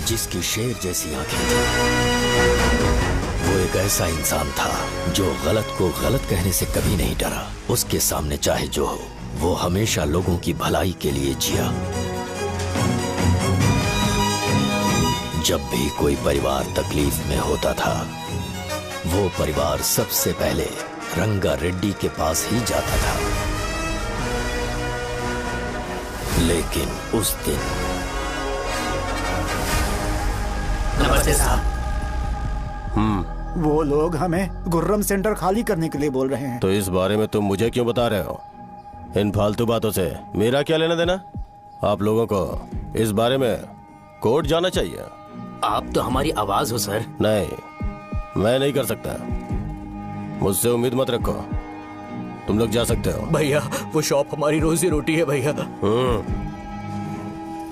जिसकी शेर जैसी आंखें थी। वो एक ऐसा इंसान था जो गलत को गलत कहने से कभी नहीं डरा। उसके सामने चाहे जो हो, वो हमेशा लोगों की भलाई के लिए जिया। जब भी कोई परिवार तकलीफ में होता था, वो परिवार सबसे पहले रंगा रेड्डी के पास ही जाता था। लेकिन उस दिन नमस्ते साहब। वो लोग हमें गुर्रम सेंटर खाली करने के लिए बोल रहे हैं। तो इस बारे में तुम मुझे क्यों बता रहे हो? इन फालतू बातों से मेरा क्या लेना देना? आप लोगों को इस बारे में कोर्ट जाना चाहिए। आप तो हमारी आवाज हो सर। नहीं, मैं नहीं कर सकता। मुझसे उम्मीद मत रखो। तुम लोग जा सकते हो। भैया वो शॉप हमारी रोजी रोटी है भैया।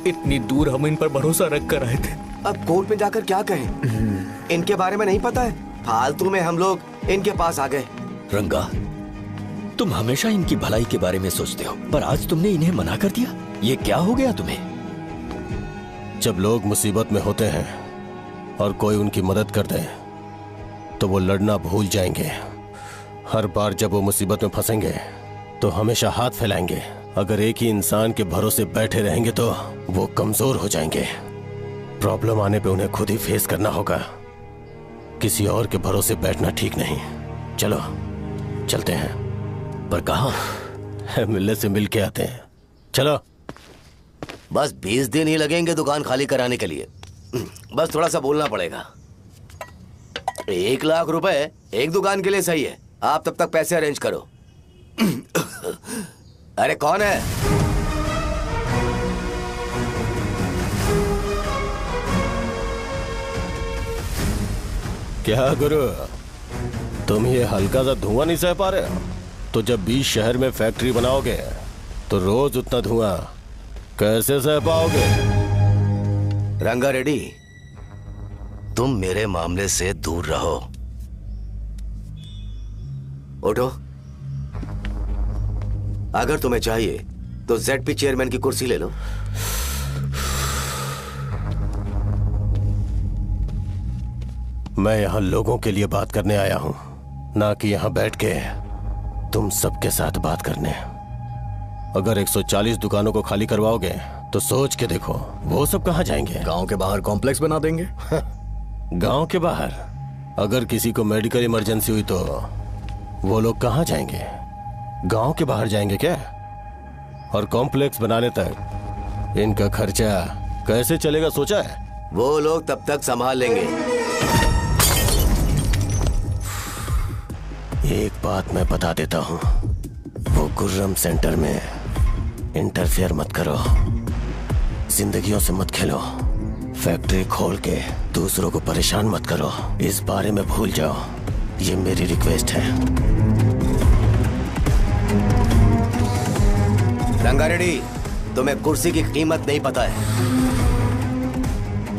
इतनी दूर हम इन पर भरोसा रख कर आए थे। अब कोर्ट में जाकर क्या कहें? इनके बारे में नहीं पता है। फालतू में हम लोग इनके पास आ गए। रंगा, तुम हमेशा इनकी भलाई के बारे में सोचते हो, पर आज तुमने इन्हें मना कर दिया। ये क्या हो गया तुम्हें? जब लोग मुसीबत में होते हैं और कोई उनकी मदद कर दे तो वो लड़ना भूल जाएंगे। हर बार जब वो मुसीबत में फंसेंगे तो हमेशा हाथ फैलाएंगे। अगर एक ही इंसान के भरोसे बैठे रहेंगे तो वो कमजोर हो जाएंगे। प्रॉब्लम आने पे उन्हें खुद ही फेस करना होगा। किसी और के भरोसे बैठना ठीक नहीं। चलो चलते हैं। पर कहाँ? मिलने से मिल के आते हैं। चलो। बस 20 दिन ही लगेंगे दुकान खाली कराने के लिए। बस थोड़ा सा बोलना पड़ेगा। 1 लाख रुपए एक दुकान के लिए सही है। आप तब तक पैसे अरेंज करो। अरे कौन है? क्या गुरु, तुम ये हल्का सा धुआं नहीं सह पा रहे हो? तो जब 20 शहर में फैक्ट्री बनाओगे तो रोज उतना धुआं कैसे सह पाओगे? रंगा रेड्डी, तुम मेरे मामले से दूर रहो। उठो। अगर तुम्हें चाहिए तो ZP चेयरमैन की कुर्सी ले लो। मैं यहाँ लोगों के लिए बात करने आया हूँ, ना कि यहाँ बैठ के तुम सबके साथ बात करने। अगर 140 दुकानों को खाली करवाओगे तो सोच के देखो वो सब कहाँ जाएंगे? गांव के बाहर कॉम्प्लेक्स बना देंगे। गांव के बाहर? अगर किसी को मेडिकल इमरजेंसी हुई तो वो लोग कहाँ जाएंगे? गांव के बाहर जाएंगे क्या? और कॉम्प्लेक्स बनाने तक इनका खर्चा कैसे चलेगा सोचा है? वो लोग तब तक संभाल लेंगे। एक बात मैं बता देता हूँ, वो गुर्रम सेंटर में इंटरफेयर मत करो। जिंदगियों से मत खेलो। फैक्ट्री खोल के दूसरों को परेशान मत करो। इस बारे में भूल जाओ। ये मेरी रिक्वेस्ट है। रंगा रेड्डी, तुम्हें कुर्सी की कीमत नहीं पता है।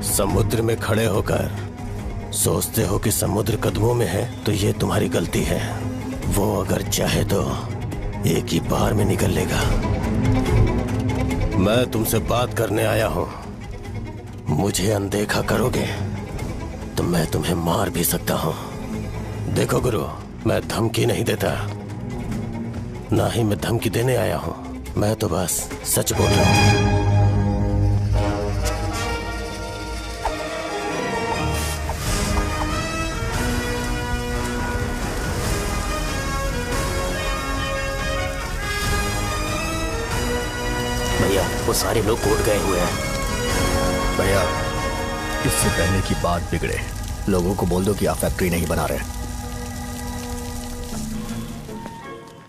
समुद्र में खड़े होकर सोचते हो कि समुद्र कदमों में है तो ये तुम्हारी गलती है। वो अगर चाहे तो एक ही बार में निकल लेगा। मैं तुमसे बात करने आया हूं। मुझे अनदेखा करोगे तो मैं तुम्हें मार भी सकता हूं। देखो गुरु, मैं धमकी नहीं देता, ना ही मैं धमकी देने आया हूं। मैं तो बस सच बोल रहा हूं। भैया वो सारे लोग कोर्ट गए हुए हैं। भैया इससे पहले की बात बिगड़े, लोगों को बोल दो कि आप फैक्ट्री नहीं बना रहे।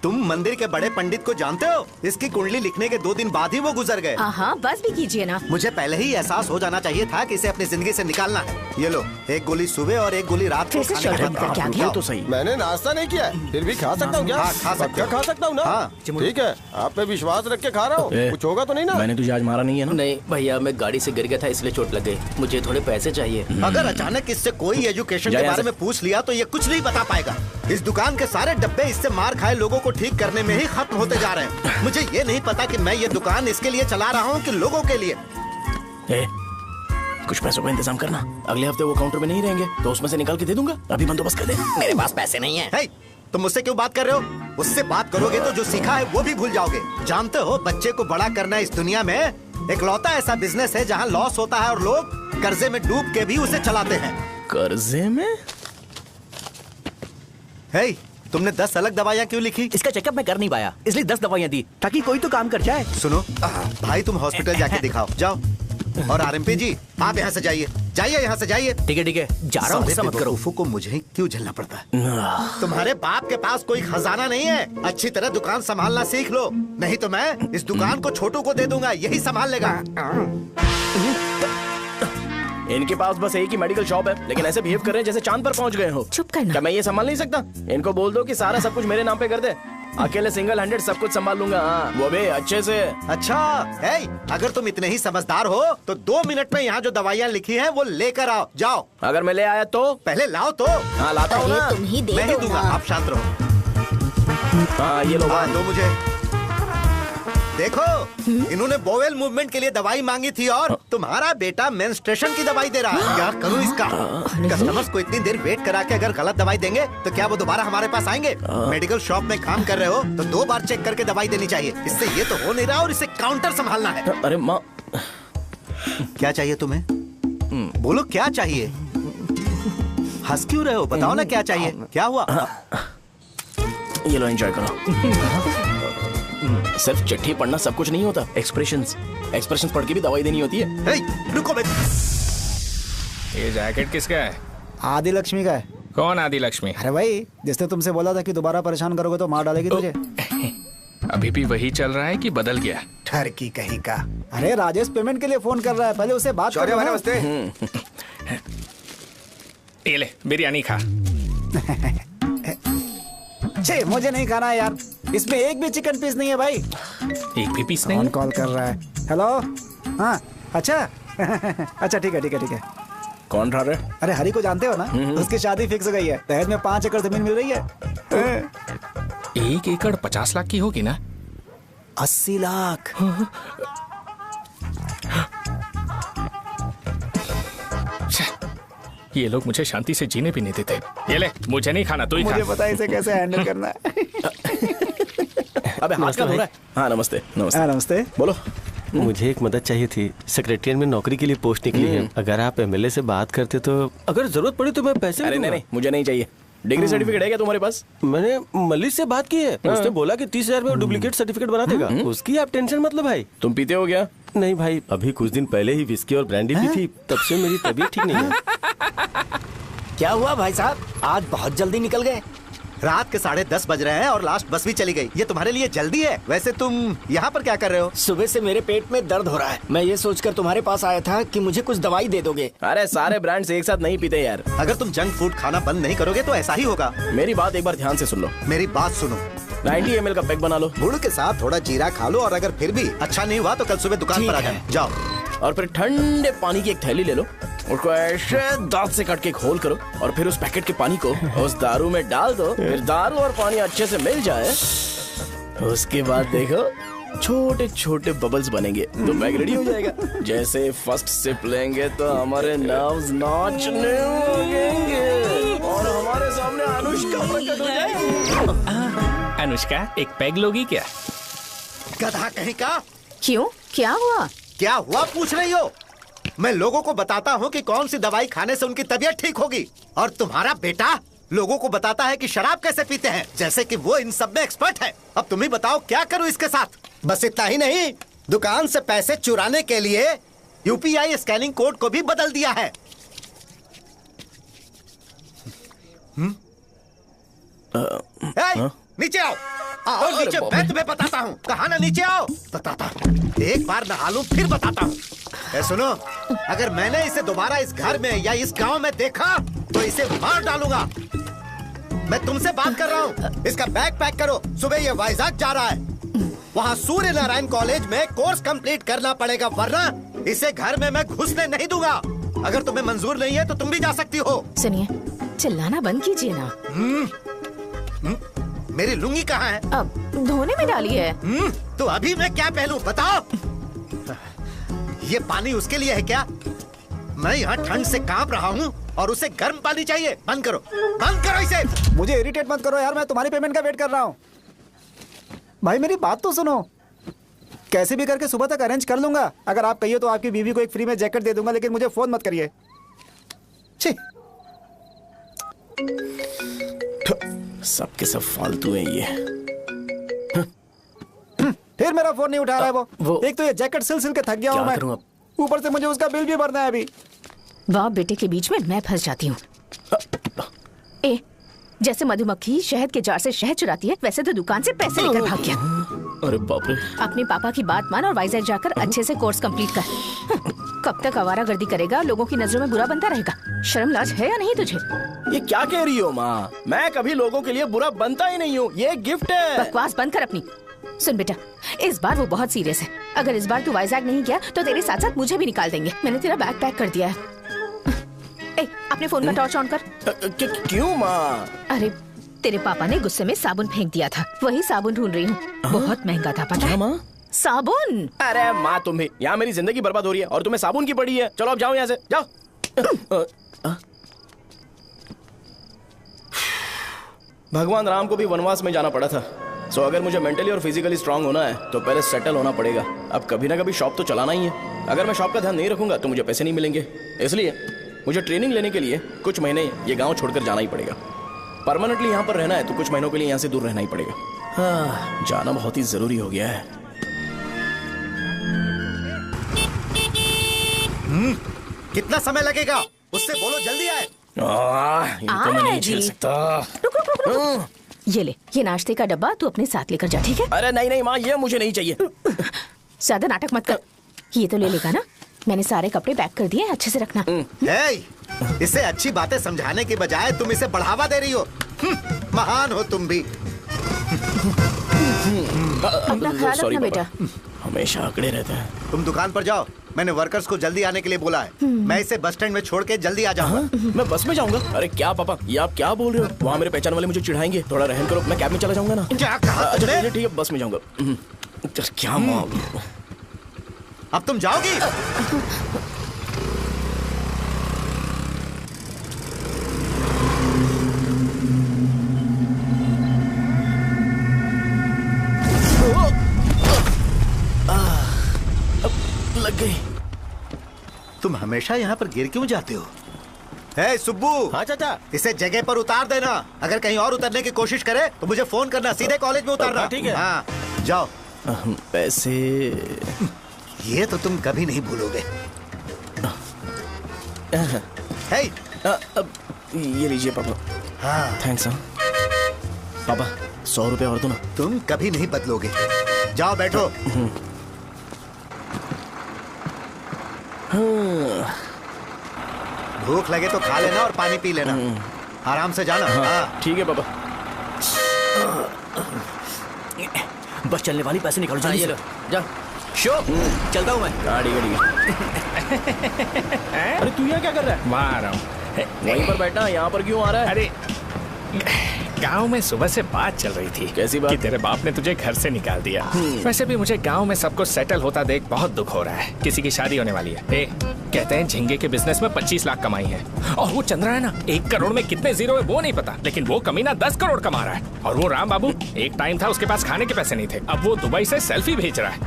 तुम मंदिर के बड़े पंडित को जानते हो? इसकी कुंडली लिखने के 2 दिन बाद ही वो गुजर गए। हाँ, बस भी कीजिए ना। मुझे पहले ही एहसास हो जाना चाहिए था कि इसे अपनी जिंदगी से निकालना है। ये लो, एक गोली सुबह और एक गोली रात को फिर से खाने के शोल्डर बाद क्या गया? तो सही। मैंने नाश्ता नहीं किया है, फिर भी खा सकता हूँ क्या? हाँ, खा सकते हो। खा सकता हूँ ना? हाँ। ठीक है, आप पे विश्वास रख के खा रहा हूँ। कुछ होगा तो नहीं ना? मैंने तुझे आज मारा नहीं है ना? नहीं भैया, मैं गाड़ी से गिर गया था इसलिए चोट लग गई। मुझे थोड़े पैसे चाहिए। अगर अचानक इससे कोई एजुकेशन के बारे में पूछ लिया तो ये कुछ नहीं बता पाएगा। इस दुकान के सारे डब्बे इससे मार खाए लोगों को ठीक करने में ही खत्म होते जा रहे हैं। मुझे ये नहीं पता कि मैं ये दुकान इसके लिए चला रहा हूँ कि लोगों के लिए। कुछ पैसों का इंतजाम करना। अगले हफ्ते वो काउंटर में नहीं रहेंगे तो उसमें से निकाल के दे दूंगा। अभी बंदोबस्त कर दे। मेरे पास पैसे नहीं है। हे, तुम मुझसे क्यों बात कर रहे हो? उससे बात करोगे तो जो सीखा है वो भी भूल जाओगे। जानते हो, बच्चे को बड़ा करना इस दुनिया में इकलौता ऐसा बिजनेस है जहाँ लॉस होता है और लोग कर्जे में डूब के भी उसे चलाते हैं। कर्जे में? हे, तुमने 10 अलग दवाइयाँ क्यों लिखी? इसका चेकअप मैं कर नहीं पाया, इसलिए 10 दवाइयाँ दी ताकि कोई तो काम कर जाए। सुनो भाई, तुम हॉस्पिटल जाके दिखाओ, जाओ। और आरएमपी जी, आप यहाँ से जाइए, जाइए यहाँ से जाइए। ठीक है, जा रहा हूँ, मत करो। बेवकूफों को मुझे ही क्यों झेलना पड़ता है? तुम्हारे बाप के पास कोई खजाना नहीं है। अच्छी तरह दुकान संभालना सीख लो, नहीं तो मैं इस दुकान को छोटू को दे दूंगा, यही संभाल लेगा। इनके पास बस एक ही मेडिकल शॉप है, लेकिन ऐसे बिहेव कर रहे हैं जैसे चांद पर पहुंच गए हो। चुप करना। क्या मैं ये संभाल नहीं सकता? इनको बोल दो कि सारा सब कुछ मेरे नाम पे कर दे। अकेले सिंगल हैंडेड सब कुछ संभाल लूंगा। हाँ, वो भी अच्छे से। अच्छा, हे, अगर तुम इतने ही समझदार हो तो 2 मिनट में यहाँ जो दवाइयाँ लिखी हैं वो लेकर आओ, जाओ। अगर मैं ले आया तो? पहले लाओ तो। हाँ, लाता हूँ ना। तुम ही दे मैं ही दो दूंगा, ना। आप शांत रहो। हाँ, ये लो। हाँ, दो मुझे। देखो, इन्होंने बोवेल मूवमेंट के लिए दवाई मांगी थी और तुम्हारा बेटा मेंस्ट्रुएशन की दवाई दे रहा है। क्या करूं इसका? कस्टमर्स को इतनी देर वेट करा के अगर गलत दवाई देंगे तो क्या वो दोबारा हमारे पास आएंगे? मेडिकल शॉप में काम कर रहे हो तो 2 बार चेक करके दवाई देनी चाहिए। इससे ये तो हो नहीं रहा और इसे काउंटर संभालना है। अरे माँ, क्या चाहिए तुम्हें? बोलो क्या चाहिए? हंस क्यों रहे हो? बताओ ना क्या चाहिए? क्या हुआ? ये लो, एंजॉय करो। सिर्फ चिट्ठी पढ़ना सब कुछ नहीं होता। एक्सप्रेशंस पढ़ के भी दवाई देनी होती है। हे, रुको बे। ये जैकेट किसका है? आदि लक्ष्मी का है। कौन आदि लक्ष्मी? अरे भाई, जिसने तुमसे बोला था कि दोबारा परेशान करोगे तो मार डालेगी तुझे। अभी भी वही चल रहा है कि बदल गया? ठरकी कहीं का। अरे राजेश पेमेंट के लिए फोन कर रहा है, पहले उसे बात करो। नमस्ते। ये ले, बिरयानी खा। छे, मुझे नहीं खाना है यार, इसमें एक भी चिकन पीस नहीं है भाई। एक भी पीस नहीं? कौन कॉल कर रहा है? हेलो, हाँ, अच्छा। अच्छा, ठीक है। कौन रहा रे? अरे हरी को जानते हो ना, उसकी शादी फिक्स हो गई है। दहेज में 5 एकड़ जमीन मिल रही है। 1 एकड़ 50 लाख की होगी ना? 80 लाख। ये लोग मुझे शांति से जीने भी नहीं देते। ये ले, मुझे नहीं खाना, तू ही खा। मुझे पता है इसे कैसे हैंडल करना है। अबे हाथ का धो रहा है। हाँ, नमस्ते। नमस्ते। बोलो। मुझे एक मदद चाहिए थी। सेक्रेटरिएट में नौकरी के लिए पोस्ट निकली है। अगर आप एमएलए से बात करते तो अगर जरूरत पड़ी तो मैं पैसे अरे नहीं, मुझे नहीं चाहिए। डिग्री सर्टिफिकेट है क्या तुम्हारे पास? मैंने मलिक से बात की है, उसने बोला कि 30,000 में डुप्लीकेट सर्टिफिकेट बना देगा। उसकी आप टेंशन मत लो भाई। तुम पीते हो क्या? नहीं भाई, अभी कुछ दिन पहले ही विस्की और ब्रांडी पी थी, तब से मेरी तबीयत ठीक नहीं है। क्या हुआ भाई साहब, आज बहुत जल्दी निकल गए? रात के 10:30 बज रहे हैं और लास्ट बस भी चली गई। ये तुम्हारे लिए जल्दी है? वैसे तुम यहाँ पर क्या कर रहे हो? सुबह से मेरे पेट में दर्द हो रहा है। मैं ये सोचकर तुम्हारे पास आया था कि मुझे कुछ दवाई दे दोगे। अरे सारे ब्रांड्स एक साथ नहीं पीते यार। अगर तुम जंक फूड खाना बंद नहीं करोगे तो ऐसा ही होगा। मेरी बात एक बार ध्यान से सुन लो। मेरी बात सुनो। 90 ml का पैक बना लो। गुड़ के साथ थोड़ा जीरा खा लो और अगर फिर भी अच्छा नहीं हुआ तो कल सुबह दुकान पर आ जाओ। जाओ। और फिर ठंडे पानी की एक थैली ले लो, उसको ऐसे दांत से काट के खोल करो और फिर उस पैकेट के पानी को उस दारू में डाल दो। फिर दारू और पानी अच्छे से मिल जाए, उसके बाद देखो छोटे छोटे बबल्स बनेंगे तो पैक रेडी हो जाएगा। जैसे फर्स्ट सिप लेंगे तो हमारे नर्व्स नाचने लगेंगे और हमारे सामने अनुष्का प्रकट हो जाएगी। अनुष्का, एक पैग लोगी क्या? गधा कहीं का। क्यों, क्या हुआ? क्या हुआ पूछ रही हो? मैं लोगों को बताता हूँ कि कौन सी दवाई खाने से उनकी तबीयत ठीक होगी, और तुम्हारा बेटा लोगों को बताता है कि शराब कैसे पीते हैं, जैसे कि वो इन सब में एक्सपर्ट है। अब तुम ही बताओ क्या करूँ इसके साथ? बस इतना ही नहीं, दुकान से पैसे चुराने के लिए यूपीआई स्कैनिंग कोड को भी बदल दिया है। नीचे आओ। आओ नीचे, मैं तुम्हें बताता हूँ। कहा ना नीचे आओ, बताता हूँ। एक बार नहा लूं फिर बताता हूँ। सुनो, अगर मैंने इसे दोबारा इस घर में या इस गांव में देखा तो इसे मार डालूंगा। मैं तुमसे बात कर रहा हूँ। इसका बैग पैक करो, सुबह ये वाइजाग जा रहा है। वहाँ सूर्य नारायण कॉलेज में कोर्स कंप्लीट करना पड़ेगा, वरना इसे घर में मैं घुसने नहीं दूंगा। अगर तुम्हें मंजूर नहीं है तो तुम भी जा सकती हो। सुनिए, चिल्लाना बंद कीजिए ना। मेरी लुंगी कहाँ है? अब धोने में डाली है। तो अभी मैं क्या पहनूं बताओ? ये पानी उसके लिए है क्या? मैं यहाँ ठंड से कांप रहा हूँ और उसे गर्म पानी चाहिए। बंद करो इसे। मुझे इरिटेट मत करो यार, मैं तुम्हारी पेमेंट का वेट कर रहा हूँ। भाई मेरी बात तो सुनो, कैसे भी करके सुबह तक अरेंज कर लूंगा। अगर आप कहिए तो आपकी बीवी को एक फ्री में जैकेट दे दूंगा, लेकिन मुझे फोन मत करिए। छी, सबके सब फालतू है ये। फिर मेरा फोन नहीं उठा रहा है वो। एक तो ये जैकेट सिल के थक गया हूँ मैं, करूं अब? ऊपर से मुझे उसका बिल भी भरना है अभी। बाप बेटे के बीच में मैं फंस जाती हूँ। ए, जैसे मधुमक्खी शहद के जार से शहद चुराती है, वैसे तो दुकान से पैसे लेकर भाग गया। अरे बाप रे। अपने पापा की बात मान और वाइजैक जाकर अच्छे से कोर्स कंप्लीट कर। कब तक आवारागर्दी करेगा, लोगों की नजरों में बुरा बनता रहेगा। शर्म लाज है या नहीं तुझे? ये क्या कह रही हो माँ? मैं कभी लोगों के लिए बुरा बनता ही नहीं हूँ, ये गिफ्ट है। बकवास बंद कर अपनी। सुन बेटा, इस बार वो बहुत सीरियस है। अगर इस बार तू वाइजैक नहीं गया तो तेरे साथ साथ मुझे भी निकाल देंगे। मैंने तेरा बैग पैक कर दिया है। ए, अपने फोन का टॉर्च ऑन कर। क्यों माँ? अरे तेरे पापा ने गुस्से में साबुन फेंक दिया था, वही साबुन ढूंढ रही हूँ। बहुत महंगा था पता है? माँ साबुन। अरे माँ तुम भी, यहाँ मेरी जिंदगी बर्बाद हो रही है और तुम्हें साबुन की पड़ी है। चलो अब जाओ यहाँ से, जाओ। भगवान राम को भी वनवास में जाना पड़ा था। सो अगर मुझे मेंटली और फिजिकली स्ट्रांग होना है तो पहले सेटल होना पड़ेगा। अब कभी ना कभी शॉप तो चलाना ही है। अगर मैं शॉप का ध्यान नहीं रखूंगा तो मुझे पैसे नहीं मिलेंगे। इसलिए मुझे ट्रेनिंग लेने के लिए कुछ महीने ये गांव छोड़कर जाना ही पड़ेगा। परमानेंटली यहाँ पर रहना है तो कुछ महीनों के लिए यहाँ से दूर रहना ही पड़ेगा। हाँ, जाना बहुत ही जरूरी हो गया है। कितना समय लगेगा? उससे बोलो जल्दी आए। इनको मैं नहीं झेल सकता। ये ले, ये नाश्ते का डब्बा तू अपने साथ लेकर जा, ठीक है? अरे नहीं नहीं माँ, ये मुझे नहीं चाहिए। ज्यादा नाटक मत कर। ये तो ले लेगा ना? मैंने सारे कपड़े पैक कर दिए, अच्छे से रखना। इसे अच्छी बातें समझाने के बजाय तुम इसे बढ़ावा दे रही हो। महान हो तुम भी। अपना ख्याल रखना बेटा। हमेशा अकड़े रहते हैं। तुम दुकान पर जाओ, मैंने वर्कर्स को जल्दी आने के लिए बोला है। मैं इसे बस स्टैंड में छोड़ के जल्दी आ जाऊंगा। मैं बस में जाऊंगा? अरे क्या पापा, ये आप क्या बोल रहे हो? वहाँ मेरे पहचान वाले मुझे चिढ़ाएंगे। थोड़ा रहम करो, मैं कैब में चला जाऊंगा ना। क्या कहा? अच्छा ठीक है, बस में जाऊंगा। क्या माँ, अब तुम जाओगी? लग गई। तुम हमेशा यहाँ पर गिर क्यों जाते हो? हे सुब्बू। हाँ चाचा। इसे जगह पर उतार देना। अगर कहीं और उतरने की कोशिश करे तो मुझे फोन करना, सीधे कॉलेज में उतारना। ठीक है। हाँ, जाओ। पैसे ये तो तुम कभी नहीं भूलोगे। हे, ये लीजिए पापा। हाँ थैंक्स। पापा 100 रुपए और दो ना। तुम कभी नहीं बदलोगे। जाओ बैठो। भूख लगे तो खा लेना और पानी पी लेना। आराम से जाना। हाँ। ठीक है पापा। बस चलने वाली, पैसे निकालो जल्दी से। जा शो, चलता हूँ मैं। गाड़ी अरे तू यहाँ क्या कर रहा है? वहाँ आ रहा हूँ। वहीं पर बैठना, यहाँ पर क्यों आ रहा है? अरे गांव में सुबह से बात चल रही थी। कैसी बात? कि तेरे बाप ने तुझे घर से निकाल दिया। वैसे भी मुझे गांव में सबको सेटल होता देख बहुत दुख हो रहा है। किसी की शादी होने वाली है। कहते हैं झींगे के बिजनेस में 25 लाख कमाई है। और वो चंद्रा है ना, 1 करोड़ में कितने जीरो है वो नहीं पता, लेकिन वो कमीना 10 करोड़ कमा रहा है। और वो राम बाबू, एक टाइम था उसके पास खाने के पैसे नहीं थे, अब वो दुबई से सेल्फी भेज रहा है।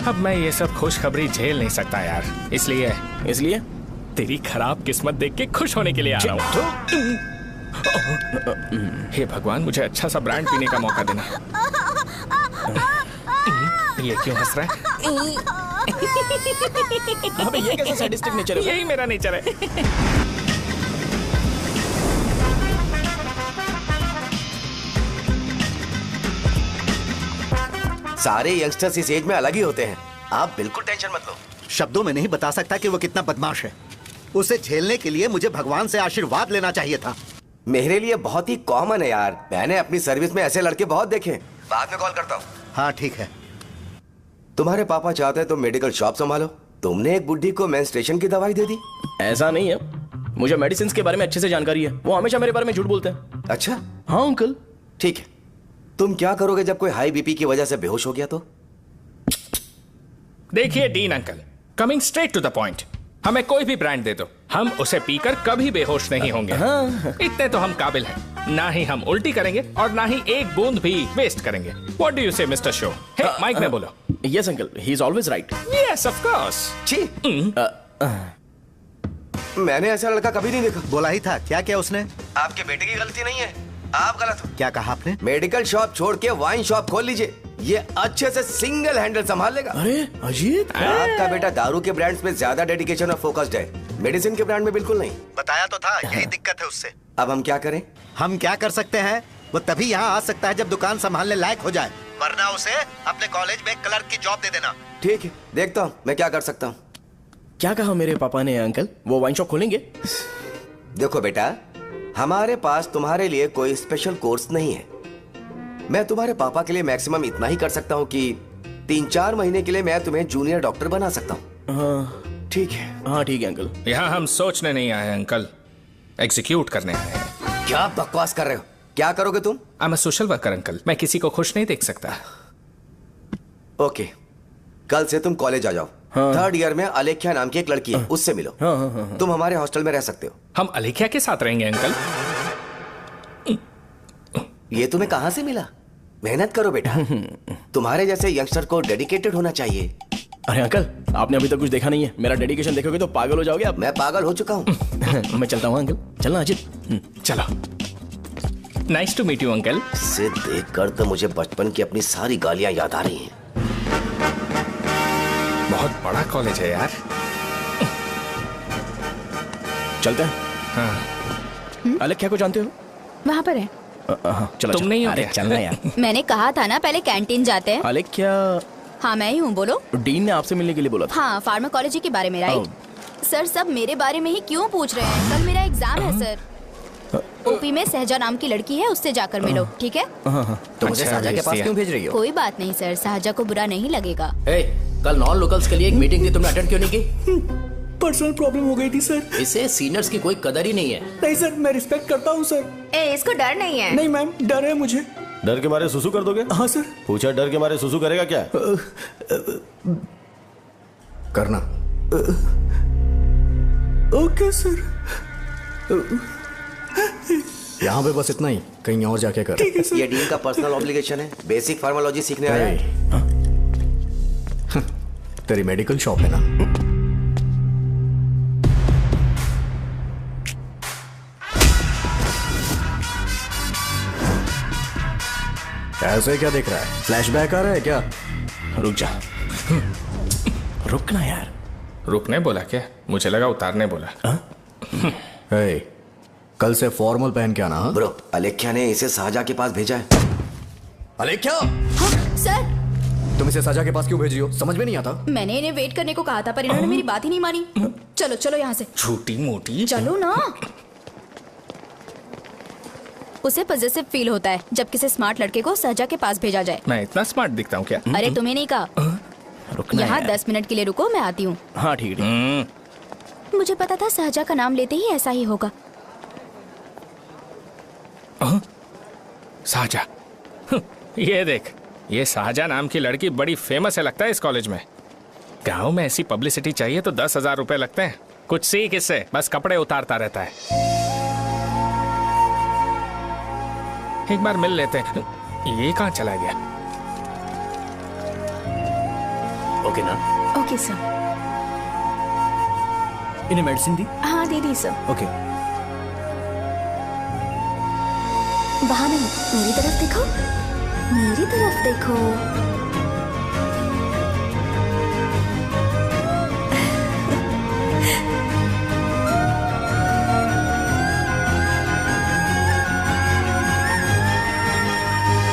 अब मैं ये सब खुशखबरी झेल नहीं सकता यार, इसलिए तेरी खराब किस्मत देख के खुश होने के लिए आ रहा हूँ। हे भगवान, मुझे अच्छा सा ब्रांड पीने का मौका देना। ये क्यों हंस रहा है? अबे ये कैसा सैडिस्टिक नेचर है? यही मेरा नेचर है। सारे यंगस्टर्स इस एज में अलग ही होते हैं। आप बिल्कुल टेंशन मत लो। शब्दों में नहीं बता सकता कि वो कितना बदमाश है। उसे झेलने के लिए मुझे भगवान से आशीर्वाद लेना चाहिए था। मेरे लिए बहुत ही कॉमन है यार। मैंने अपनी सर्विस में ऐसे लड़के बहुत देखे। बाद में कॉल करता हूँ। हाँ ठीक है। तुम्हारे पापा चाहते हैं तुम मेडिकल शॉप संभालो। तुमने एक बुड्ढी को मेंस्ट्रुएशन की दवाई दे दी। ऐसा नहीं है, मुझे मेडिसिन के बारे में अच्छे से जानकारी है। वो हमेशा मेरे बारे में झूठ बोलते हैं। अच्छा हाँ अंकल। ठीक है, तुम क्या करोगे जब कोई हाई बीपी की वजह से बेहोश हो गया तो? देखिए Dean uncle, coming straight to the point, हमें कोई भी ब्रांड दे दो, हम उसे पीकर कभी बेहोश नहीं होंगे। इतने तो हम काबिल हैं। ना ही हम उल्टी करेंगे और ना ही एक बूंद भी वेस्ट करेंगे। व्हाट डू यू से मिस्टर शो? हे, माइक में बोलो। Yes uncle, he is always right. Yes of course. छी, मैंने ऐसा लड़का कभी नहीं देखा। बोला ही था। क्या क्या उसने? आपके बेटे की गलती नहीं है, आप गलत हो। क्या कहा आपने? मेडिकल शॉप छोड़ के वाइन शॉप खोल लीजिए, ये अच्छे से सिंगल हैंडल संभाल लेगा। अरे अजीत, आपका बेटा दारू के ब्रांड्स में ज्यादा डेडिकेशन और फोकस्ड है, मेडिसिन के ब्रांड में बिल्कुल नहीं। बताया तो था, यही दिक्कत है उससे। अब हम क्या करें? हम क्या कर सकते हैं? वो तभी यहाँ आ सकता है जब दुकान संभालने लायक हो जाए, वरना उसे अपने कॉलेज में क्लर्क की जॉब दे देना। ठीक है, देखता हूँ मैं क्या कर सकता हूँ। क्या कहा मेरे पापा ने अंकल? वो वाइन शॉप खोलेंगे? देखो बेटा, हमारे पास तुम्हारे लिए कोई स्पेशल कोर्स नहीं है। मैं तुम्हारे पापा के लिए मैक्सिमम इतना ही कर सकता हूँ कि 3-4 महीने के लिए मैं तुम्हें जूनियर डॉक्टर बना सकता हूँ। हाँ ठीक है। हाँ ठीक है अंकल। यहाँ हम सोचने नहीं आए अंकल, एग्जीक्यूट करने आए हैं। क्या बकवास कर रहे हो? क्या करोगे तुम? I am a social worker uncle, मैं किसी को खुश नहीं देख सकता। ओके, कल से तुम कॉलेज आ जाओ। हाँ। 3rd ईयर में अलेख्या नाम की एक लड़की है, उससे मिलो। हाँ। तुम हमारे हॉस्टल में रह सकते हो। हम अलेख्या के साथ रहेंगे अंकल। ये तुम्हें कहां से मिला? मेहनत करो बेटा, तुम्हारे जैसे यंगस्टर को डेडिकेटेड होना चाहिए। अरे अंकल, आपने अभी तक कुछ देखा नहीं है। मेरा डेडिकेशन देखोगे तो पागल हो जाओगे आप। मैं पागल हो चुका हूँ। मैं चलता हूँ अंकल। चलना अजीत। चलो, nice to meet you uncle. इसे देखकर तो मुझे बचपन की अपनी सारी गालियां याद आ रही हैं। बहुत बड़ा कॉलेज है यार। चलते हैं। हाँ। अलेख्या को जानते हो? वहाँ पर है। चलो तुम नहीं हो अरे क्या? चलना यार। मैंने कहा था ना पहले कैंटीन जाते हैं। अलेख्या, हाँ मैं ही हूँ, बोलो। डीन ने आपसे मिलने के लिए बोला था। हाँ, फार्माकोलॉजी के बारे में, राइट? सर सब मेरे बारे में ही क्यों पूछ रहे हैं? कल मेरा एग्जाम है सर। ओपी में सहजा नाम की लड़की है, उससे जाकर मिलो, ठीक है? तो मुझे अच्छा, साजा के पास भेज क्यों भेज रही हो? कोई बात नहीं सर, सहजा को बुरा नहीं लगेगा। कल नॉन लोकल्स के लिए एक मीटिंग थी, तुमने अटेंड क्यों नहीं की? पर्सनल प्रॉब्लम हो गई थी सर। इसे सीनियर्स की कोई कदर ही नहीं है। नहीं सर, मैं रिस्पेक्ट करता हूँ सर। इसको डर नहीं है? नहीं मैम, डर है मुझे। डर के मारे सुसु कर दोगे? हाँ सर। पूछा डर के मारे सुसु करेगा क्या? करना। Okay sir. यहाँ पे बस इतना ही, कहीं और जाके कर। ठीक है सर। ये डीन का पर्सनल ऑब्लिगेशन है, बेसिक फार्माकोलॉजी सीखने आया है। तेरी मेडिकल शॉप है ना? ऐसे क्या देख रहा है? फ्लैशबैक आ रहा है क्या? रुक जा। रुकना यार। रुकने बोला क्या? मुझे लगा उतारने बोला। कल से फॉर्मल पहन के आना। हाँ? ब्रो, अलेख्या ने इसे साजा के पास भेजा है। अलेख्या, हाँ, सर तुम इसे साजा के पास क्यों भेज रही हो? समझ में नहीं आता। मैंने इन्हें वेट करने को कहा था, पर इन्होंने मेरी बात ही नहीं मानी। चलो चलो यहाँ से। छोटी मोटी। चलो ना। उसे पॉजिटिव फील होता है जब किसी स्मार्ट लड़के को सहजा के पास भेजा जाए। मैं इतना स्मार्ट दिखता हूँ क्या? अरे तुम्हें नहीं कहा। रुकना यहाँ यार। 10 मिनट के लिए रुको, मैं आती हूँ। हाँ ठीक है। मुझे पता था सहजा का नाम लेते ही ऐसा ही होगा। साजा। ये देख, ये साजा नाम की लड़की बड़ी फेमस है लगता है इस कॉलेज में। गांव में ऐसी पब्लिसिटी चाहिए तो 10,000 रुपए लगते हैं। कुछ सीख इससे, बस कपड़े उतारता रहता है। एक बार मिल लेते हैं। ये कहाँ चला गया? ओके ना? Okay sir. इन्हें मेडिसिन दी? हाँ दे दी सर। ओके। वहाँ नहीं, मेरी तरफ देखो, मेरी तरफ देखो।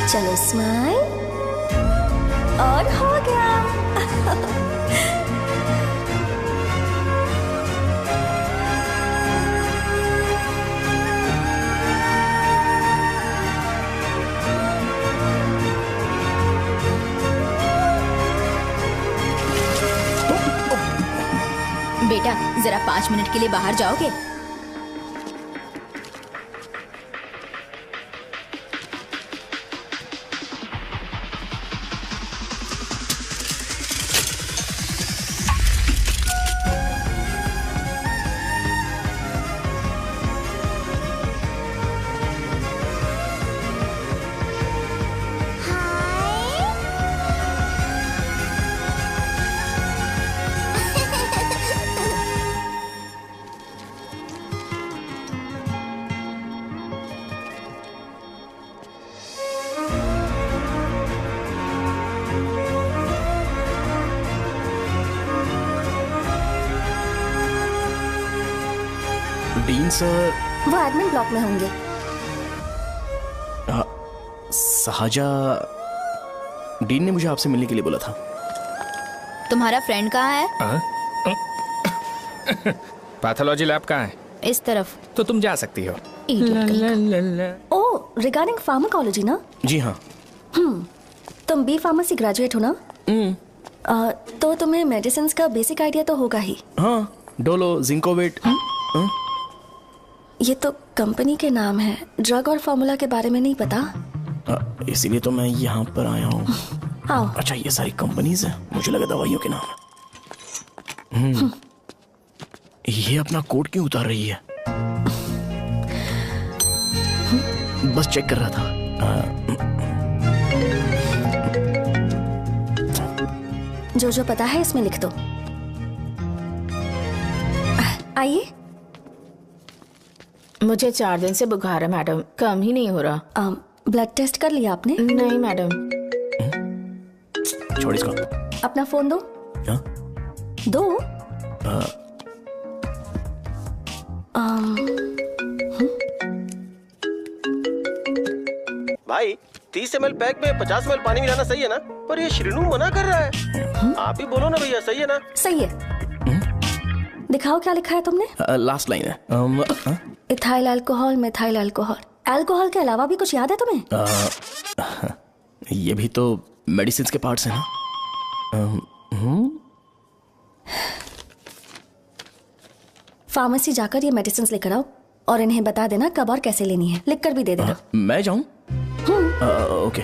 चलो स्माइल, और हो गया। बेटा जरा 5 मिनट के लिए बाहर जाओगे? Dean sir. वो एडमिन ब्लॉक में होंगे। साजा, डीन ने मुझे आपसे मिलने के लिए बोला था। तुम्हारा फ्रेंड कहाँ है? पैथोलॉजी लैब कहाँ है? इस तरफ। तो तुम जा सकती हो। ओह, रिगार्डिंग फार्माकोलॉजी ना? जी हाँ। तुम बी फार्मेसी ग्रेजुएट हो ना? तो तुम्हें मेडिसिन का बेसिक आइडिया तो होगा ही। हाँ, डोलो, जिंकोवेट। ये तो कंपनी के नाम है, ड्रग और फॉर्मूला के बारे में नहीं पता। इसीलिए तो मैं यहाँ पर आया हूँ। आओ। अच्छा, ये सारी कंपनीज है, मुझे लगा दवाइयों के नाम। ये अपना कोट क्यों उतार रही है? बस चेक कर रहा था। जो पता है इसमें लिख दो। आइए। मुझे 4 दिन से बुखार है मैडम, कम ही नहीं हो रहा। ब्लड टेस्ट कर लिया आपने? नहीं मैडम। छोड़ इसको। अपना फोन दो। हाँ? दो। भाई 30 ml पैक में 50 ml पानी मिलाना सही है ना? पर ये श्रीनू मना कर रहा है। आप ही बोलो ना भैया, सही है ना? सही है। दिखाओ क्या लिखा है तुमने? लास्ट लाइन है। Ethyl alcohol, methyl alcohol. Alcohol के अलावा भी कुछ याद है तुम्हें? ये भी तो मेडिसिन के पार्ट्स हैं ना? फार्मेसी जाकर ये मेडिसिन लेकर आओ और इन्हें बता देना कब और कैसे लेनी है। लिख कर भी दे देना। मैं जाऊं? ओके।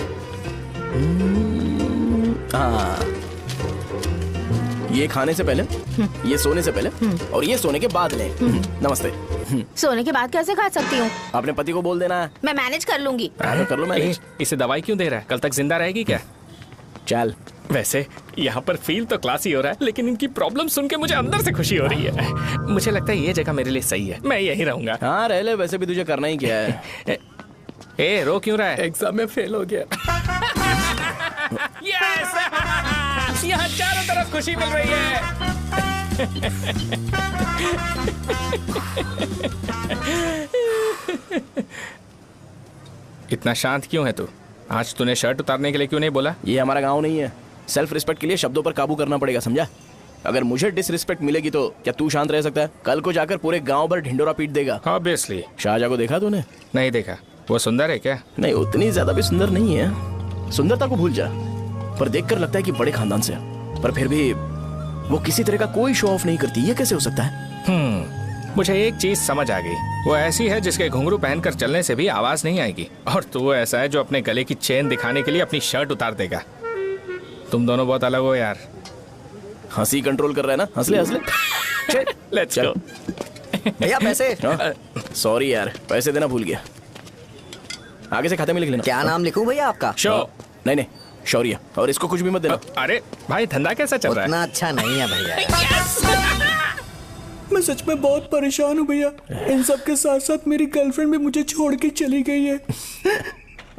ये खाने से पहले, ये सोने से पहले और ये सोने के बाद ले। नमस्ते। सोने के बाद कैसे खा सकती हूँ? अपने पति को बोल देना है। मैं मैनेज कर लूंगी। कर लो मैनेज। इसे दवाई क्यों दे रहा है? कल तक जिंदा रहेगी क्या? चल। वैसे यहाँ पर फील तो क्लासी हो रहा है, लेकिन इनकी प्रॉब्लम सुन के मुझे अंदर से खुशी हो रही है। मुझे लगता है ये जगह मेरे लिए सही है, मैं यहीं रहूंगा। हाँ रह ले, वैसे भी तुझे करना ही क्या है। ए रो क्यों रहा है? एग्जाम में फेल हो गया। यस! यहाँ चारों तरफ खुशी मिल रही है। इतना शांत क्यों है तू? आज तूने शर्ट उतारने के लिए क्यों नहीं बोला? ये हमारा गांव नहीं है। सेल्फ रिस्पेक्ट के लिए शब्दों पर काबू करना पड़ेगा, समझा? अगर मुझे डिसरिस्पेक्ट मिलेगी तो क्या तू शांत रह सकता है? कल को जाकर पूरे गांव भर ढिंडोरा पीट देगा। ऑब्वियसली। शाहजहां को देखा तूने? नहीं देखा। वो सुंदर है क्या? नहीं, उतनी ज्यादा भी सुंदर नहीं है। सुंदरता को भूल जा, पर देखकर लगता है कि बड़े खानदान से है। पर फिर भी वो किसी तरह का कोई शो ऑफ नहीं करती। ये कैसे हो सकता है? मुझे एक चीज समझ आ गई। वो ऐसी है जिसके घुंघरू पहनकर चलने से भी आवाज नहीं आएगी, और तू ऐसा है जो अपने गले की चेन दिखाने के लिए अपनी शर्ट उतार देगा। तुम दोनों बहुत अलग हो यार। हंसी कंट्रोल कर रहा है ना? हंस ले हंस ले। Let's go. भैया पैसे। सॉरी यार, पैसे देना भूल गया। आगे से खाते में लिख लेना। क्या नाम लिखूं भैया आपका? शो। नहीं, शौर्य। और इसको कुछ भी मत देना। अरे भाई, धंधा कैसा चल रहा है? उतना अच्छा नहीं है भैया। मैं सच में बहुत परेशान हूँ भैया। इन सब के साथ साथ मेरी गर्लफ्रेंड भी मुझे छोड़ के चली गई है।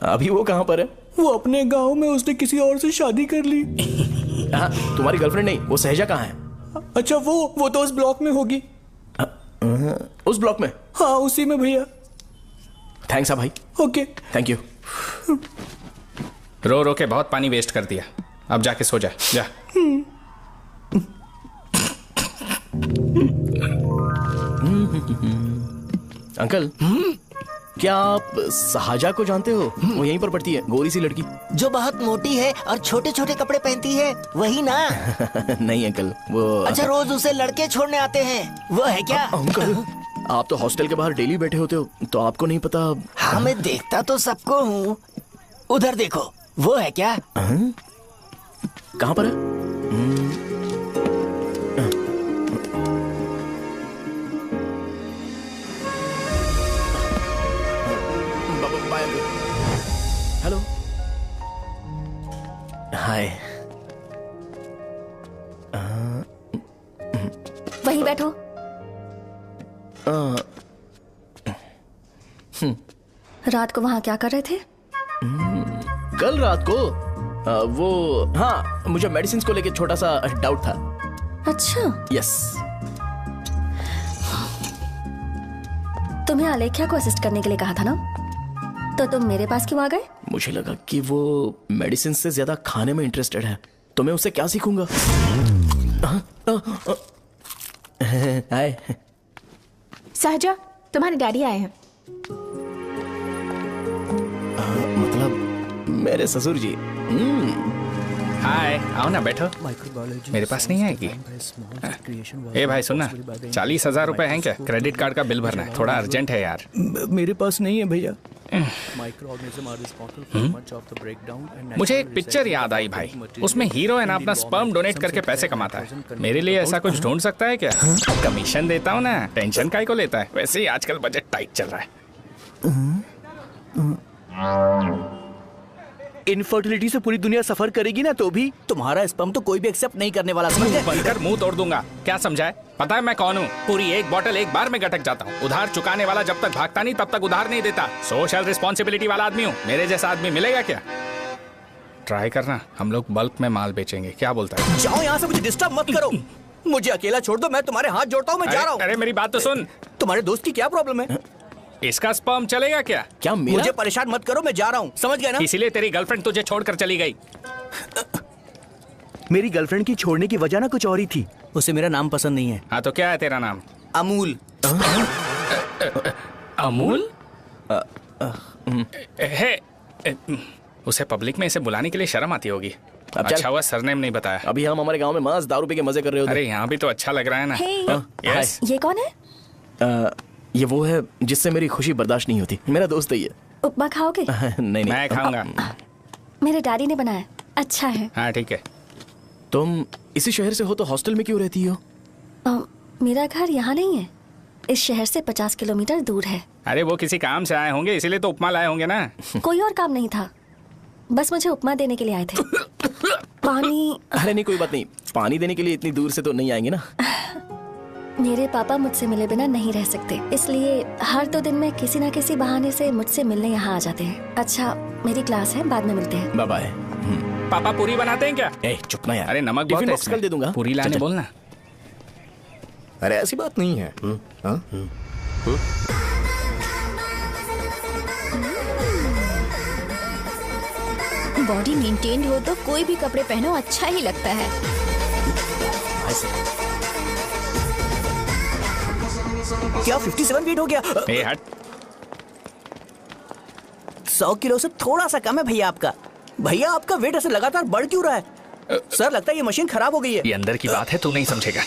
अभी वो कहाँ पर है? वो अपने गांव में, उसने किसी और से शादी कर ली। हाँ, तुम्हारी गर्लफ्रेंड नहीं, वो सहजा कहाँ है? अच्छा, वो तो उस ब्लॉक में होगी। उस ब्लॉक में? हाँ, उसी में भैया। थैंक्स भाई। Okay, thank you. रो रो के बहुत पानी वेस्ट कर दिया। अब जाके सो जा। जा। अंकल, क्या आप साजा को जानते हो? वो यहीं पर पढ़ती है, गोरी सी लड़की। जो बहुत मोटी है और छोटे छोटे कपड़े पहनती है, वही ना? नहीं अंकल, वो। अच्छा, रोज उसे लड़के छोड़ने आते हैं, वो है क्या? अंकल, आप तो हॉस्टल के बाहर डेली बैठे होते हो, तो आपको नहीं पता? हाँ, मैं देखता तो सबको हूँ। उधर देखो, वो है क्या? कहाँ पर है? हेलो। हाय। वहीं बैठो। रात को वहां क्या कर रहे थे? कल रात को वो, हाँ, मुझे मेडिसिन को लेके छोटा सा डाउट था। अच्छा। यस। तुम्हें आलेख्या को असिस्ट करने के लिए कहा था ना, तो तुम मेरे पास क्यों आ गए? मुझे लगा कि वो मेडिसिन से ज्यादा खाने में इंटरेस्टेड है, तो मैं उससे क्या सीखूंगा। हाय। सहजा, तुम्हारे डैडी आए हैं। मतलब मेरे ससुर जी। हाय, आओ ना, बैठो। मेरे पास नहीं आएगी। ए भाई सुनना, 40,000 रुपए हैं क्या? क्रेडिट कार्ड का बिल भरना है, थोड़ा अर्जेंट है यार। मेरे पास नहीं है भैया। मुझे एक पिक्चर याद आई भाई, उसमें हीरो है ना अपना स्पर्म डोनेट करके पैसे कमाता है। मेरे लिए ऐसा कुछ ढूंढ सकता है क्या? कमीशन देता हूँ ना, टेंशन काहे को लेता है? वैसे ही आजकल बजट टाइट चल रहा है। इनफर्टिलिटी से पूरी दुनिया सफर करेगी ना, तो भी तुम्हारा स्पर्म तो कोई भी एक्सेप्ट नहीं करने वाला, समझ गए? बनकर मुंह तोड़ दूंगा। क्या समझा है? पता है मैं कौन हूँ? पूरी एक बॉटल एक बार में गटक जाता हूँ। उधार चुकाने वाला जब तक भागता नहीं तब तक उधार नहीं देता। सोशल रिस्पॉन्सिबिलिटी वाला आदमी हूँ। मेरे जैसा आदमी मिलेगा क्या? ट्राई करना, हम लोग बल्क में माल बेचेंगे। क्या बोलता है? जाओ यहाँ से, मुझे डिस्टर्ब मत करो। मुझे अकेला छोड़ दो, मैं तुम्हारे हाथ जोड़ता हूँ, मैं जा रहा हूँ। अरे मेरी बात तो सुन। तुम्हारे दोस्त की क्या प्रॉब्लम है? इसका स्पर्म चलेगा क्या? क्या मेरा? मुझे परेशान मत करो, मैं जा रहा हूँ, समझ गए ना? इसीलिए तेरी गर्लफ्रेंड तुझे छोड़कर चली गई। मेरी गर्लफ्रेंड की छोड़ने की वजह ना कुछ और ही थी। उसे मेरा नाम पसंद नहीं है। हाँ तो क्या है तेरा नाम? अमूल। अमूल? उसे पब्लिक में इसे बुलाने के लिए शर्म आती होगी। अच्छा हुआ सरनेम नहीं बताया। अभी हम हमारे गांव में मस्त दारू पी के मजे कर रहे होते। अरे यहाँ भी तो अच्छा लग रहा है ना। यस। ये कौन है? ये वो है जिससे मेरी खुशी बर्दाश्त नहीं होती। मेरा दोस्त है ये। उपमा खाओगे? नहीं। मैं खाऊंगा। मेरे डैडी ने बनाया, अच्छा है। हाँ ठीक है। तुम इसी शहर से हो तो हॉस्टल में क्यों रहती हो? मेरा घर यहाँ नहीं है, इस शहर से 50 किलोमीटर दूर है। अरे वो किसी काम से आए होंगे, इसीलिए तो उपमा लाए होंगे ना। कोई और काम नहीं था, बस मुझे उपमा देने के लिए आए थे। पानी? अरे नहीं, कोई बात नहीं। पानी देने के लिए इतनी दूर से तो नहीं आएंगे ना। मेरे पापा मुझसे मिले बिना नहीं रह सकते, इसलिए हर 2 दिन में किसी न किसी बहाने से मुझसे मिलने यहाँ आ जाते हैं। अच्छा, मेरी क्लास है, बाद में मिलते हैं। Bye bye. पापा पूरी बनाते हैं क्या? चुप ना यार। अरे नमक बहुत है इसमें। दे दूंगा। पूरी लाने बोलना। अरे ऐसी बात नहीं है। बॉडी मेंटेन्ड हो तो कोई भी कपड़े पहनो अच्छा ही लगता है। क्या 57 वेट हो गया? ए हट। 100 किलो से थोड़ा सा कम है भैया आपका। भैया आपका वेट ऐसे लगातार बढ़ क्यों रहा है? सर लगता है ये मशीन खराब हो गई है। ये अंदर की बात है, तू नहीं समझेगा।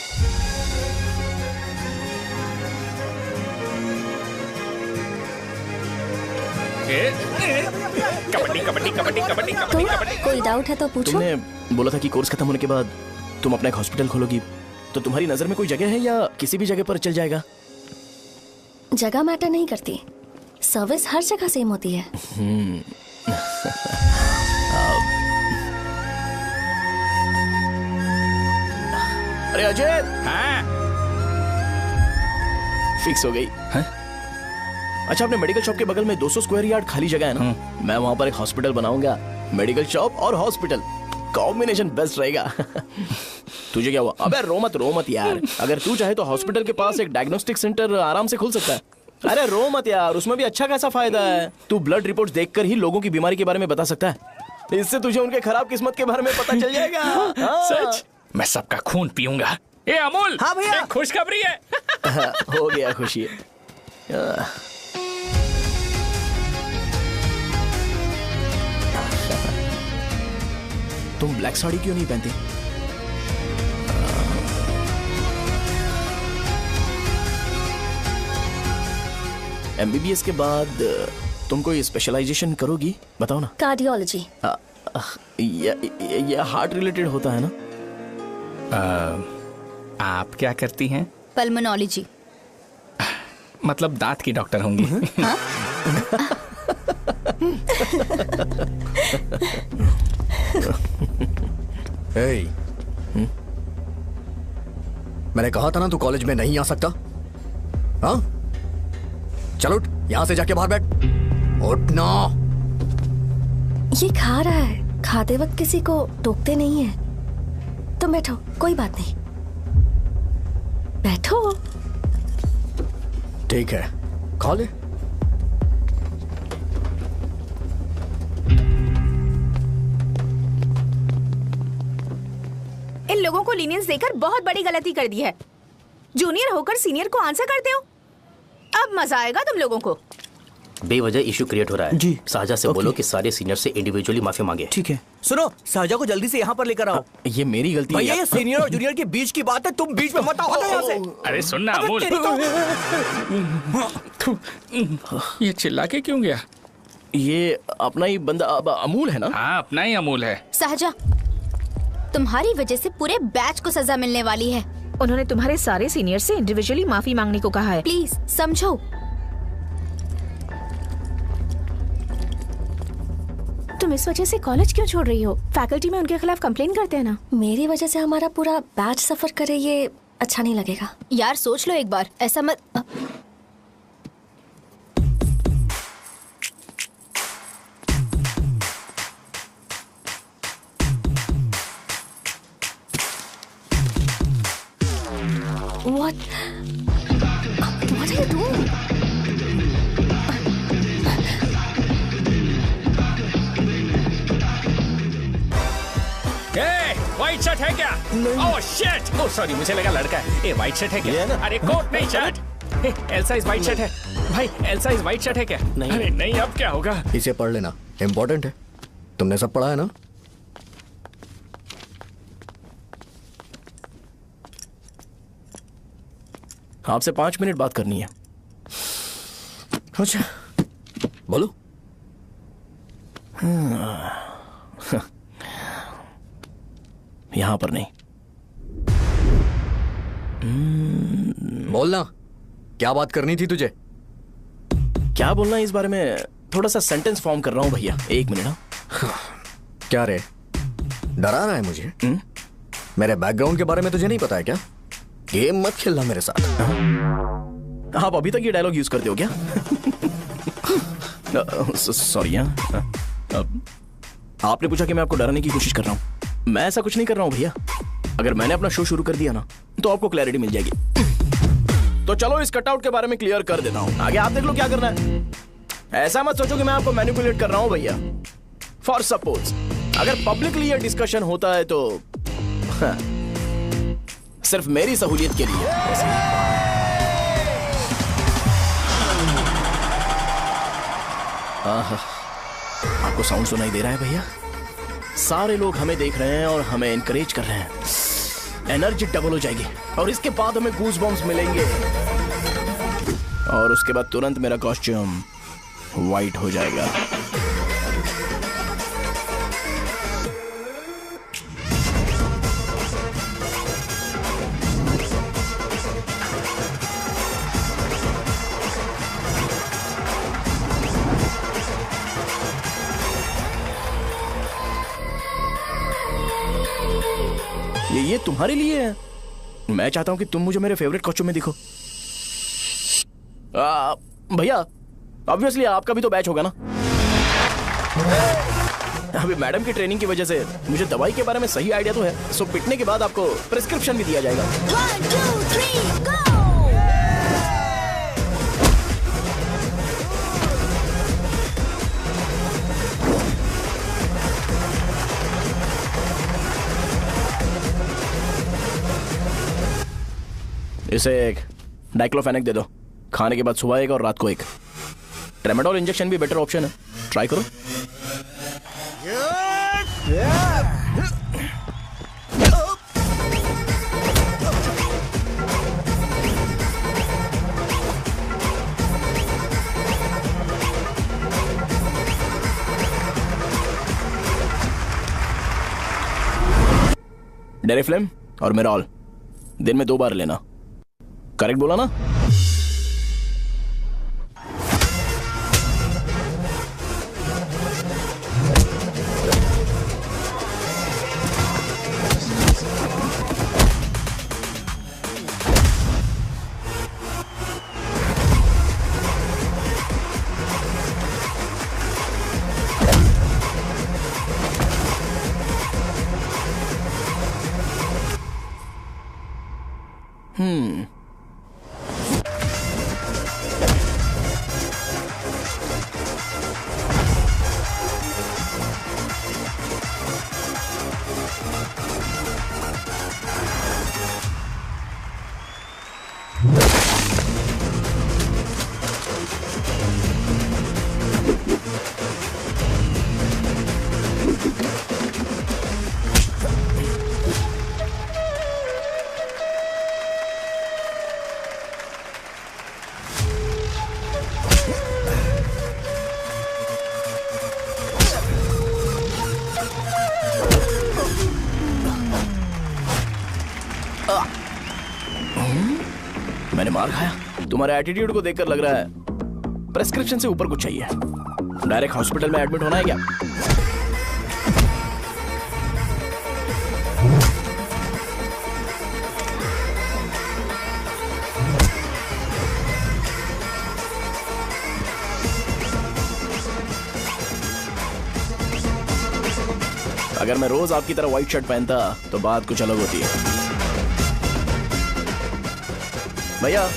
कबड्डी कबड्डी कबड्डी कबड्डी कबड्डी कबड्डी। कोई डाउट है तो पूछो। तुमने बोला था कि कोर्स खत्म होने के बाद तुम अपना एक हॉस्पिटल खोलोगी, तो तुम्हारी नजर में कोई जगह है या किसी भी जगह पर चल जाएगा? जगह मैटर नहीं करती, सर्विस हर जगह सेम होती है। अरे अजय। हाँ? फिक्स हो गई। अच्छा, अपने मेडिकल शॉप के बगल में 200 स्क्वायर यार्ड खाली जगह है ना, मैं वहाँ पर एक हॉस्पिटल बनाऊंगा। मेडिकल शॉप और हॉस्पिटल कॉम्बिनेशन बेस्ट रहेगा। तुझे क्या हुआ? अबे रो मत यार। अगर तू चाहे तो हॉस्पिटल के पास एक डायग्नोस्टिक सेंटर आराम से खुल सकता है। अरे रो मत यार, उसमें भी अच्छा खासा फायदा है। तू ब्लड रिपोर्ट देखकर ही लोगों की बीमारी के बारे में बता सकता है, इससे तुझे उनके खराब किस्मत के बारे में पता चल जाएगा। सच? मैं सबका खून पीऊंगा। ए अमूल। हाँ भैया। खुशखबरी है। हो गया खुशी। तुम ब्लैक साड़ी क्यों नहीं पहनती? MBBS के बाद तुम कोई स्पेशलाइजेशन करोगी? बताओ ना। कार्डियोलॉजी। ये हार्ट रिलेटेड होता है ना? आप क्या करती हैं? पल्मोनोलॉजी। मतलब दांत की डॉक्टर होंगी। हाँ? मैंने कहा था ना तू कॉलेज में नहीं आ सकता। हाँ, चल उठ, यहां से जाके बाहर बैठ। उठ ना। ये खा रहा है, खाते वक्त किसी को टोकते नहीं है। तुम बैठो, कोई बात नहीं, बैठो। ठीक है, खा ले। इन लोगों को लीनियंस देकर बहुत बड़ी गलती कर दी है। जूनियर होकर सीनियर को आंसर करते हो। अब मजा आएगा तुम लोगों को। बेवजह इशू क्रिएट हो रहा है जी। साजा से बोलो कि सारे सीनियर से इंडिविजुअली माफी मांगे। ठीक है। सुनो, साजा को जल्दी से यहाँ पर लेकर आओ। ये मेरी गलती भैया है। ये सीनियर और जूनियर के बीच की बात है, तुम बीच में मत आओ। हटो यहाँ से। अरे सुन ना अमूल, ये चिल्ला के क्यों गया? ये अपना ही बंदा अमूल है ना? हाँ, अपना ही अमूल है। सहजा, तुम्हारी वजह से पूरे बैच को सजा मिलने वाली है। उन्होंने तुम्हारे सारे सीनियर से इंडिविजुअली माफी मांगने को कहा है। प्लीज समझो। तुम इस वजह से कॉलेज क्यों छोड़ रही हो? फैकल्टी में उनके खिलाफ कंप्लेन करते हैं ना। मेरी वजह से हमारा पूरा बैच सफर करे, ये अच्छा नहीं लगेगा। यार सोच लो एक बार, ऐसा मत। What are you doing? White shirt है क्या? Oh shit! ओह सॉरी, मुझे लगा लड़का है। ए व्हाइट शर्ट है क्या? अरे कोट नहीं shirt. L size white shirt है भाई। एल साइज व्हाइट शर्ट है क्या? नहीं। अरे नहीं, अब क्या होगा? इसे पढ़ लेना, इम्पोर्टेंट है। तुमने सब पढ़ा है ना? आपसे 5 मिनट बात करनी है। अच्छा, बोलो। यहां पर नहीं। बोलना, क्या बात करनी थी तुझे? क्या बोलना है इस बारे में? थोड़ा सा सेंटेंस फॉर्म कर रहा हूं भैया, 1 मिनट। क्या रे, डरा रहा है मुझे? मेरे बैकग्राउंड के बारे में तुझे नहीं पता है क्या? गेम मत खेलना मेरे साथ। आप अभी तक ये डायलॉग यूज करते हो क्या? सॉरी। आपने पूछा कि मैं आपको डराने की कोशिश कर रहा हूं। मैं ऐसा कुछ नहीं कर रहा हूं भैया। अगर मैंने अपना शो शुरू कर दिया ना, तो आपको क्लैरिटी मिल जाएगी। तो चलो इस कटआउट के बारे में क्लियर कर देता हूं। आगे आप देख लो क्या करना है। ऐसा मत सोचो कि मैं आपको मैनिपुलेट कर रहा हूं भैया। फॉर सपोज अगर पब्लिकली ये डिस्कशन होता है तो सिर्फ मेरी सहूलियत के लिए। आपको साउंड सुनाई दे रहा है भैया? सारे लोग हमें देख रहे हैं और हमें एनकरेज कर रहे हैं। एनर्जी डबल हो जाएगी और इसके बाद हमें गूज बम्स मिलेंगे और उसके बाद तुरंत मेरा कॉस्ट्यूम वाइट हो जाएगा। ये तुम्हारे लिए है। मैं चाहता हूं कि तुम मुझे मेरे फेवरेट कॉस्ट्यूम में दिखो। भैया ऑब्वियसली आपका भी तो बैच होगा ना। अभी मैडम की ट्रेनिंग की वजह से मुझे दवाई के बारे में सही आइडिया तो है। सो पिटने के बाद आपको प्रिस्क्रिप्शन भी दिया जाएगा। 1 2 3 गो। इसे एक डाइक्लोफेनेक दे दो। खाने के बाद सुबह एक और रात को एक। ट्रेमाडोल इंजेक्शन भी बेटर ऑप्शन है, ट्राई करो। डेरिफ्लेम और मेरॉल दिन में 2 बार लेना। करेक्ट बोला ना? मैंने मार खाया? तुम्हारे एटीट्यूड को देखकर लग रहा है प्रेस्क्रिप्शन से ऊपर कुछ चाहिए। डायरेक्ट हॉस्पिटल में एडमिट होना है क्या? अगर मैं रोज आपकी तरह व्हाइट शर्ट पहनता तो बात कुछ अलग होती है। भैया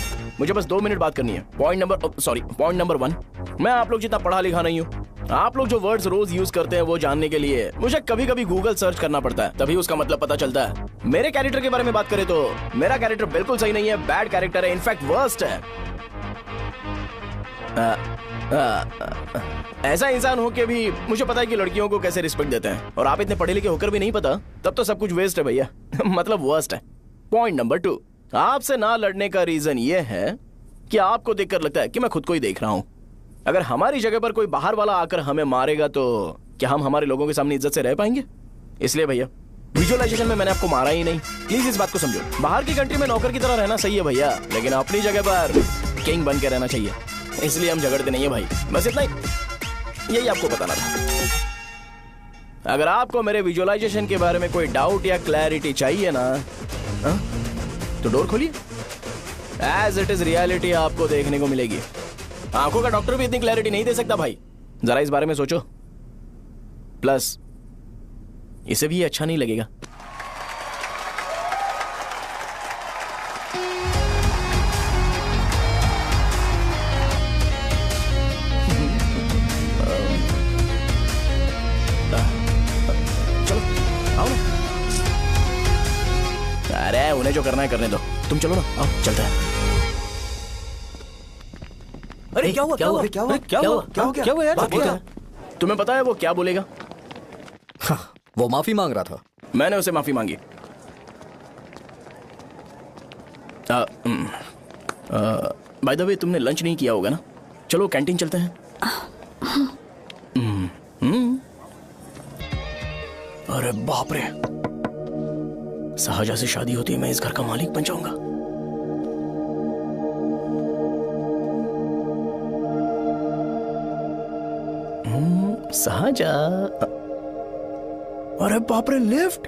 मुझे बस 2 मिनट बात करनी है। पॉइंट नंबर 1, मैं आप लोग जितना पढ़ा लिखा नहीं हूँ। आप लोग जो वर्ड्स रोज यूज करते हैं वो जानने के लिए मुझे कभी कभी गूगल सर्च करना पड़ता है, तभी उसका मतलब पता चलता है। मेरे कैरेक्टर के बारे में बात करें तो मेरा कैरेक्टर बिल्कुल सही नहीं है, बैड कैरेक्टर है, इनफैक्ट वर्स्ट है। ऐसा इंसान हो के भी मुझे पता है कि लड़कियों को कैसे रिस्पेक्ट देते हैं, और आप इतने पढ़े लिखे होकर भी नहीं पता, तब तो सब कुछ वेस्ट है भैया। मतलब वर्स्ट है। पॉइंट नंबर 2, आपसे ना लड़ने का रीजन ये है कि आपको देखकर लगता है कि मैं खुद को ही देख रहा हूं। अगर हमारी जगह पर कोई बाहर वाला आकर हमें मारेगा तो क्या हम हमारे लोगों के सामने इज्जत से रह पाएंगे? इसलिए भैया विजुअलाइजेशन में मैंने आपको मारा ही नहीं, प्लीज इस बात को समझो। बाहर की कंट्री में नौकर की तरह रहना सही है भैया, लेकिन अपनी जगह पर किंग बन के रहना चाहिए। इसलिए हम झगड़ते नहीं है भाई, बस इतना ही, यही आपको बताना था। अगर आपको मेरे विजुअलाइजेशन के बारे में कोई डाउट या क्लैरिटी चाहिए ना, तो डोर खोलिए। एज इट इज रियलिटी आपको देखने को मिलेगी। आंखों का डॉक्टर भी इतनी क्लैरिटी नहीं दे सकता भाई, जरा इस बारे में सोचो। प्लस इसे भी अच्छा नहीं लगेगा। चलो आओ ना। अरे उन्हें जो करना है करने दो, तुम चलो ना, आओ चलते हैं। अरे क्या हुआ? क्या हुआ? क्या हुआ? क्या हुआ यार? तुम्हें पता है वो क्या बोलेगा? वो माफी मांग रहा था। मैंने उसे माफी मांगी। बाय द वे तुमने लंच नहीं किया होगा ना? चलो कैंटीन चलते हैं। अरे बाप रे, शाहजहां से शादी होती है मैं इस घर का मालिक बन जाऊंगा। शाहजहां, अरे बाप रे लिफ्ट,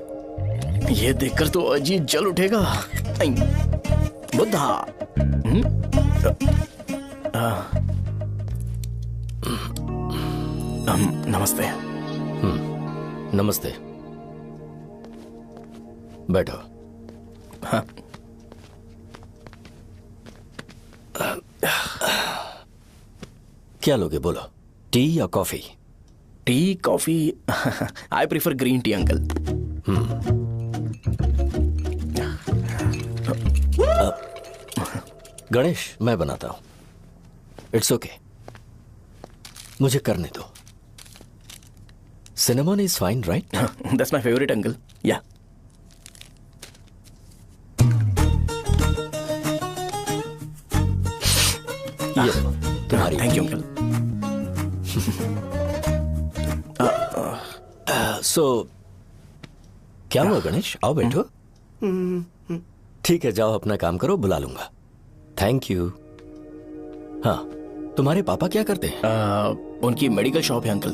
ये देखकर तो अजीत जल उठेगा। बुद्धा, नमस्ते। नमस्ते, बैठो। हाँ। क्या लोगे बोलो, टी या coffee? Tea coffee? I prefer green tea uncle. Ganesh मैं बनाता हूं, इट्स ओके, मुझे करने दो। Cinnamon is fine right? That's my favourite uncle. या तुम्हारी। Thank you uncle. सो क्या हुआ गणेश, आओ बैठो। ठीक है जाओ अपना काम करो, बुला लूंगा। Thank you. हाँ तुम्हारे पापा क्या करते हैं? उनकी मेडिकल शॉप है अंकल,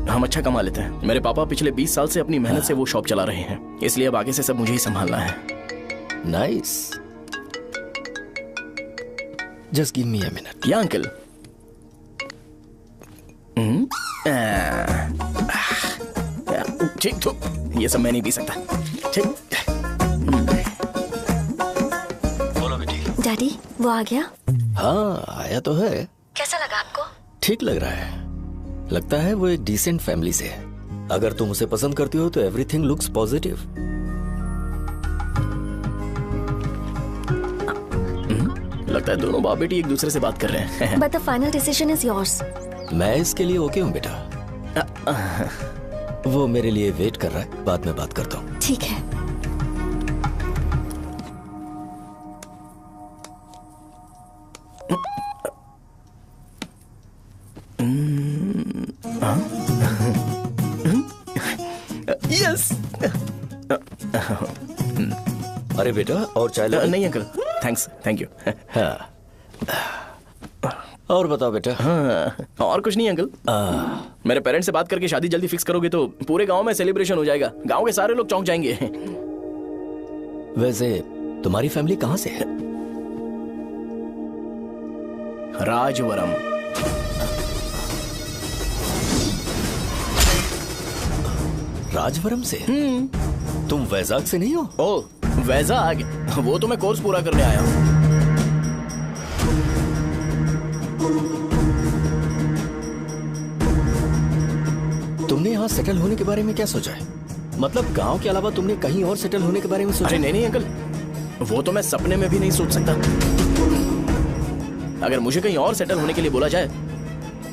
हम अच्छा कमा लेते हैं। मेरे पापा पिछले 20 साल से अपनी मेहनत से वो शॉप चला रहे हैं, इसलिए अब आगे से सब मुझे ही संभालना है। Nice, just give me a minute. या अंकल। ठीक तो ये सब मैं नहीं पी सकता। ठीक। बोलो बेटी। डैडी वो आ गया? हाँ आया तो है। कैसा लगा आपको? ठीक लग रहा है, लगता है वो एक डिसेंट फैमिली से है। अगर तुम उसे पसंद करती हो तो एवरीथिंग लुक्स पॉजिटिव। लगता है दोनों बाप बेटी एक दूसरे से बात कर रहे हैं। But the final decision is yours. मैं इसके लिए ओके हूँ बेटा। वो मेरे लिए वेट कर रहा है, बाद में बात करता हूँ। ठीक है। यस। अरे बेटा और चाय लो। नहीं अंकल थैंक्स, थैंक यू। हाँ। और बताओ बेटा। हाँ, और कुछ नहीं अंकल। मेरे पेरेंट्स से बात करके शादी जल्दी फिक्स करोगे तो पूरे गांव में सेलिब्रेशन हो जाएगा। गांव के सारे लोग चौंक जाएंगे। वैसे तुम्हारी फैमिली कहाँ से है? राजवरम। राजवरम से? तुम वैजाग से नहीं हो? ओ वैजाग, वो तो मैं कोर्स पूरा करने आया हूँ। तुमने यहाँ सेटल होने के बारे में क्या सोचा है? मतलब गांव के अलावा तुमने कहीं और सेटल होने के बारे में सोचा? अरे नहीं अंकल, वो तो मैं सपने में भी नहीं सोच सकता। अगर मुझे कहीं और सेटल होने के लिए बोला जाए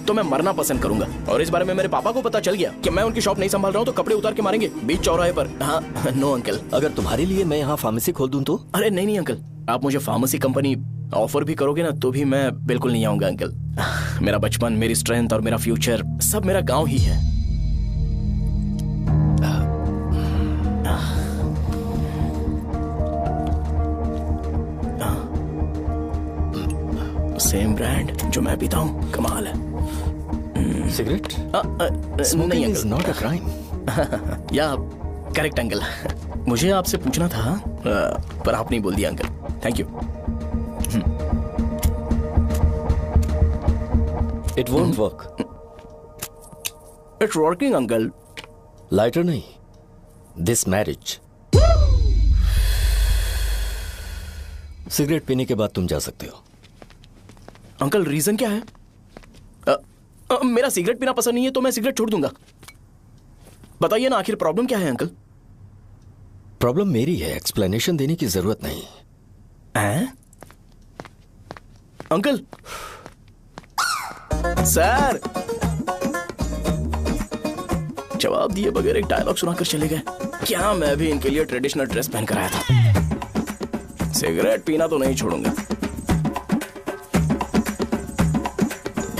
तो मैं मरना पसंद करूंगा। और इस बारे में मेरे पापा को पता चल गया कि मैं उनकी शॉप नहीं संभाल रहा हूँ तो कपड़े उतार के मारेंगे बीच चौराहे पर। हाँ, नो अंकल। अगर तुम्हारे लिए मैं यहाँ फार्मेसी खोल दूं तो? अरे नहीं अंकल, आप मुझे फार्मेसी कंपनी ऑफर भी करोगे ना तो भी मैं बिल्कुल नहीं आऊंगा अंकल। मेरा बचपन, मेरी स्ट्रेंथ और मेरा फ्यूचर सब मेरा गाँव ही है। सेम ब्रांड जो मैं पीता हूँ, कमाल है। सिगरेट? नहीं इज नॉट अ क्राइम। या करेक्ट अंकल। मुझे आपसे पूछना था पर आप नहीं बोल दिया uncle. Thank you. It won't work. It's working uncle. Lighter नहीं, दिस मैरिज। सिगरेट पीने के बाद तुम जा सकते हो। अंकल रीजन क्या है? मेरा सिगरेट पीना पसंद नहीं है तो मैं सिगरेट छोड़ दूंगा। बताइए ना, आखिर प्रॉब्लम क्या है अंकल? प्रॉब्लम मेरी है, एक्सप्लेनेशन देने की जरूरत नहीं। अंकल सर जवाब दिए बगैर एक डायलॉग सुनाकर चले गए। क्या मैं भी इनके लिए ट्रेडिशनल ड्रेस पहन कर आया था। सिगरेट पीना तो नहीं छोड़ूंगा।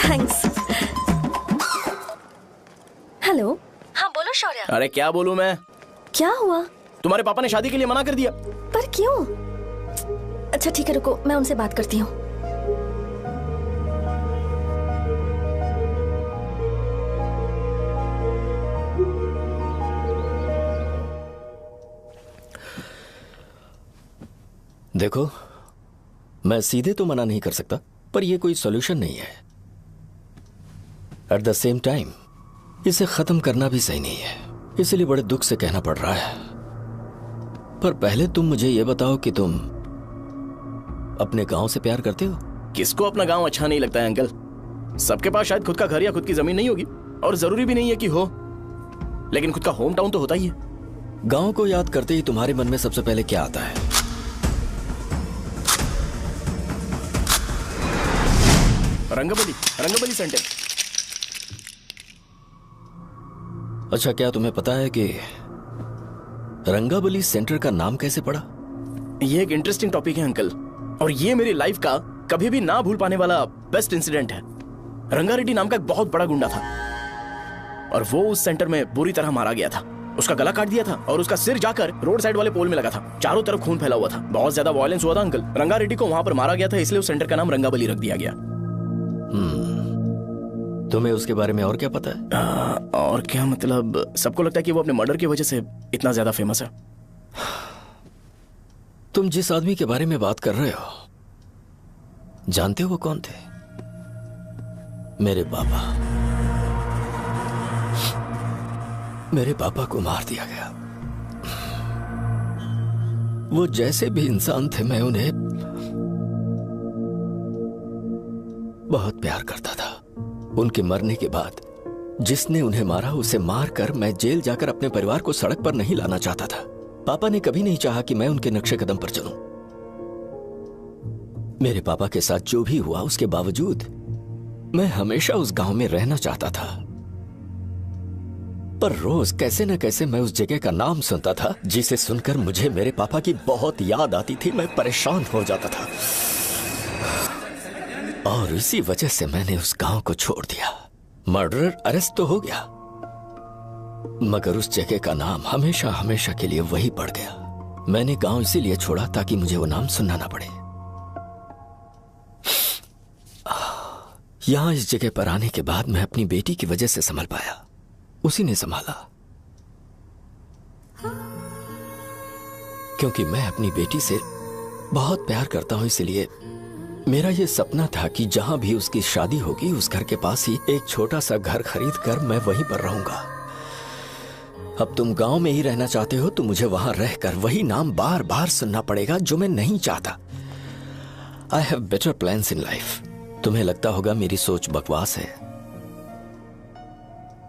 थैंक्स। हेलो। हाँ बोलो शौर्य। अरे क्या बोलूं मैं? क्या हुआ? तुम्हारे पापा ने शादी के लिए मना कर दिया। पर क्यों? अच्छा ठीक है, रुको मैं उनसे बात करती हूँ। देखो, मैं सीधे तो मना नहीं कर सकता, पर यह कोई सॉल्यूशन नहीं है। एट द सेम टाइम इसे खत्म करना भी सही नहीं है, इसलिए बड़े दुख से कहना पड़ रहा है। पर पहले तुम मुझे यह बताओ कि तुम अपने गांव से प्यार करते हो? किसको अपना गांव अच्छा नहीं लगता है अंकल? सबके पास शायद खुद का घर या खुद की जमीन नहीं होगी, और जरूरी भी नहीं है कि हो, लेकिन खुद का होम टाउन तो होता ही है। गांव को याद करते ही तुम्हारे मन में सबसे पहले क्या आता है? रंगबली सेंटर। अच्छा, क्या तुम्हें पता है कि रंगाबली सेंटर का नाम कैसे पड़ा? ये एक इंटरेस्टिंग टॉपिक है अंकल, और ये मेरी लाइफ का कभी भी ना भूल पाने वाला बेस्ट इंसिडेंट है। रंगारेड्डी नाम का एक बहुत बड़ा गुंडा था, और वो उस सेंटर में बुरी तरह मारा गया था। उसका गला काट दिया था और उसका सिर जाकर रोड साइड वाले पोल में लगा था। चारों तरफ खून फैला हुआ था, बहुत ज्यादा वायलेंस हुआ था अंकल। रंगारेड्डी को वहां पर मारा गया था, इसलिए उस सेंटर का नाम रंगाबली रख दिया गया। तुम्हें उसके बारे में और क्या पता है? और क्या मतलब, सबको लगता है कि वो अपने मर्डर की वजह से इतना ज्यादा फेमस है। तुम जिस आदमी के बारे में बात कर रहे हो, जानते हो वो कौन थे? मेरे पापा। मेरे पापा को मार दिया गया। वो जैसे भी इंसान थे, मैं उन्हें बहुत प्यार करता था। उनके मरने के बाद जिसने उन्हें मारा उसे मारकर मैं जेल जाकर अपने परिवार को सड़क पर नहीं लाना चाहता था। पापा ने कभी नहीं चाहा कि मैं उनके नक्शे कदम पर चलूं। मेरे पापा के साथ जो भी हुआ, उसके बावजूद मैं हमेशा उस गांव में रहना चाहता था। पर रोज कैसे न कैसे मैं उस जगह का नाम सुनता था, जिसे सुनकर मुझे मेरे पापा की बहुत याद आती थी। मैं परेशान हो जाता था, और इसी वजह से मैंने उस गांव को छोड़ दिया। मर्डरर अरेस्ट तो हो गया, मगर उस जगह का नाम हमेशा हमेशा के लिए वही पड़ गया। मैंने गांव इसीलिए छोड़ा ताकि मुझे वो नाम सुनना ना पड़े। यहाँ इस जगह पर आने के बाद मैं अपनी बेटी की वजह से संभल पाया, उसी ने संभाला। क्योंकि मैं अपनी बेटी से बहुत प्यार करता हूं, इसलिए मेरा यह सपना था कि जहां भी उसकी शादी होगी उस घर के पास ही एक छोटा सा घर खरीद कर मैं वहीं पर रहूंगा। अब तुम गांव में ही रहना चाहते हो तो मुझे वहां रहकर वही नाम बार बार सुनना पड़ेगा जो मैं नहीं चाहता। I have better plans in life. तुम्हें लगता होगा मेरी सोच बकवास है,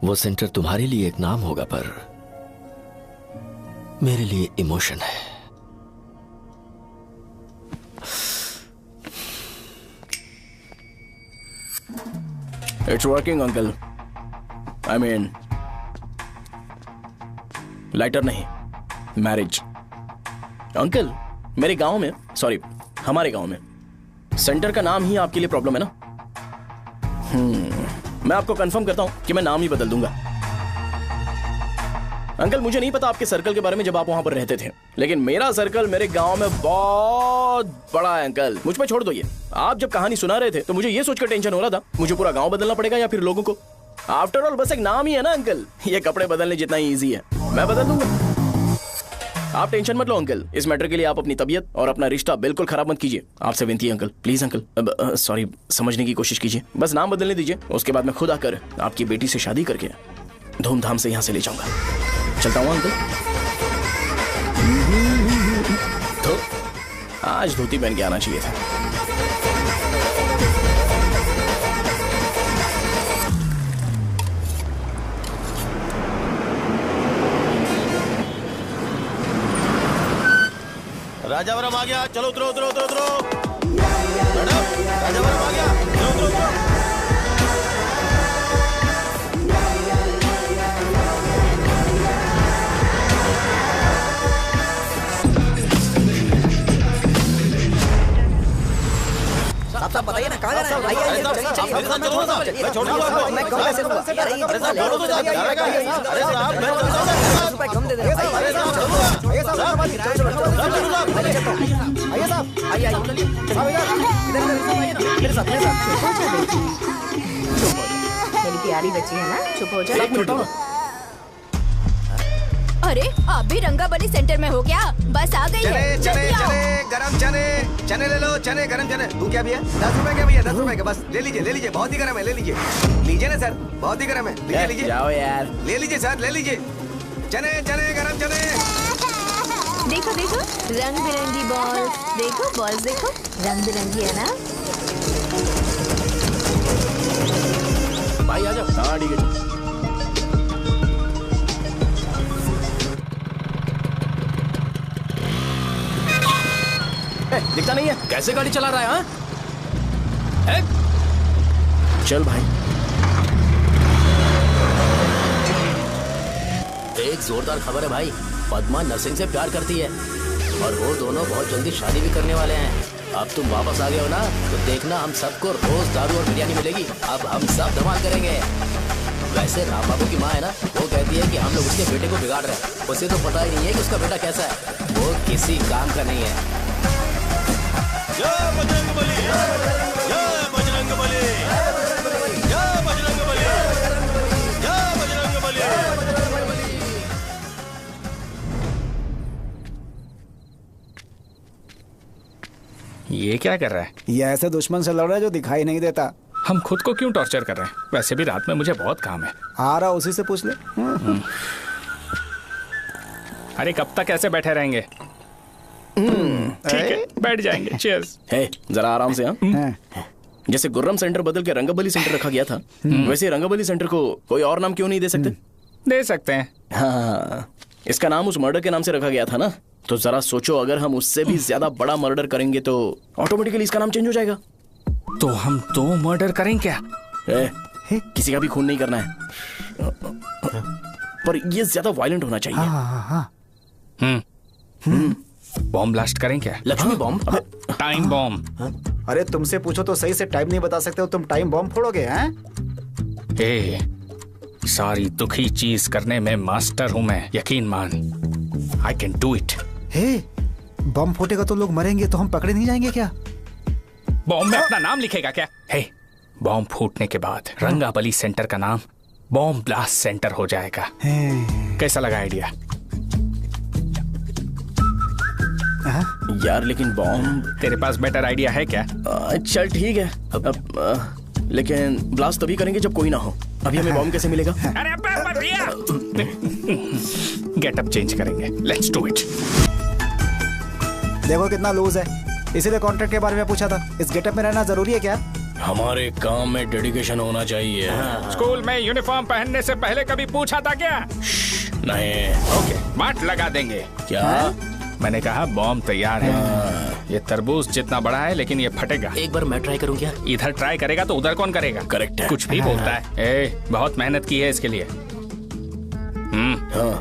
वो सेंटर तुम्हारे लिए एक नाम होगा पर मेरे लिए इमोशन है। It's working, uncle. I mean, lighter नहीं, मैरिज। अंकल, मेरे गांव में, सॉरी, हमारे गांव में सेंटर का नाम ही आपके लिए प्रॉब्लम है ना? मैं आपको कंफर्म करता हूं कि मैं नाम ही बदल दूंगा। अंकल, मुझे नहीं पता आपके सर्कल के बारे में जब आप वहां पर रहते थे, लेकिन मेरा सर्कल मेरे गांव में बहुत बड़ा है। अंकल, मुझ पे छोड़ दो ये। आप जब कहानी सुना रहे थे तो मुझे ये सोचकर टेंशन हो रहा था मुझे पूरा गांव बदलना पड़ेगा या फिर लोगों को। आफ्टर ऑल बस एक नाम ही है ना अंकल, ये कपड़े बदलने जितना ही ईजी है, मैं बदल दूंगा। आप टेंशन मत लो अंकल, इस मैटर के लिए आप अपनी तबीयत और अपना रिश्ता बिल्कुल खराब मत कीजिए। आपसे विनती है अंकल, प्लीज अंकल, सॉरी, समझने की कोशिश कीजिए। बस नाम बदलने दीजिए, उसके बाद मैं खुद आकर आपकी बेटी से शादी करके धूमधाम से यहाँ से ले जाऊंगा। चलता हूँ अंकल। तो आज धोती पहन के आना चाहिए था। राजावरम आ गया, चलो उतरो उतरो उतरो उतरो। मैडम, राजावरम आ गया, चलो उतरो उतरो। साहब बताइए ना कहाँ जाना है? आइए आइए, चलिए चलिए। मैं छोड़ दूंगा आपको। मैं कम कैसे दूंगा? अरे साहब, छोड़ो तो साहब, अरे साहब, मैं रुपए कम दे दे। आइए साहब, आइए मेरे साथ मेरी प्यारी बच्ची है ना, चुप हो जाओ। अरे आप भी रंगाबली सेंटर में हो क्या? बस आ गई है। चने गरम चने ले लो, चने गरम चने। तू क्या भैया? 10 रुपए के भैया, 10 रुपए के, बस ले लीजिए, बहुत ही गरम है, ले लीजिए ना सर, बहुत ही गरम है, लीजिए जाओ यार, ले लीजिए सर, ले लीजिए। चने गरम चने। देखो देखो रंग बिरंगी बॉल्स, देखो बॉल्स, देखो रंग बिरंगी है ना। भाई आ जाओ। हाँ ठीक है। दिखता नहीं है, कैसे गाड़ी चला रहा है? हाँ? चल भाई। एक जोरदार खबर है भाई, पद्मा नरसिंह से प्यार करती है और वो दोनों बहुत जल्दी शादी भी करने वाले हैं। अब तुम वापस आ गए हो ना, तो देखना हम सबको रोज दारू और बिरयानी मिलेगी। अब हम सब धमाल करेंगे। वैसे राम बाबू की माँ है ना, वो कहती है कि हम लोग उसके बेटे को बिगाड़ रहे हैं। उसे तो पता ही नहीं है कि उसका बेटा कैसा है, वो किसी काम का नहीं है। जय बजरंगबली, जय बजरंगबली, जय बजरंगबली, जय बजरंगबली। ये क्या कर रहा है? ये ऐसे दुश्मन से लड़ रहा है जो दिखाई नहीं देता। हम खुद को क्यों टॉर्चर कर रहे हैं? वैसे भी रात में मुझे बहुत काम है। आ रहा उसी से पूछ ले। अरे कब तक ऐसे बैठे रहेंगे? ठीक है, बैठ जाएंगे। चीयर्स। हे, जरा आराम से। हाँ, जैसे गुर्रम सेंटर बदल के रंगाबली सेंटर रखा गया था, वैसे रंगाबली सेंटर को कोई और नाम क्यों नहीं दे सकते? दे सकते हैं। हाँ, इसका नाम उस मर्डर के नाम से रखा गया था ना, तो जरा सोचो अगर हम उससे भी ज्यादा बड़ा मर्डर करेंगे तो ऑटोमेटिकली इसका नाम चेंज हो जाएगा। तो हम 2 मर्डर करें क्या? किसी का भी खून नहीं करना है, पर ये ज्यादा वायलेंट होना चाहिए। बॉम्ब ब्लास्ट करें क्या? लक्ष्मी बॉम्ब? Time bomb. अरे तुमसे पूछो तो सही से टाइम नहीं बता सकते हो, तुम टाइम बॉम्ब फोड़ोगे? हैं? सारी दुखी चीज करने में मास्टर हूं मैं, यकीन मान। I can do it. Bomb फूटेगा तो लोग मरेंगे, तो हम पकड़े नहीं जाएंगे क्या? बॉम्ब में अपना नाम लिखेगा क्या? बॉम्ब फूटने के बाद रंगाबली सेंटर का नाम बॉम्ब ब्लास्ट सेंटर हो जाएगा। कैसा लगा आइडिया? यार लेकिन बॉम्ब, तेरे पास बेटर आइडिया है क्या? चल ठीक है, लेकिन ब्लास्ट तभी करेंगे जब कोई ना हो। अभी हमें बॉम्ब कैसे मिलेगा? अरे भैया, गेटअप चेंज करेंगे। Let's do it. देखो कितना लूज है, इसीलिए कॉन्ट्रैक्ट के बारे में पूछा था। इस गेटअप में रहना जरूरी है क्या? हमारे काम में डेडिकेशन होना चाहिए। स्कूल में यूनिफॉर्म पहनने से पहले कभी पूछा था क्या? नहीं। ओके, बात लगा देंगे। क्या? मैंने कहा बॉम्ब तैयार है। ये तरबूज जितना बड़ा है लेकिन ये फटेगा। एक बार मैं ट्राई करूं क्या? इधर ट्राई करेगा तो उधर कौन करेगा? करेक्ट है। कुछ भी बोलता है। बहुत मेहनत की है इसके लिए।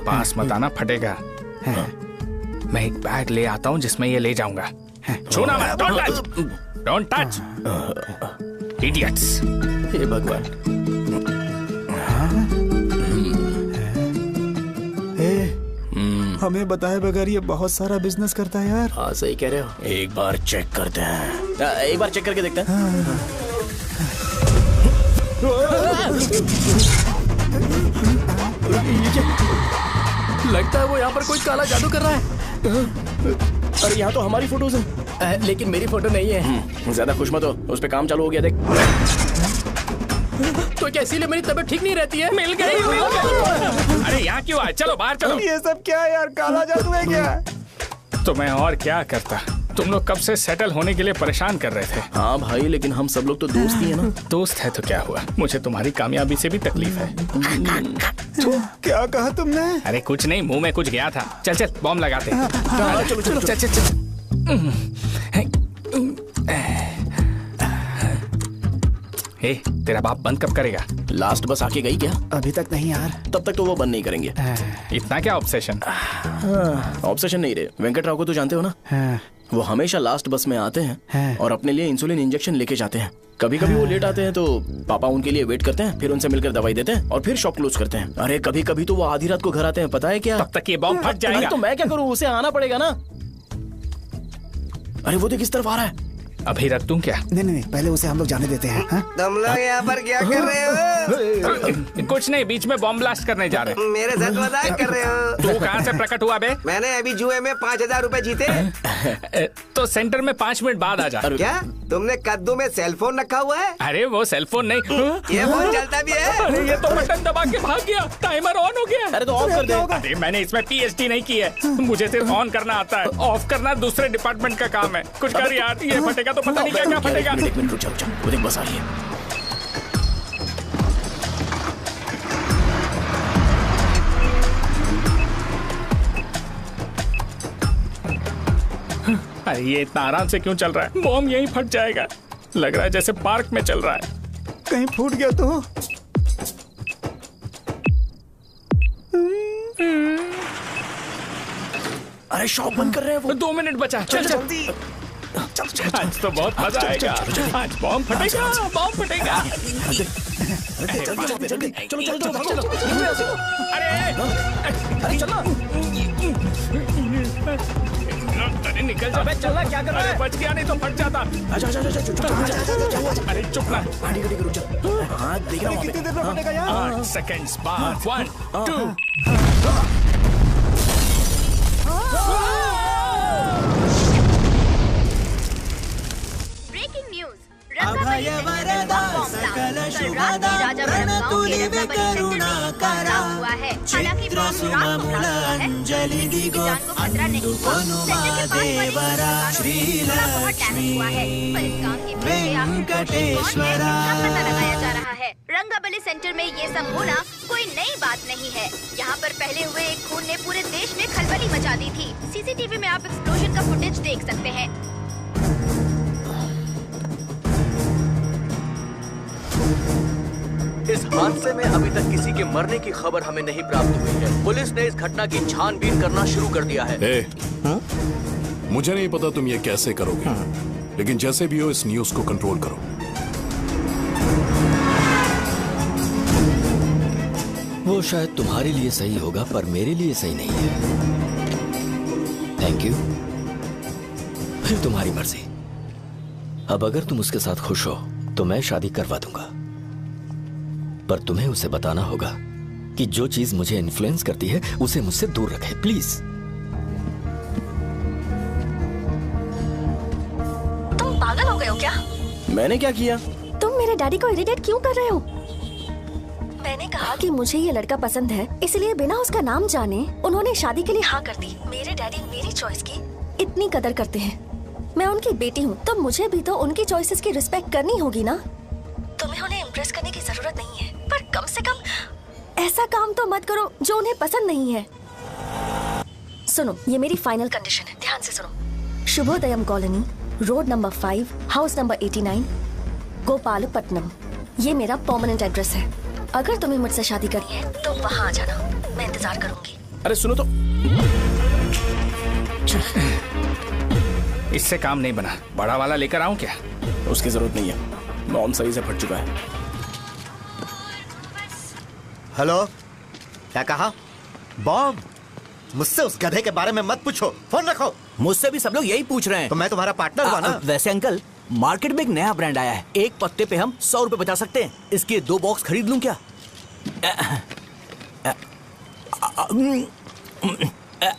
पास मत आना, फटेगा। मैं एक बैग ले आता हूँ जिसमें ये ले जाऊंगा। छूना मत, डोंट टच, इडियट्स। हे भगवान। हमें बताए बगैर ये बहुत सारा बिजनेस करता है यार। हाँ सही कह रहे हो। एक बार चेक करते हैं। एक बार चेक करके देखते हैं। लगता है वो यहाँ पर कोई काला जादू कर रहा है। अरे यहाँ तो हमारी फोटोज हैं, लेकिन मेरी फोटो नहीं है। ज्यादा खुश मत हो, उस पे काम चालू हो गया। देख तो क्या इसीलिए मेरी तबीयत ठीक नहीं रहती है? मिल गई। अरे यहाँ क्यों आए? चलो बाहर चलो। ये सब क्या है यार? काला जादू है क्या? तो मैं और क्या करता? तुम लोग कब से सेटल होने के लिए परेशान कर रहे थे। हाँ भाई, लेकिन हम सब लोग तो दोस्त ही है ना। दोस्त है तो क्या हुआ? मुझे तुम्हारी कामयाबी से भी तकलीफ है। क्या कहा तुमने? अरे कुछ नहीं, मुंह में कुछ गया था। चल चल बॉम्ब लगाते हैं। चलो चलो चल चल चल। हे, तेरा बाप बंद कब करेगा? लास्ट बस आके गई क्या? अभी तक नहीं यार। तब तक तो वो बंद नहीं करेंगे। इतना क्या ऑब्सेशन? ऑब्सेशन नहीं रहे। वेंकट राव को तो जानते हो ना? वो हमेशा लास्ट बस में आते हैं और अपने लिए इंसुलिन इंजेक्शन लेके जाते हैं। कभी कभी वो लेट आते हैं तो पापा उनके लिए वेट करते हैं, फिर उनसे मिलकर दवाई देते हैं और फिर शॉप क्लोज करते हैं। अरे कभी कभी तो वो आधी रात को घर आते हैं, पता है क्या? तब तक ये बॉम्ब फट जाएगा। तो मैं क्या करूँ? उसे आना पड़ेगा ना। अरे वो देख किस तरफ आ रहा है। अभी रख दूं क्या? नहीं, पहले उसे हम लोग जाने देते हैं। तुम लोग यहाँ पर क्या कर रहे हो? कुछ नहीं, बीच में बॉम्ब ब्लास्ट करने जा रहे हैं। मेरे साथ मजाक कर रहे हो? तू कहाँ से प्रकट हुआ बे? मैंने अभी जुए में 5000 रुपए जीते। तो सेंटर में 5 मिनट बाद आ जा। क्या तुमने कद्दू में सेलफोन रखा हुआ है? अरे वो सेलफोन नहीं, ये फोन चलता भी है। अरे ये तो बटन दबा के भाग गया, टाइमर ऑन हो गया। अरे तो ऑफ कर दे। अरे मैंने इसमें PhD नहीं की है, मुझे सिर्फ ऑन करना आता है। ऑफ करना दूसरे डिपार्टमेंट का काम है। कुछ कर यार, ये फटेगा तो पता नहीं क्या क्या फटेगा। एक मिनट रुक जाओ, वो देख बस आ रही है। अरे ये इतना आराम से क्यों चल रहा है? बॉम्ब यहीं फट जाएगा। लग रहा है जैसे पार्क में चल रहा है। कहीं फूट गया तो? अरे शॉप बंद कर रहे हैं वो। 2 मिनट बचा। चल जल्दी। आज तो बहुत मजा आएगा। आज बॉम्ब फटेगा, बॉम्ब फटेगा। जल्दी चलो चलो चलो चलो। अरे चलो। अरे निकल जा। चला क्या कर रहा है? बच गया, नहीं तो फट जाता। अरे चुप ना। रुक जा। हाँ देख रहा हूँ। कितनी देर में फटेगा यार? 8 सेकंड्स बाद। 1 2। Breaking news. रंगाबली सकल शुभदा प्रणतुलिवे करुणा करा चित्र सुममूल अंजलि दिगो अनुपनुमा देवरा श्रीलक्ष्मी वेंकटेश्वरा। पता लगाया जा रहा है। रंगाबली सेंटर में ये सब होना कोई नई बात नहीं है। यहाँ पर पहले हुए एक खून ने पूरे देश में खलबली मचा दी थी। CCTV में आप एक्सप्लोजन का फुटेज देख सकते हैं। इस हादसे में अभी तक किसी के मरने की खबर हमें नहीं प्राप्त हुई है। पुलिस ने इस घटना की छानबीन करना शुरू कर दिया है। मुझे नहीं पता तुम ये कैसे करोगे, लेकिन जैसे भी हो इस न्यूज को कंट्रोल करो। वो शायद तुम्हारे लिए सही होगा पर मेरे लिए सही नहीं है। Thank you. फिर तुम्हारी मर्जी। अब अगर तुम उसके साथ खुश हो तो तो मैं शादी करवा दूंगा, पर तुम्हें उसे बताना होगा कि जो चीज मुझे इन्फ्लुएंस करती है उसे मुझसे दूर रखे, प्लीज। तुम पागल हो गए हो क्या? मैंने क्या किया? तुम मेरे डैडी को इरिटेट क्यों कर रहे हो? मैंने कहा कि मुझे ये लड़का पसंद है, इसलिए बिना उसका नाम जाने उन्होंने शादी के लिए हाँ कर दी। मेरे डैडी मेरी चॉइस की इतनी कदर करते हैं। मैं उनकी बेटी हूँ, तो मुझे भी तो उनकी चॉइसेस की रिस्पेक्ट करनी होगी ना। तुम्हें उन्हें इम्प्रेस करने की जरूरत नहीं है, पर कम से कम ऐसा काम तो मत करो जो उन्हें पसंद नहीं है। सुनो, ये मेरी फाइनल कंडीशन है, ध्यान से सुनो। Shubhodayam colony, road number 5, house number 89, Gopalapatnam. ये मेरा परमानेंट एड्रेस है। अगर तुम्हें मुझसे शादी करनी है तो वहाँ आ जाना, मैं इंतजार करूंगी। अरे सुनो तो, इससे काम नहीं बना। बड़ा वाला लेकर आऊं क्या? उसकी जरूरत नहीं है, नॉन सही से फट चुका है। हेलो, क्या कहा? बॉम्ब? मुझसे उस गधे के बारे में मत पूछो, फोन रखो। मुझसे भी सब लोग यही पूछ रहे हैं। तो मैं तुम्हारा पार्टनर हुआ ना। वैसे अंकल, मार्केट में एक नया ब्रांड आया है, एक पत्ते पे हम 100 रुपए बचा सकते हैं। इसके 2 बॉक्स खरीद लूं क्या?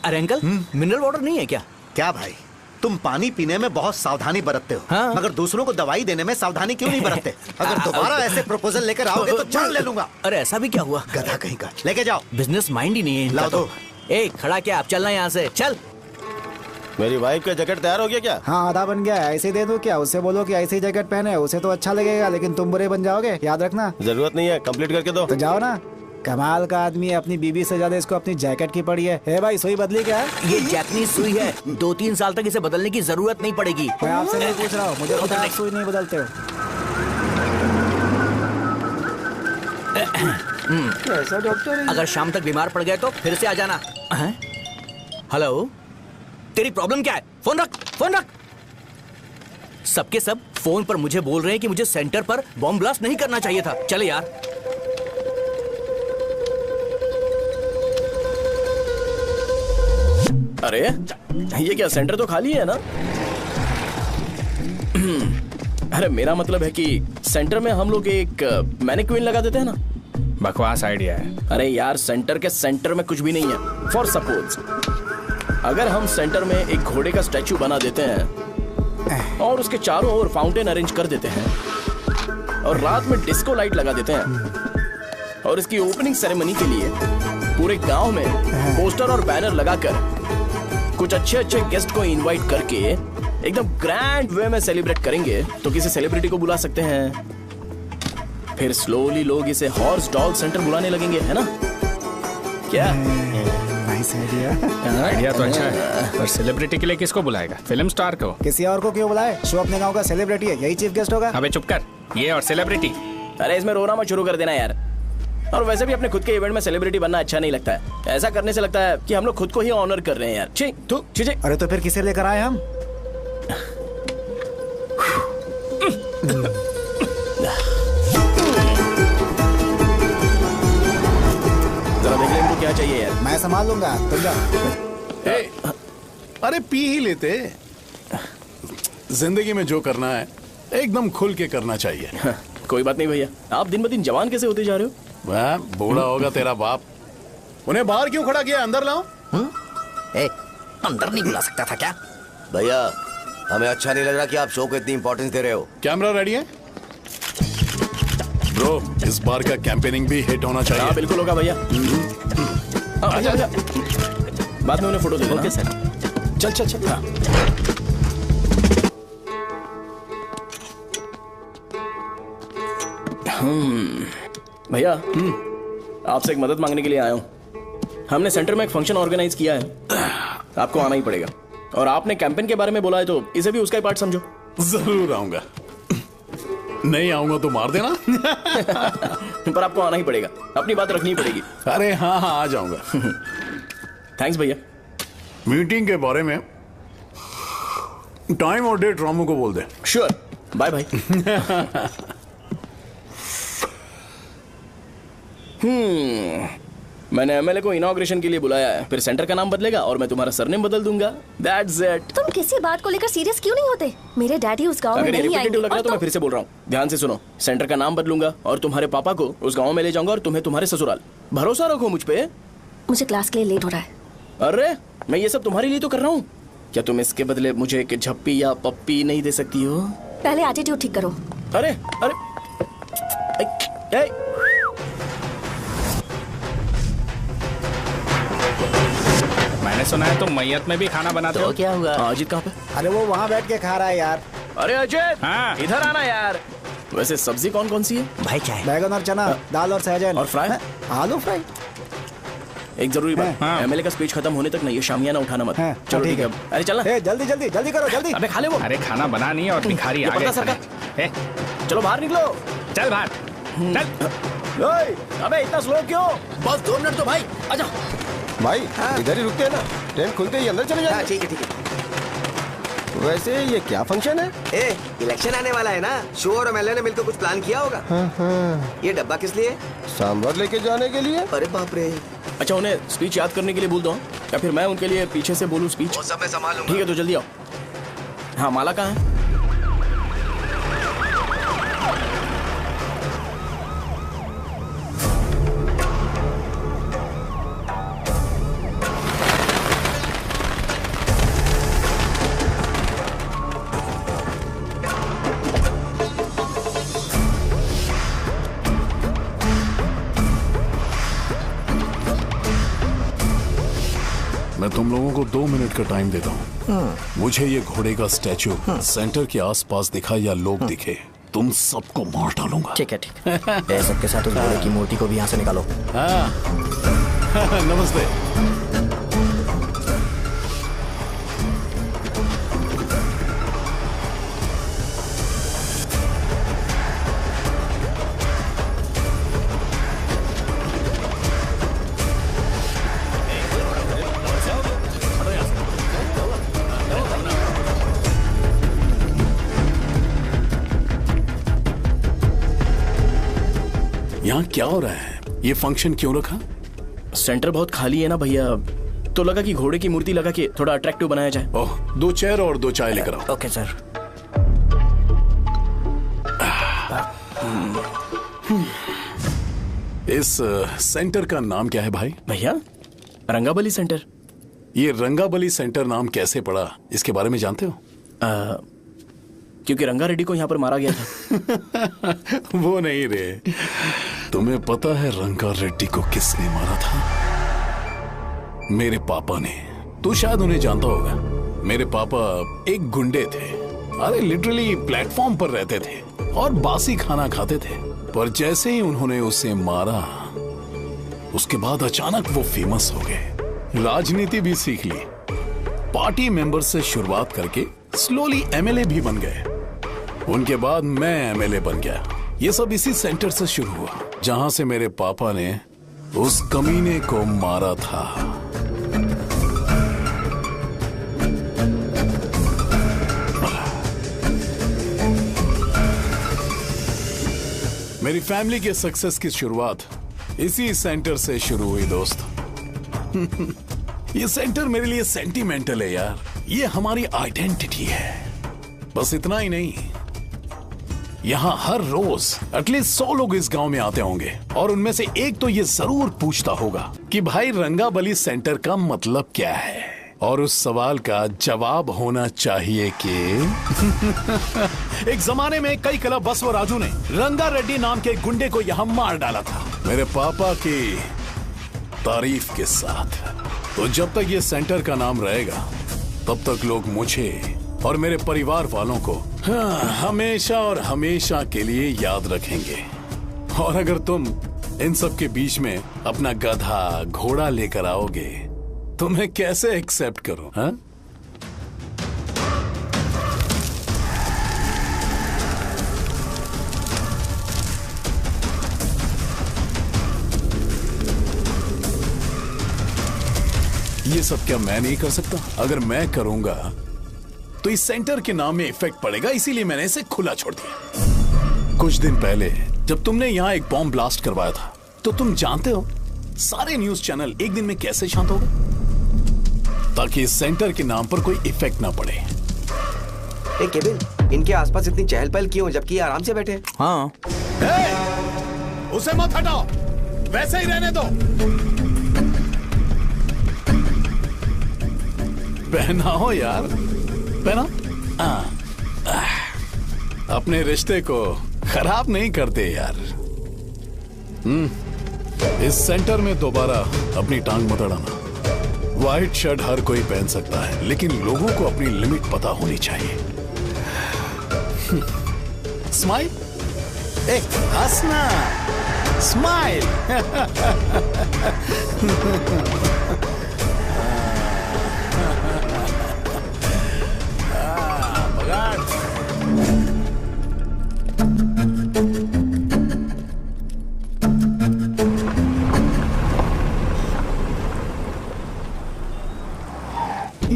अरे अंकल, मिनरल वाटर नहीं है क्या? क्या भाई, तुम पानी पीने में बहुत सावधानी बरतते हो, हाँ? मगर दूसरों को दवाई देने में सावधानी क्यों नहीं बरतते? अगर दोबारा ऐसे प्रपोजल लेकर आओगे तो जान ले लूंगा। अरे ऐसा भी क्या हुआ? गधा कहीं का, लेके जाओ। बिजनेस माइंड ही नहीं है इनका। लाओ दो। ए, खड़ा क्या? आप चलना यहाँ से, चल। मेरी वाइफ का जैकेट तैयार हो गया क्या? हाँ, आधा बन गया है। ऐसे ही दे दो क्या? उससे बोलो कि ऐसे ही जैकेट पहने, उसे तो अच्छा लगेगा, लेकिन तुम बुरे बन जाओगे, याद रखना। जरूरत नहीं है, कंप्लीट करके दो। तो जाओ ना। कमाल का आदमी है, अपनी बीबी से ज्यादा इसको अपनी जैकेट की पड़ी है। भाई, सुई बदली क्या? ये जैपनीज सुई है, 2-3 साल तक इसे बदलने की जरूरत नहीं पड़ेगी। मैं आपसे नहीं पूछ रहा हूँ, मुझे पता है आप सुई नहीं बदलते हो। ऐसा डॉक्टर, अगर शाम तक बीमार पड़ गए तो फिर से आ जाना। हेलो, तेरी प्रॉब्लम क्या है? फोन रख, फोन रख। सबके सब फोन पर मुझे बोल रहे हैं कि मुझे सेंटर पर बॉम्ब ब्लास्ट नहीं करना चाहिए था। चले यार। अरे ये क्या, सेंटर तो खाली है ना? अरे मेरा मतलब है कि सेंटर में हम लोग एक मैनिक्विन लगा देते हैं ना। बकवास आइडिया है। अरे यार, सेंटर के सेंटर में कुछ भी नहीं है। फॉर सपोज अगर हम सेंटर में एक घोड़े का स्टैचू बना देते हैं और उसके चारों ओर फाउंटेन अरेंज कर देते हैं और रात में डिस्को लाइट लगा देते हैं और इसकी ओपनिंग सेरेमनी के लिए पूरे गांव में पोस्टर और बैनर लगाकर कुछ अच्छे अच्छे गेस्ट को इनवाइट करके एकदम ग्रैंड वे में सेलिब्रेट करेंगे, तो किसी सेलिब्रिटी को बुला सकते हैं। फिर स्लोली लोग इसे हॉर्स डॉग सेंटर बुलाने लगेंगे, है ना? क्या? Nice idea. आइडिया तो अच्छा है, पर सेलिब्रिटी के लिए किसको बुलाएगा? फिल्म स्टार को। किसी और को क्यों बुलाए? शो अपने गांव का सेलिब्रिटी है, यही चीफ गेस्ट होगा। अबे चुप कर, ये और सेलिब्रिटी। अरे इसमें रोना मत शुरू कर देना यार। और वैसे भी अपने खुद के इवेंट में सेलिब्रिटी बनना अच्छा नहीं लगता है। ऐसा करने से लगता है कि हम लोग खुद को ही ऑनर कर रहे हैं यार। छी, तू छी। अरे तो फिर किसे लेकर आए हम? जरा देख ले इनको क्या चाहिए यार। मैं संभाल लूंगा, तुम जाओ। अरे पी ही लेते। जिंदगी में जो करना है एकदम खुल के करना चाहिए। कोई बात नहीं भैया, आप दिन ब दिन जवान कैसे होते जा रहे हो? वह बूढ़ा होगा तेरा बाप। उन्हें बाहर क्यों खड़ा किया? अंदर लाओ। अंदर नहीं बुला सकता था क्या? भैया, हमें अच्छा नहीं लग रहा कि आप शो को इतनी इंपॉर्टेंस दे रहे हो। कैमरा रेडी है ब्रो? इस बार का कैंपेनिंग भी हिट होना चाहिए। हाँ बिल्कुल होगा भैया। आजा। बाद में उन्हें फोटो दे देना। Okay sir. चल चल चल। हाँ। भैया, आपसे एक मदद मांगने के लिए आया हूँ। हमने सेंटर में एक फंक्शन ऑर्गेनाइज किया है, आपको आना ही पड़ेगा। और आपने कैंपेन के बारे में बोला है तो इसे भी उसका ही पार्ट समझो। जरूर आऊंगा। नहीं आऊंगा तो मार देना। पर आपको आना ही पड़ेगा, अपनी बात रखनी पड़ेगी। अरे हाँ हाँ, आ जाऊंगा। थैंक्स भैया। मीटिंग के बारे में टाइम और डेट रामू को बोल दे। Sure, bye bye. मैंने एमएलए को इनॉग्रेशन के लिए बुलाया है, फिर सेंटर का नाम बदलेगा और मैं तुम्हारा सरनेम बदल दूंगा। That's it. तुम किसी बात को लेकर सीरियस क्यों नहीं होते? मेरे डैडी उस गांव में अगर ये नहीं रिपीटेटिव आएंगे। लग रहा है तो मैं फिर से बोल रहा हूँ, ध्यान से सुनो। सेंटर का नाम बदलूंगा और तुम्हारे पापा को उस गाँव में ले जाऊंगा और तुम्हें तुम्हारे ससुराल। भरोसा रखो मुझ पे। मुझे क्लास के लिए लेट हो रहा है। अरे मैं ये सब तुम्हारे लिए तो कर रहा हूँ, क्या तुम इसके बदले मुझे एक झप्पी या पप्पी नहीं दे सकती हो? पहले एटीट्यूड ठीक करो। अरे अरे ए, मैंने सुना है तुम मैयत में भी खाना बनाते हो। क्या हुआ? अजीत कहाँ पे? अरे वो वहाँ बैठ के खा रहा है यार। अरे अजीत, हाँ। इधर आना यार। वैसे सब्जी कौन कौन सी है? भाई क्या है? बैगन और चना, दाल और सहजन और फ्राई? आलू फ्राई। एक जरूरी बात, हाँ। एमएलए का स्पीच खत्म होने तक ना ये शामियाना उठाना मत। हाँ, चलो ठीक ठीक है। अरे चलना। ए, जल्दी जल्दी जल्दी करो जल्दी। अबे खा ले वो। अरे खाना बना नहीं है और भिखारी ये आ गए पता सरका। खाने। ए, चलो बाहर निकलो। चल बाहर चल। ओए, अबे इतना स्लो क्यों? बस 2 मिनट तो भाई, आजा। भाई इधर ही रुकते हैं ना, ट्रेन खुलते ही अंदर चले जाए। ठीक है ठीक है। वैसे ये क्या फंक्शन है? ए, इलेक्शन आने वाला है ना, शो और एमएलए ने मिलकर कुछ प्लान किया होगा। ये डब्बा किस लिए? सांभर लेके जाने के लिए। अरे बाप रे। अच्छा उन्हें स्पीच याद करने के लिए बोल दो या फिर मैं उनके लिए पीछे से बोलूं स्पीच? वो सब मैं संभालूंगा। ठीक है तो जल्दी आओ। हाँ माला कहाँ है? मैं तुम लोगों को 2 मिनट का टाइम देता हूँ। मुझे ये घोड़े का स्टैचू सेंटर के आसपास दिखा या लोग दिखे, तुम सबको मार डालूंगा। ठीक है ठीक है। सबके साथ उस घोड़े की मूर्ति को भी यहाँ से निकालो। हाँ नमस्ते। यहाँ क्या हो रहा है? ये फंक्शन क्यों रखा? सेंटर बहुत खाली है ना भैया, तो लगा कि घोड़े की मूर्ति लगा के थोड़ा अट्रैक्टिव बनाया जाए। ओह, 2 चेयर और 2 चाय लेकर आओ। Okay sir. इस सेंटर का नाम क्या है भाई? भैया रंगाबली सेंटर। ये रंगाबली सेंटर नाम कैसे पड़ा, इसके बारे में जानते हो? क्योंकि रंगा रेड्डी को यहाँ पर मारा गया था। वो नहीं रे, तुम्हें पता है रंगा रेड्डी को किसने मारा था? मेरे पापा ने। तू शायद उन्हें जानता होगा। मेरे पापा एक गुंडे थे। अरे लिटरली प्लेटफॉर्म पर रहते थे और बासी खाना खाते थे, पर जैसे ही उन्होंने उसे मारा उसके बाद अचानक वो फेमस हो गए। राजनीति भी सीख ली, पार्टी मेंबर से शुरुआत करके स्लोली एमएलए भी बन गए। उनके बाद मैं एमएलए बन गया। ये सब इसी सेंटर से शुरू हुआ जहां से मेरे पापा ने उस कमीने को मारा था। मेरी फैमिली के सक्सेस की शुरुआत इसी सेंटर से शुरू हुई दोस्त। ये सेंटर मेरे लिए सेंटिमेंटल है यार, ये हमारी आइडेंटिटी है। बस इतना ही नहीं, यहाँ हर रोज एटलीस्ट 100 लोग इस गांव में आते होंगे और उनमें से एक तो ये जरूर पूछता होगा कि भाई रंगाबली सेंटर का मतलब क्या है, और उस सवाल का जवाब होना चाहिए कि एक जमाने में कई क्लब बसवराजू ने रंगा रेड्डी नाम के गुंडे को यहाँ मार डाला था, मेरे पापा की तारीफ के साथ। तो जब तक ये सेंटर का नाम रहेगा तब तक लोग मुझे और मेरे परिवार वालों को हमेशा और हमेशा के लिए याद रखेंगे। और अगर तुम इन सब के बीच में अपना गधा घोड़ा लेकर आओगे तो मैं कैसे एक्सेप्ट करूं? हाँ? ये सब क्या मैं नहीं कर सकता? अगर मैं करूंगा तो इस सेंटर के नाम में इफेक्ट पड़ेगा, इसीलिए मैंने इसे खुला छोड़ दिया। कुछ दिन पहले जब तुमने यहाँ एक बॉम्ब ब्लास्ट करवाया था तो तुम जानते हो सारे न्यूज चैनल एक दिन में कैसे शांत हो गए? ताकि इस सेंटर के नाम पर कोई इफेक्ट ना पड़े। केविन, इनके आसपास इतनी चहल पहल क्यों जबकि ये आराम से बैठे हैं? हाँ। उसे मत हटाओ, वैसे ही रहने दो। पहनाओ यार, पहना। अपने रिश्ते को खराब नहीं करते यार। इस सेंटर में दोबारा अपनी टांग मत अड़ाना। व्हाइट शर्ट हर कोई पहन सकता है, लेकिन लोगों को अपनी लिमिट पता होनी चाहिए। स्माइल, हंसना, स्माइल।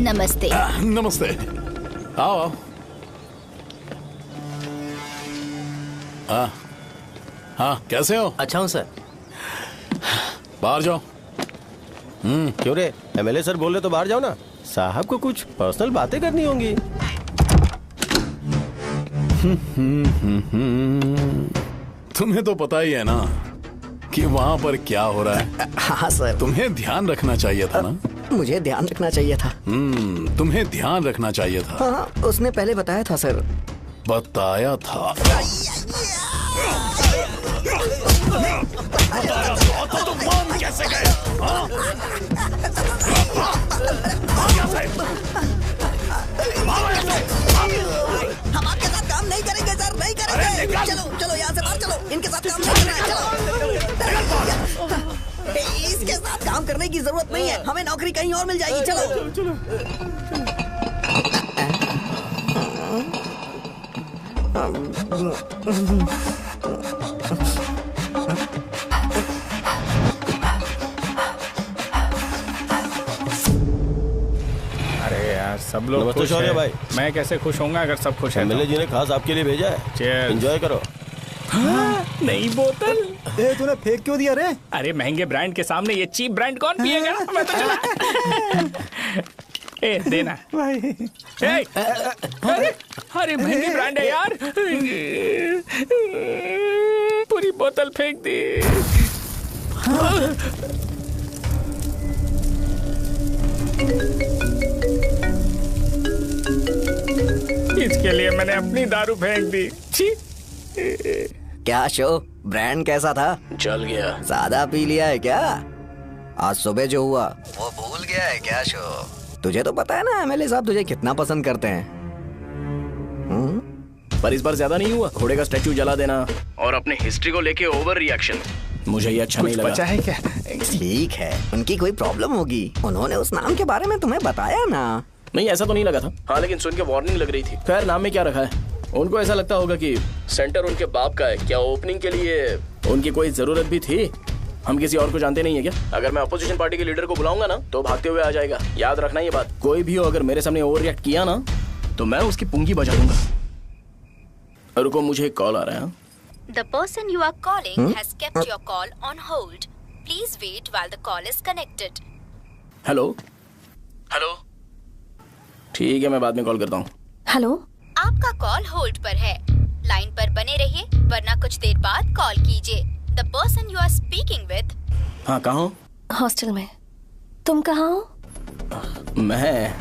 नमस्ते। नमस्ते, आओ। हाँ, कैसे हो? अच्छा हूँ सर। बाहर जाओ। क्यों रे, एमएलए सर बोल रहे तो बाहर जाओ ना। साहब को कुछ पर्सनल बातें करनी होंगी। तुम्हें तो पता ही है ना कि वहाँ पर क्या हो रहा है। हाँ सर। तुम्हें ध्यान रखना चाहिए था ना। मुझे ध्यान रखना चाहिए था। तुम्हें ध्यान रखना चाहिए था। हाँ, उसने पहले बताया था सर। बताया था। तो तुम मान कैसे गए? हम आपके साथ काम नहीं करेंगे सर, नहीं करेंगे। चलो चलो यहाँ से बाहर चलो, इनके साथ काम नहीं करना है। चलो, इसके साथ काम करने की जरूरत नहीं है, हमें नौकरी कहीं और मिल जाएगी। चलो अरे यार, सब लोग नमस्ते खुश शौर्य हैं। भाई। मैं कैसे खुश होऊंगा अगर सब खुश हैं? एमएलए जी ने खास आपके लिए भेजा है। Cheers। एंजॉय करो। नई बोतल। तूने फेंक क्यों दिया रे? अरे महंगे ब्रांड के सामने ये चीप ब्रांड कौन पिएगा? मैं तो चला। ए देना भाई। अरे महंगी ब्रांड है यार। पूरी बोतल फेंक दी। इसके लिए मैंने अपनी दारू फेंक दी। छी। क्या शो, ब्रांड कैसा था? चल गया। ज्यादा पी लिया है क्या? आज सुबह जो हुआ वो भूल गया है क्या शो? तुझे तो पता है ना एमएलए साहब तुझे कितना पसंद करते हैं। पर इस बार ज्यादा नहीं हुआ। घोड़े का स्टैचू जला देना और अपने हिस्ट्री को लेके ओवर रिएक्शन, मुझे ये अच्छा नहीं लगा। बचा है क्या? ठीक है, उनकी कोई प्रॉब्लम होगी। उन्होंने उस नाम के बारे में तुम्हें बताया ना? नहीं, ऐसा तो नहीं लगा था। हाँ, लेकिन सुन के वार्निंग लग रही थी। खैर, नाम में क्या रखा है? उनको ऐसा लगता होगा कि सेंटर उनके बाप का है। क्या ओपनिंग के लिए उनकी कोई जरूरत भी थी? हम किसी और को जानते नहीं है क्या? अगर मैं अपोजिशन पार्टी के लीडर को बुलाऊंगा ना तो भागते हुए आ जाएगा। याद रखना ये बात। कोई भी हो, अगर मेरे सामने ओवर रिएक्ट किया ना तो मैं उसकी पुंगी बजा दूंगा। रुको, मुझे एक कॉल आ रहा है। The person you are calling has kept your call on hold. Please wait while the call is connected. Hello hello, ठीक है, मैं बाद में कॉल करता हूँ। हेलो, आपका कॉल होल्ड पर है। लाइन पर बने रहिए, वरना कुछ देर बाद कॉल कीजिए। The person you are speaking with। हाँ, कहाँ हो? हॉस्टल में। तुम कहाँ हो? मैं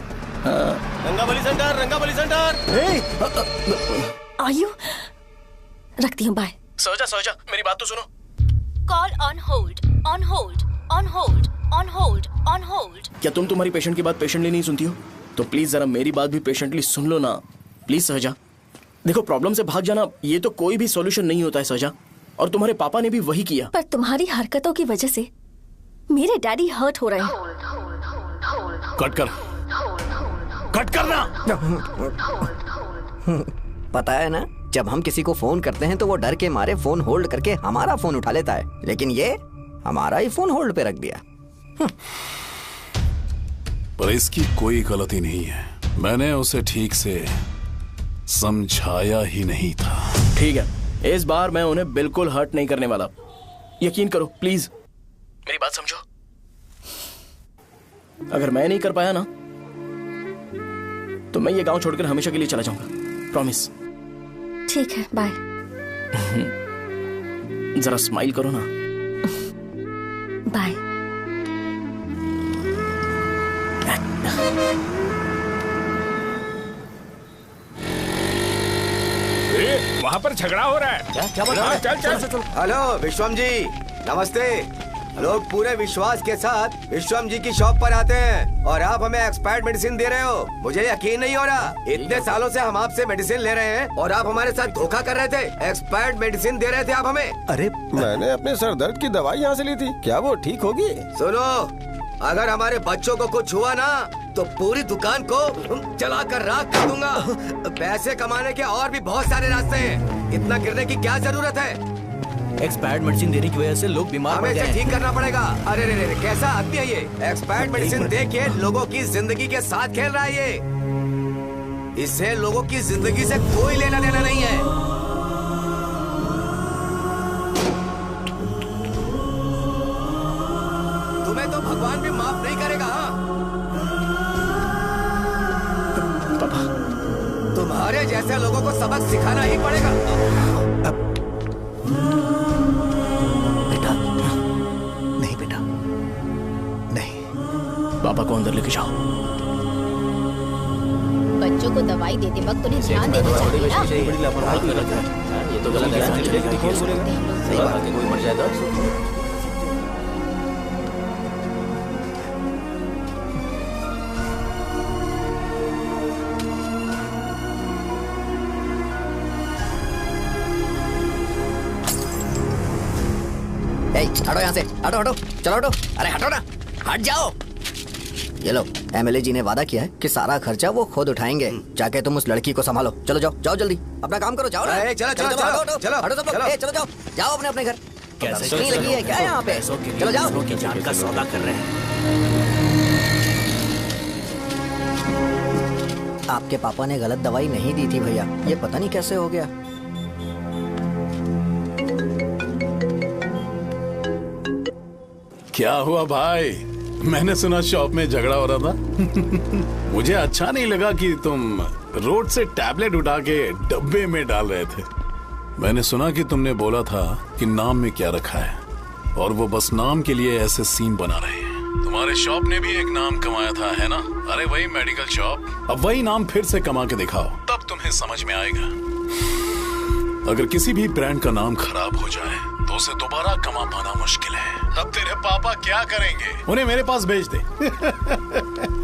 रंगाबली सेंटर, रंगाबली सेंटर। आयु, रखती हूँ, बाय। सोचा, मेरी बात तो सुनो। Call on hold, on hold, on hold, on hold, on hold। क्या तुम तुम्हारी पेशेंट की बात पेशेंटली नहीं सुनती हो? तो प्लीज जरा मेरी बात भी पेशेंटली सुन लो ना। प्लीज सहजा, देखो, प्रॉब्लम से भाग जाना ये तो कोई भी सॉल्यूशन नहीं होता है सहजा, और तुम्हारे पापा ने भी वही किया। पर तुम्हारी हरकतों की वजह से मेरे डैडी हर्ट हो रहे हैं। कट करना। पता है ना, जब हम किसी को फोन करते हैं तो वो डर के मारे फोन होल्ड करके हमारा फोन उठा लेता है, लेकिन ये हमारा ही फोन होल्ड पे रख दिया। पर इसकी कोई गलती नहीं है। मैंने उसे ठीक से समझाया ही नहीं था। ठीक है, इस बार मैं उन्हें बिल्कुल हर्ट नहीं करने वाला। यकीन करो प्लीज। मेरी बात समझो। अगर मैं नहीं कर पाया ना तो मैं ये गांव छोड़कर हमेशा के लिए चला जाऊंगा। प्रॉमिस। ठीक है, बाय। जरा स्माइल करो ना। बाय। वहाँ पर झगड़ा हो रहा है। क्या बोल रहा है? चल। हेलो विश्वम जी, नमस्ते। लोग पूरे विश्वास के साथ विश्वम जी की शॉप पर आते हैं और आप हमें एक्सपायर्ड मेडिसिन दे रहे हो। मुझे यकीन नहीं हो रहा। इतने सालों से हम आपसे मेडिसिन ले रहे हैं और आप हमारे साथ धोखा कर रहे थे। एक्सपायर्ड मेडिसिन दे रहे थे आप हमें। अरे मैंने अपने सर दर्द की दवाई यहाँ से ली थी, क्या वो ठीक होगी? सुनो, अगर हमारे बच्चों को कुछ हुआ ना तो पूरी दुकान को जला कर राख कर दूंगा। पैसे कमाने के और भी बहुत सारे रास्ते हैं, इतना गिरने की क्या जरूरत है? एक्सपायर्ड मेडिसिन देने की वजह से लोग बीमार पड़ हमें गए इसे हैं। ठीक करना पड़ेगा। अरे रे रे, कैसा आदमी है ये? एक्सपायर्ड मेडिसिन दे के लोगों की जिंदगी के साथ खेल रहा है ये। इससे लोगों की जिंदगी से कोई लेना देना नहीं है। तुम्हें तो भगवान भी माफ नहीं करेगा। पापा, तुम्हारे जैसे लोगों को सबक सिखाना ही पड़ेगा। पापा को अंदर लेके जाओ। बच्चों को दवाई देते वक्त उन्हें ध्यान देना चाहिए ना। ये तो गलत है। सही बात है, कोई मर जाए तो हटो यहाँ से, हटो हटो, चलो हटो। अरे हटो ना, हट जाओ। ये लो, एमएलए जी ने वादा किया है कि सारा खर्चा वो खुद उठाएंगे। जाके तुम उस लड़की को संभालो। चलो जाओ, जाओ जल्दी, अपना काम करो। जाओ ना। चलो चलो चलो हटो सब लोग, चलो जाओ, जाओ अपने अपने घर। कैसे नहीं लगी है क्या यहाँ पे? चलो जाओ। की जान का सौदा कर रहे हैं। आपके पापा ने गलत दवाई नहीं दी थी भैया, ये पता नहीं कैसे हो गया। क्या हुआ भाई? मैंने सुना शॉप में झगड़ा हो रहा था। मुझे अच्छा नहीं लगा कि तुम रोड से टैबलेट उठा के डब्बे में डाल रहे थे। मैंने सुना कि तुमने बोला था कि नाम में क्या रखा है और वो बस नाम के लिए ऐसे सीन बना रहे हैं। तुम्हारे शॉप ने भी एक नाम कमाया था, है ना? अरे वही मेडिकल शॉप। अब वही नाम फिर से कमा के दिखाओ, तब तुम्हें समझ में आएगा। अगर किसी भी ब्रांड का नाम खराब हो जाए तो उसे दोबारा कमा पाना मुश्किल है। अब तेरे पापा क्या करेंगे? उन्हें मेरे पास भेज दे।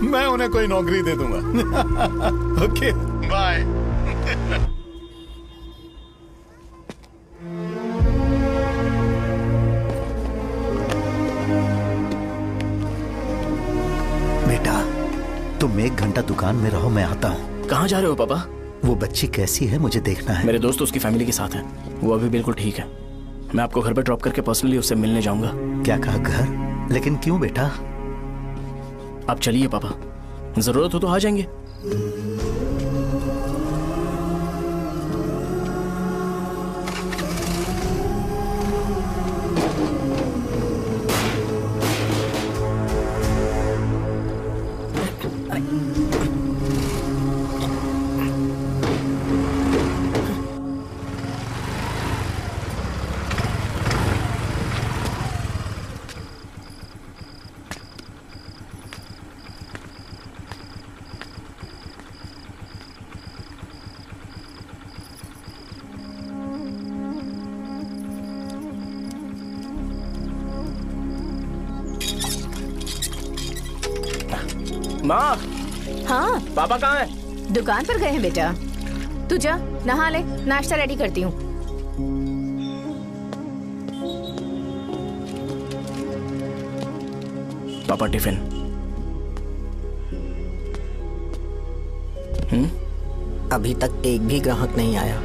मैं उन्हें कोई नौकरी दे दूंगा। Okay, bye. बेटा, तुम 1 घंटा दुकान में रहो, मैं आता हूँ। कहाँ जा रहे हो पापा? वो बच्ची कैसी है मुझे देखना है। मेरे दोस्त उसकी फैमिली के साथ हैं। वो अभी बिल्कुल ठीक है। मैं आपको घर पे ड्रॉप करके पर्सनली उससे मिलने जाऊंगा। क्या कहा घर? लेकिन क्यों बेटा? आप चलिए पापा, जरूरत हो तो आ जाएंगे। माँ। हाँ पापा कहाँ हैं? दुकान पर गए हैं बेटा। तू जा नहा ले, नाश्ता रेडी करती हूँ। पापा टिफिन। अभी तक एक भी ग्राहक नहीं आया।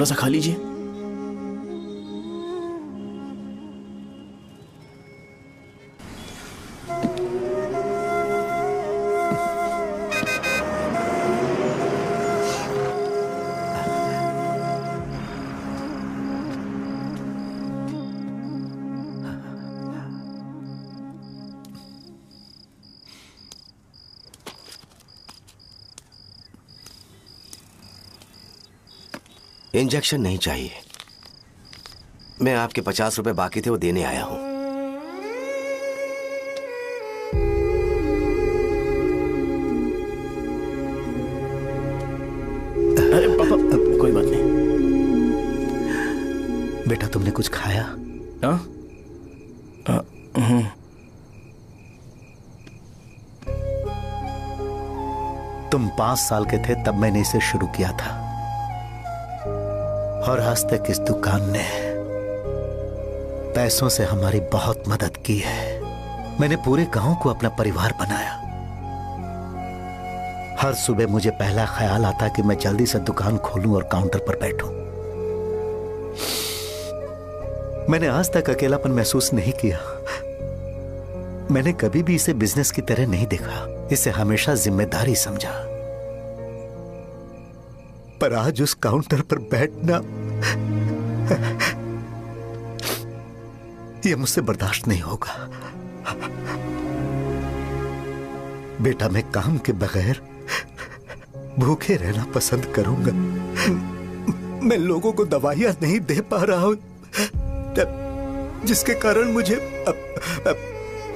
थोड़ा सा खा लीजिए। इंजेक्शन नहीं चाहिए। मैं आपके 50 रुपए बाकी थे वो देने आया हूं। अरे पापा कोई बात नहीं। बेटा तुमने कुछ खाया? हाँ? तुम 5 साल के थे तब मैंने इसे शुरू किया था, और आज तक इस दुकान ने पैसों से हमारी बहुत मदद की है। मैंने पूरे गांव को अपना परिवार बनाया। हर सुबह मुझे पहला ख्याल आता कि मैं जल्दी से दुकान खोलूं और काउंटर पर बैठूं। मैंने आज तक अकेलापन महसूस नहीं किया। मैंने कभी भी इसे बिजनेस की तरह नहीं देखा, इसे हमेशा जिम्मेदारी समझा। पर आज उस काउंटर पर बैठना यह मुझसे बर्दाश्त नहीं होगा। बेटा मैं काम के बगैर भूखे रहना पसंद करूंगा। मैं लोगों को दवाइयां नहीं दे पा रहा हूं, जिसके कारण मुझे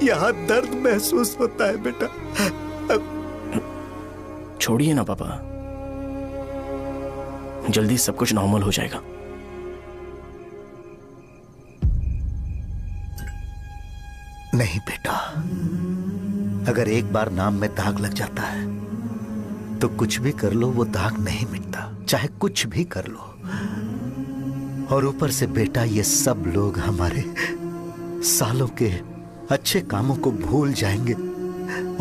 यहां दर्द महसूस होता है। बेटा छोड़िए ना पापा, जल्दी सब कुछ नॉर्मल हो जाएगा। नहीं बेटा, अगर एक बार नाम में दाग लग जाता है तो कुछ भी कर लो वो दाग नहीं मिटता, चाहे कुछ भी कर लो। और ऊपर से बेटा ये सब लोग हमारे सालों के अच्छे कामों को भूल जाएंगे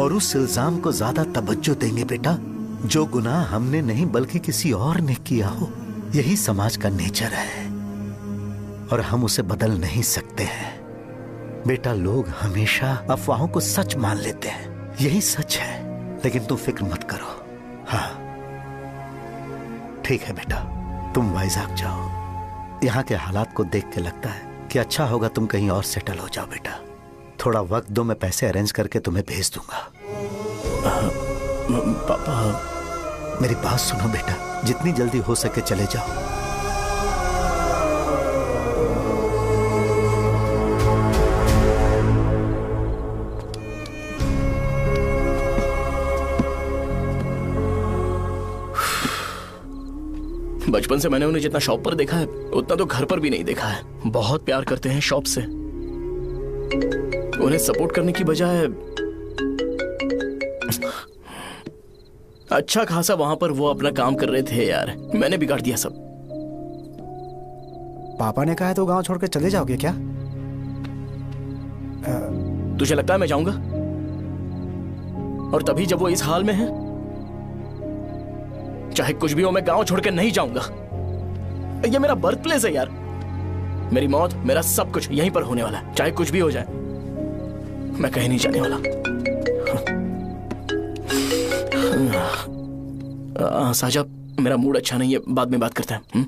और उस इल्जाम को ज्यादा तवज्जो देंगे बेटा जो गुनाह हमने नहीं बल्कि किसी और ने किया हो। यही समाज का नेचर है और हम उसे बदल नहीं सकते हैं। बेटा लोग हमेशा अफवाहों को सच मान लेते हैं, यही सच है। लेकिन तुम फिक्र मत करो। हाँ ठीक है बेटा, तुम वाइजाग जाओ। यहाँ के हालात को देख के लगता है कि अच्छा होगा तुम कहीं और सेटल हो जाओ। बेटा थोड़ा वक्त दो, मैं पैसे अरेंज करके तुम्हें भेज दूंगा। पापा मेरी बात सुनो बेटा, जितनी जल्दी हो सके चले जाओ। बचपन से मैंने उन्हें जितना शॉप पर देखा है उतना तो घर पर भी नहीं देखा है। बहुत प्यार करते हैं शॉप से। उन्हें सपोर्ट करने की बजाय अच्छा खासा वहां पर वो अपना काम कर रहे थे। यार मैंने बिगाड़ दिया सब। पापा ने कहा है तो गांव छोड़ के चले जाओगे क्या? तुझे लगता है मैं जाऊंगा? और तभी जब वो इस हाल में है, चाहे कुछ भी हो मैं गांव छोड़ के नहीं जाऊंगा। ये मेरा बर्थ प्लेस है यार। मेरी मौत, मेरा सब कुछ यहीं पर होने वाला है। चाहे कुछ भी हो जाए मैं कहीं नहीं जाने वाला। साहब मेरा मूड अच्छा नहीं है, बाद में बात करते हैं।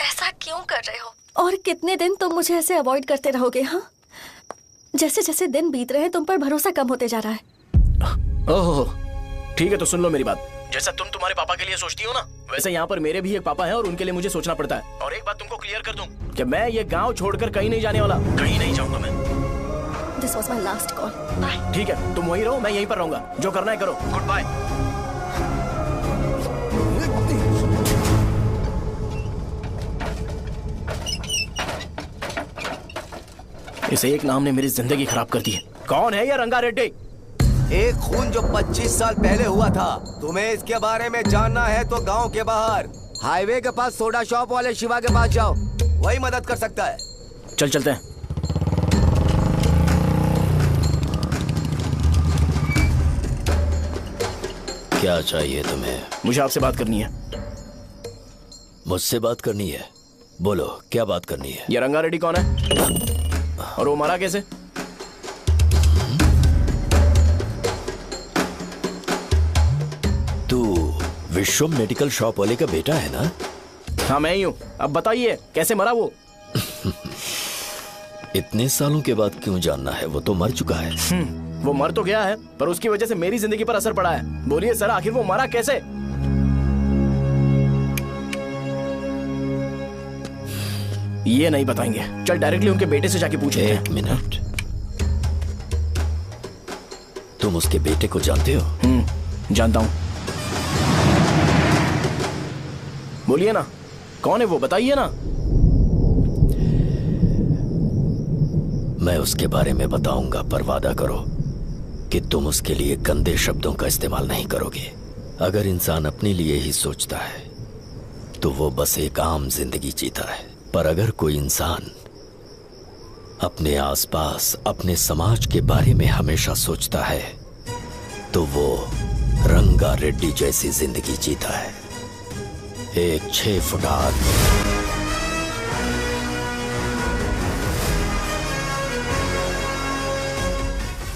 ऐसा क्यों कर रहे हो? और कितने दिन तुम मुझे ऐसे अवॉइड करते रहोगे? हाँ, जैसे जैसे दिन बीत रहे हैं तुम पर भरोसा कम होते जा रहा है। ओहो ठीक है, तो सुन लो मेरी बात। जैसा तुम तुम्हारे पापा के लिए सोचती हो ना, वैसे यहाँ पर मेरे भी एक पापा हैं और उनके लिए मुझे सोचना पड़ता है। और एक बात तुमको क्लियर कर दूं कि मैं ये गांव छोड़कर कहीं नहीं जाने वाला, कहीं नहीं जाऊंगा मैं। This was my last call. Bye. ठीक है, तुम वहीं रहो, मैं यहीं पर रहूंगा। जो करना है करो। Good bye. इसे एक नाम ने मेरी जिंदगी खराब कर दी है। कौन है ये रंगा रेड्डी? एक खून जो 25 साल पहले हुआ था। तुम्हें इसके बारे में जानना है तो गांव के बाहर हाईवे के पास सोडा शॉप वाले शिवा के पास जाओ, वही मदद कर सकता है। चल चलते हैं। क्या चाहिए तुम्हें? मुझे आपसे बात करनी है। मुझसे बात करनी है? बोलो, क्या बात करनी है? ये रंगा रेड्डी कौन है और वो मरा कैसे? तू विश्वम मेडिकल शॉप वाले का बेटा है ना? हाँ मैं ही हूँ। अब बताइए कैसे मरा वो? इतने सालों के बाद क्यों जानना है? वो तो मर चुका है। वो मर तो गया है, पर उसकी वजह से मेरी जिंदगी पर असर पड़ा है। बोलिए सर, आखिर वो मरा कैसे? ये नहीं बताएंगे। चल डायरेक्टली उनके बेटे से जाके पूछे। एक मिनट, तुम उसके बेटे को जानते हो? जानता हूं। बोलिए ना, कौन है वो? बताइए ना। मैं उसके बारे में बताऊंगा, पर वादा करो कि तुम उसके लिए गंदे शब्दों का इस्तेमाल नहीं करोगे। अगर इंसान अपने लिए ही सोचता है तो वो बस एक आम जिंदगी जीता है, पर अगर कोई इंसान अपने आसपास, अपने समाज के बारे में हमेशा सोचता है तो वो रंगा रेड्डी जैसी जिंदगी जीता है। एक 6 फुट आदमी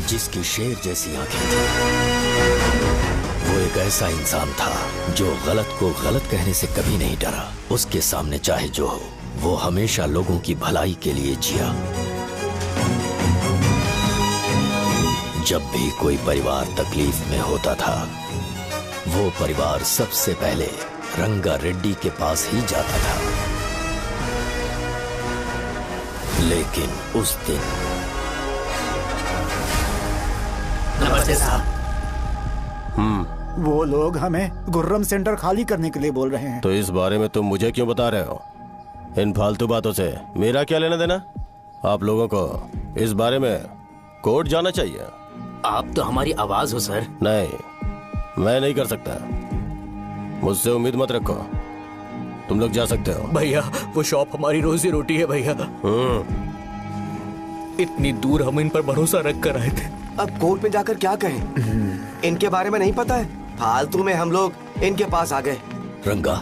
जिसकी शेर जैसी आंखें थी। वो एक ऐसा इंसान था जो गलत को गलत कहने से कभी नहीं डरा। उसके सामने चाहे जो हो, वो हमेशा लोगों की भलाई के लिए जिया। जब भी कोई परिवार तकलीफ में होता था, वो परिवार सबसे पहले रंगा रेड्डी के पास ही जाता था। लेकिन उस दिन नमस्ते साहब। वो लोग हमें गुर्रम सेंटर खाली करने के लिए बोल रहे हैं। तो इस बारे में तुम मुझे क्यों बता रहे हो? इन फालतू बातों से मेरा क्या लेना देना? आप लोगों को इस बारे में कोर्ट जाना चाहिए। आप तो हमारी आवाज हो सर। नहीं, मैं नहीं कर सकता। मुझसे उम्मीद मत रखो। तुम लोग जा सकते हो। भैया, वो शॉप हमारी रोजी रोटी है भैया। इतनी दूर हम इन पर भरोसा रख कर आए थे। अब कोर्ट में जाकर क्या कहें? इनके बारे में नहीं पता है। फालतू में हम लोग इनके पास आ गए। रंगा,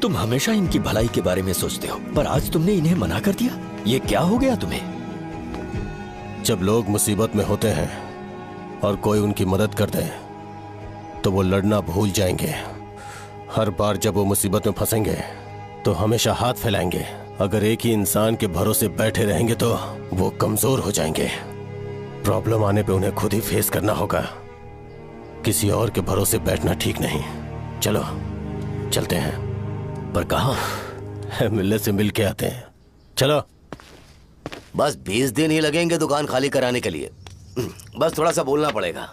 तुम हमेशा इनकी भलाई के बारे में सोचते हो, पर आज तुमने इन्हें मना कर दिया। ये क्या हो गया तुम्हें? जब लोग मुसीबत में होते हैं और कोई उनकी मदद कर दे तो वो लड़ना भूल जाएंगे। हर बार जब वो मुसीबत में फंसेंगे तो हमेशा हाथ फैलाएंगे। अगर एक ही इंसान के भरोसे बैठे रहेंगे तो वो कमजोर हो जाएंगे। प्रॉब्लम आने पे उन्हें खुद ही फेस करना होगा। किसी और के भरोसे बैठना ठीक नहीं। चलो चलते हैं। पर कहाँ? मिलने से मिल के आते हैं। चलो। बस 20 दिन ही लगेंगे दुकान खाली कराने के लिए। बस थोड़ा सा बोलना पड़ेगा।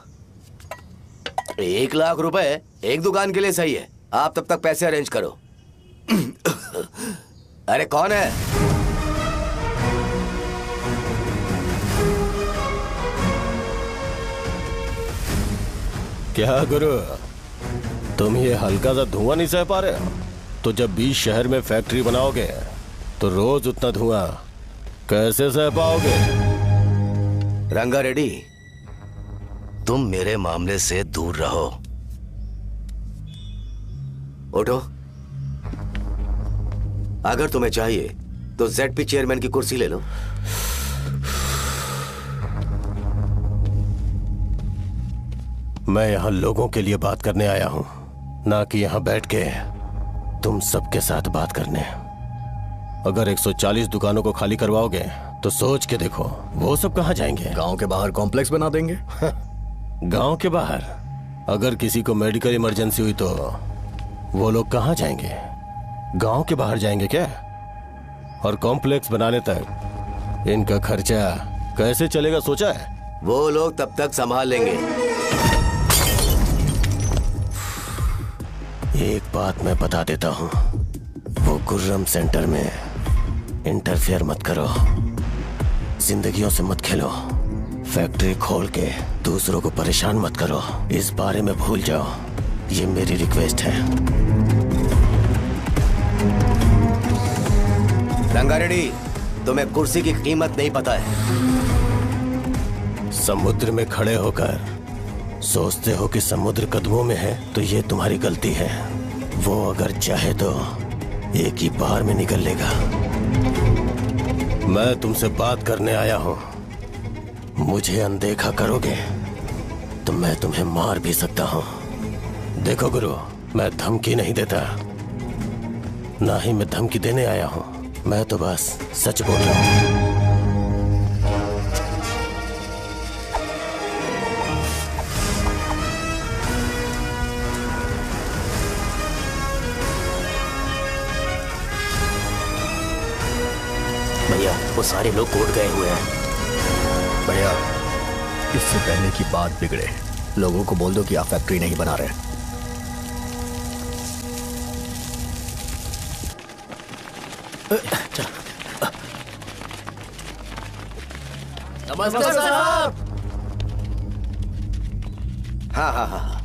1 लाख रुपए एक दुकान के लिए सही है। आप तब तक पैसे अरेंज करो। अरे कौन है? क्या गुरु, तुम ये हल्का सा धुआं नहीं सह पा रहे हो? तो जब 20 शहर में फैक्ट्री बनाओगे तो रोज उतना धुआं कैसे सह पाओगे? रंगा रेड्डी, तुम मेरे मामले से दूर रहो। उठो। अगर तुम्हें चाहिए तो ZP चेयरमैन की कुर्सी ले लो। मैं यहाँ लोगों के लिए बात करने आया हूँ, ना कि यहाँ बैठ के तुम सबके साथ बात करने। अगर 140 दुकानों को खाली करवाओगे तो सोच के देखो वो सब कहाँ जाएंगे? गांव के बाहर कॉम्प्लेक्स बना देंगे। गांव के बाहर? अगर किसी को मेडिकल इमरजेंसी हुई तो वो लोग कहाँ जाएंगे? गांव के बाहर जाएंगे क्या? और कॉम्प्लेक्स बनाने तक इनका खर्चा कैसे चलेगा सोचा है? वो लोग तब तक संभाल लेंगे। एक बात मैं बता देता हूँ, वो गुर्रम सेंटर में इंटरफेयर मत करो। जिंदगियों से मत खेलो। फैक्ट्री खोल के दूसरों को परेशान मत करो। इस बारे में भूल जाओ। ये मेरी रिक्वेस्ट है। रंगा रेड्डी, तुम्हें कुर्सी की कीमत नहीं पता है। समुद्र में खड़े होकर सोचते हो कि समुद्र कदमों में है तो ये तुम्हारी गलती है। वो अगर चाहे तो एक ही बार में निकल लेगा। मैं तुमसे बात करने आया हूं। मुझे अनदेखा करोगे तो मैं तुम्हें मार भी सकता हूं। देखो गुरु, मैं धमकी नहीं देता, ना ही मैं धमकी देने आया हूं। मैं तो बस सच बोल रहा हूं। भैया, वो सारे लोग कोर्ट गए हुए हैं। भैया, इससे पहले की बात बिगड़े, लोगों को बोल दो कि आप फैक्ट्री नहीं बना रहे। नमस्ते साहब। हाँ हाँ हाँ,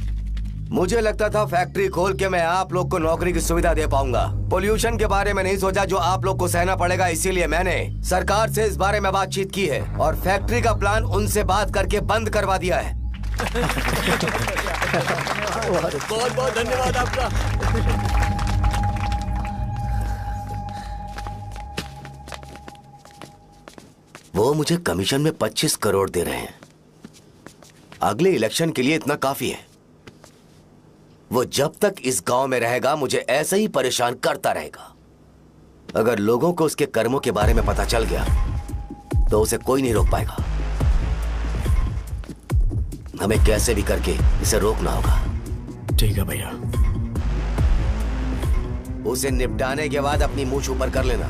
मुझे लगता था फैक्ट्री खोल के मैं आप लोग को नौकरी की सुविधा दे पाऊंगा। पोल्यूशन के बारे में नहीं सोचा जो आप लोग को सहना पड़ेगा, इसीलिए मैंने सरकार से इस बारे में बातचीत की है और फैक्ट्री का प्लान उनसे बात करके बंद करवा दिया है। बहुत बहुत धन्यवाद आपका। वो मुझे कमीशन में 25 करोड़ दे रहे हैं। अगले इलेक्शन के लिए इतना काफी है। वो जब तक इस गांव में रहेगा मुझे ऐसे ही परेशान करता रहेगा। अगर लोगों को उसके कर्मों के बारे में पता चल गया तो उसे कोई नहीं रोक पाएगा। हमें कैसे भी करके इसे रोकना होगा। ठीक है भैया। उसे निपटाने के बाद अपनी मूंछ ऊपर कर लेना।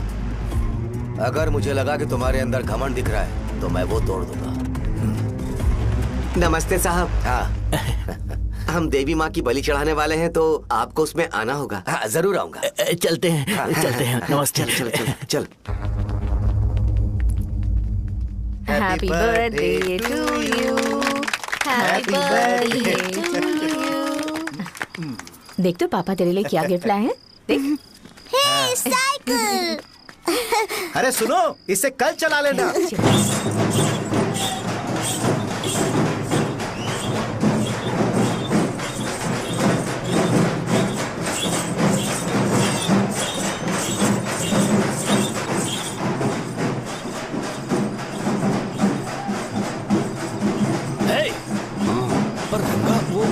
अगर मुझे लगा कि तुम्हारे अंदर घमंड दिख रहा है तो मैं वो तोड़ दूंगा। नमस्ते साहब। हाँ। हम देवी माँ की बलि चढ़ाने वाले हैं तो आपको उसमें आना होगा। हाँ, जरूर आऊंगा। चलते हैं। हाँ, चलते हैं। नमस्ते। चल चल चल चल। Happy birthday to you, happy birthday to you. देख तो पापा तेरे लिए क्या गिफ्ट लाए हैं। देख। हे साइकिल। अरे सुनो, इसे कल चला लेना। पर रंगा वो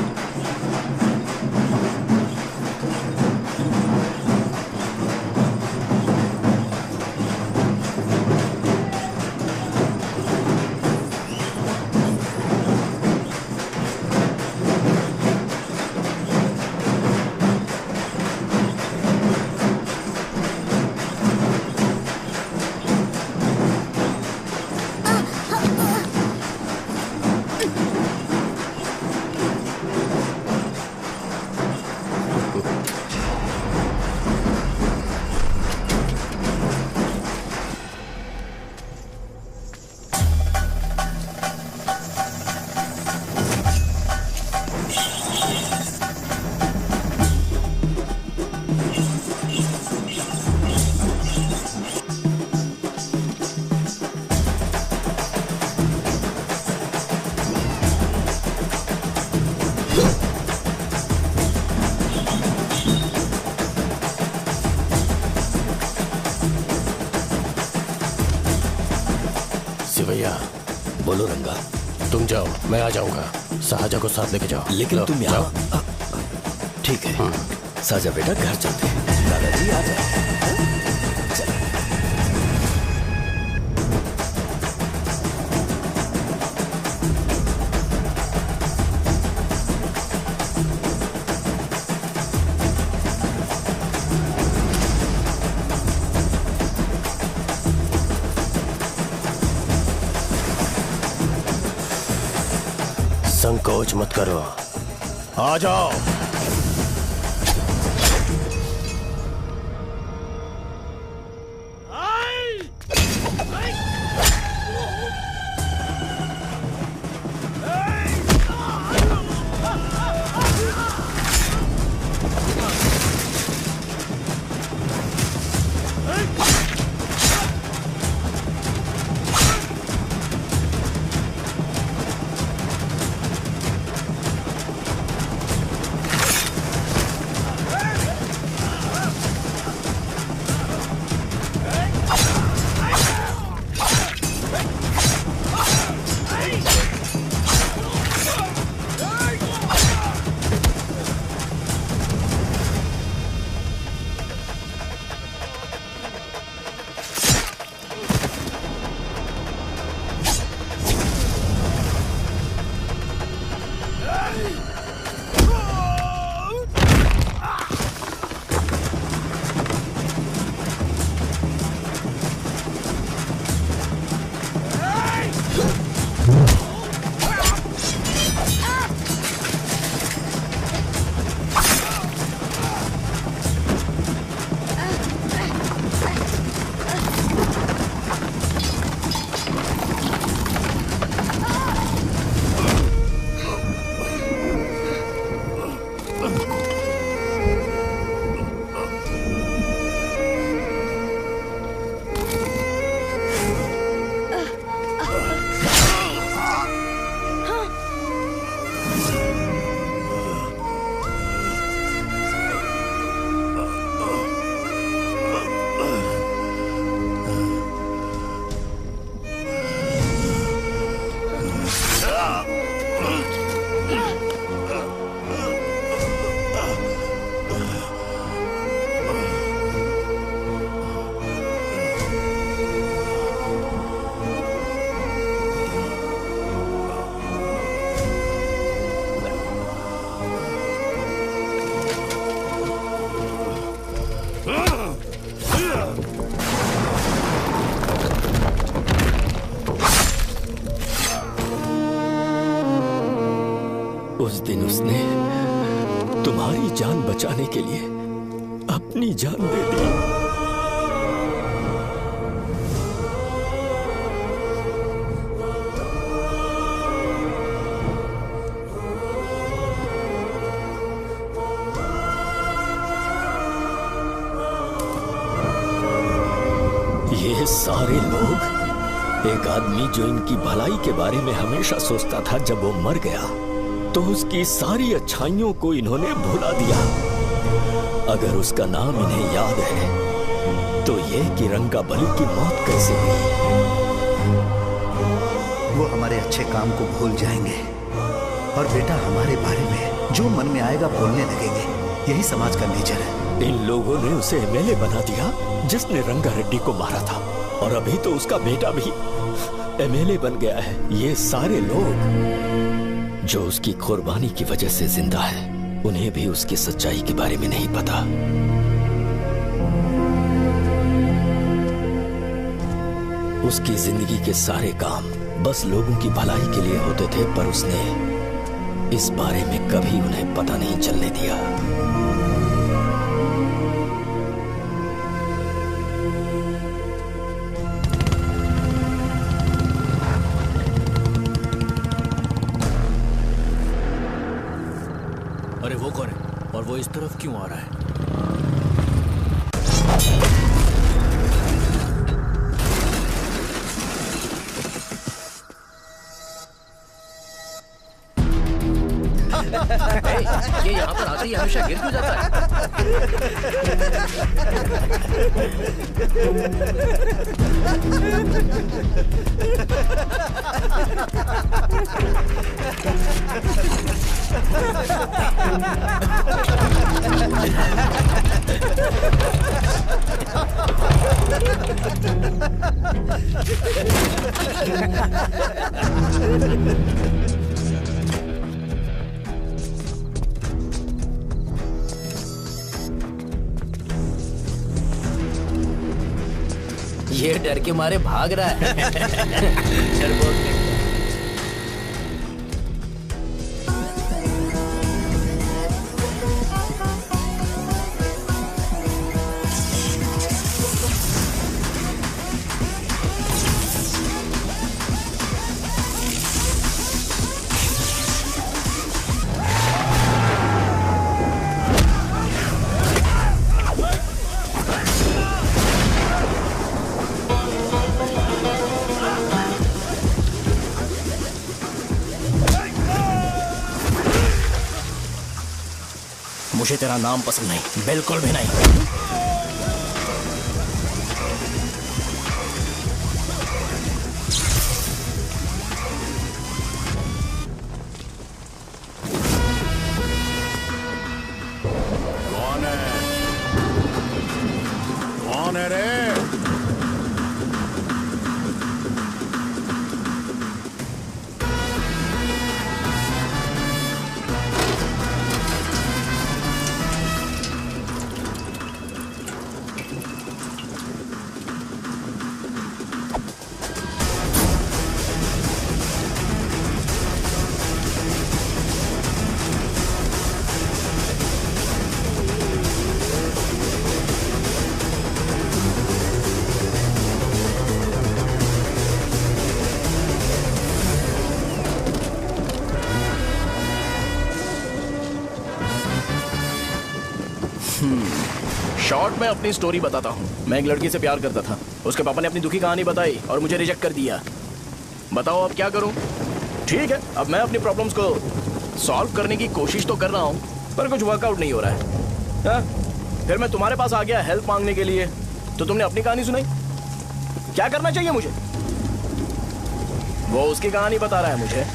सिवैया, बोलो रंगा। तुम जाओ, मैं आ जाऊंगा। साहजा को साथ लेके जाओ। लेकिन तुम यहाँ। ठीक है साजा बेटा, घर चलते हैं। दादाजी आ जाओ। संकोच मत करो, आ जाओ। उस दिन उसने तुम्हारी जान बचाने के लिए अपनी जान दे दी। ये सारे लोग, एक आदमी जो इनकी भलाई के बारे में हमेशा सोचता था, जब वो मर गया तो उसकी सारी अच्छाइयों को इन्होंने भुला दिया। अगर उसका नाम इन्हें याद है तो ये कि रंगाबली की मौत कैसे हुई। वो हमारे अच्छे काम को भूल जाएंगे और बेटा हमारे बारे में जो मन में आएगा बोलने लगेंगे। यही समाज का नेचर है। इन लोगों ने उसे एमएलए बना दिया जिसने रंगा रेड्डी को मारा था, और अभी तो उसका बेटा भी एमएलए बन गया है। ये सारे लोग जो उसकी कुर्बानी की वजह से जिंदा है, उन्हें भी उसकी सच्चाई के बारे में नहीं पता। उसकी जिंदगी के सारे काम बस लोगों की भलाई के लिए होते थे, पर उसने इस बारे में कभी उन्हें पता नहीं चलने दिया। अरे वो कौन है और वो इस तरफ क्यों आ रहा है? ये यहाँ पर आते ही हमेशा गिर क्यों जाता ये डर के मारे भाग रहा है। डरपोक नहीं। मुझे तेरा नाम पसंद नहीं, बिल्कुल भी नहीं। कौन है? कौन है रे? शॉर्ट में अपनी स्टोरी बताता हूँ। मैं एक लड़की से प्यार करता था। उसके पापा ने अपनी दुखी कहानी बताई और मुझे रिजेक्ट कर दिया। बताओ अब क्या करूँ? ठीक है, अब मैं अपनी प्रॉब्लम्स को सॉल्व करने की कोशिश तो कर रहा हूँ, पर कुछ वर्कआउट नहीं हो रहा है। फिर मैं तुम्हारे पास आ गया हेल्प मांगने के लिए, तो तुमने अपनी कहानी सुनाई। क्या करना चाहिए मुझे? वो उसकी कहानी बता रहा है मुझे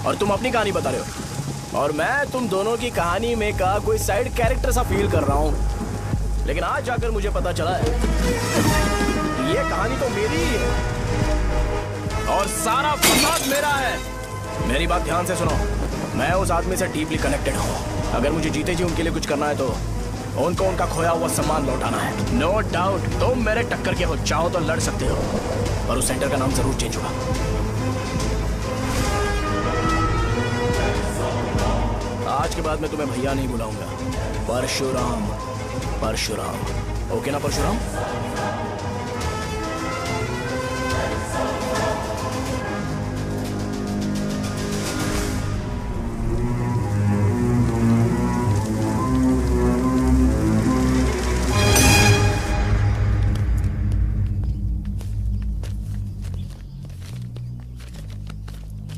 और तुम अपनी कहानी बता रहे हो, और मैं तुम दोनों की कहानी में का कोई साइड कैरेक्टर सा फील कर रहा हूँ। लेकिन आज जाकर मुझे पता चला है ये कहानी तो मेरी ही है और सारा फसाद मेरा है। मेरी बात ध्यान से सुनो, मैं उस आदमी से डीपली कनेक्टेड हूँ। अगर मुझे जीते जी उनके लिए कुछ करना है तो उनको उनका खोया हुआ सम्मान लौटाना है। नो डाउट तुम मेरे टक्कर के हो, चाहो तो लड़ सकते हो, और उस सेंटर का नाम जरूर चेंज होगा। आज के बाद मैं तुम्हें भैया नहीं बुलाऊंगा, परशुराम। परशुराम, ओके ना परशुराम?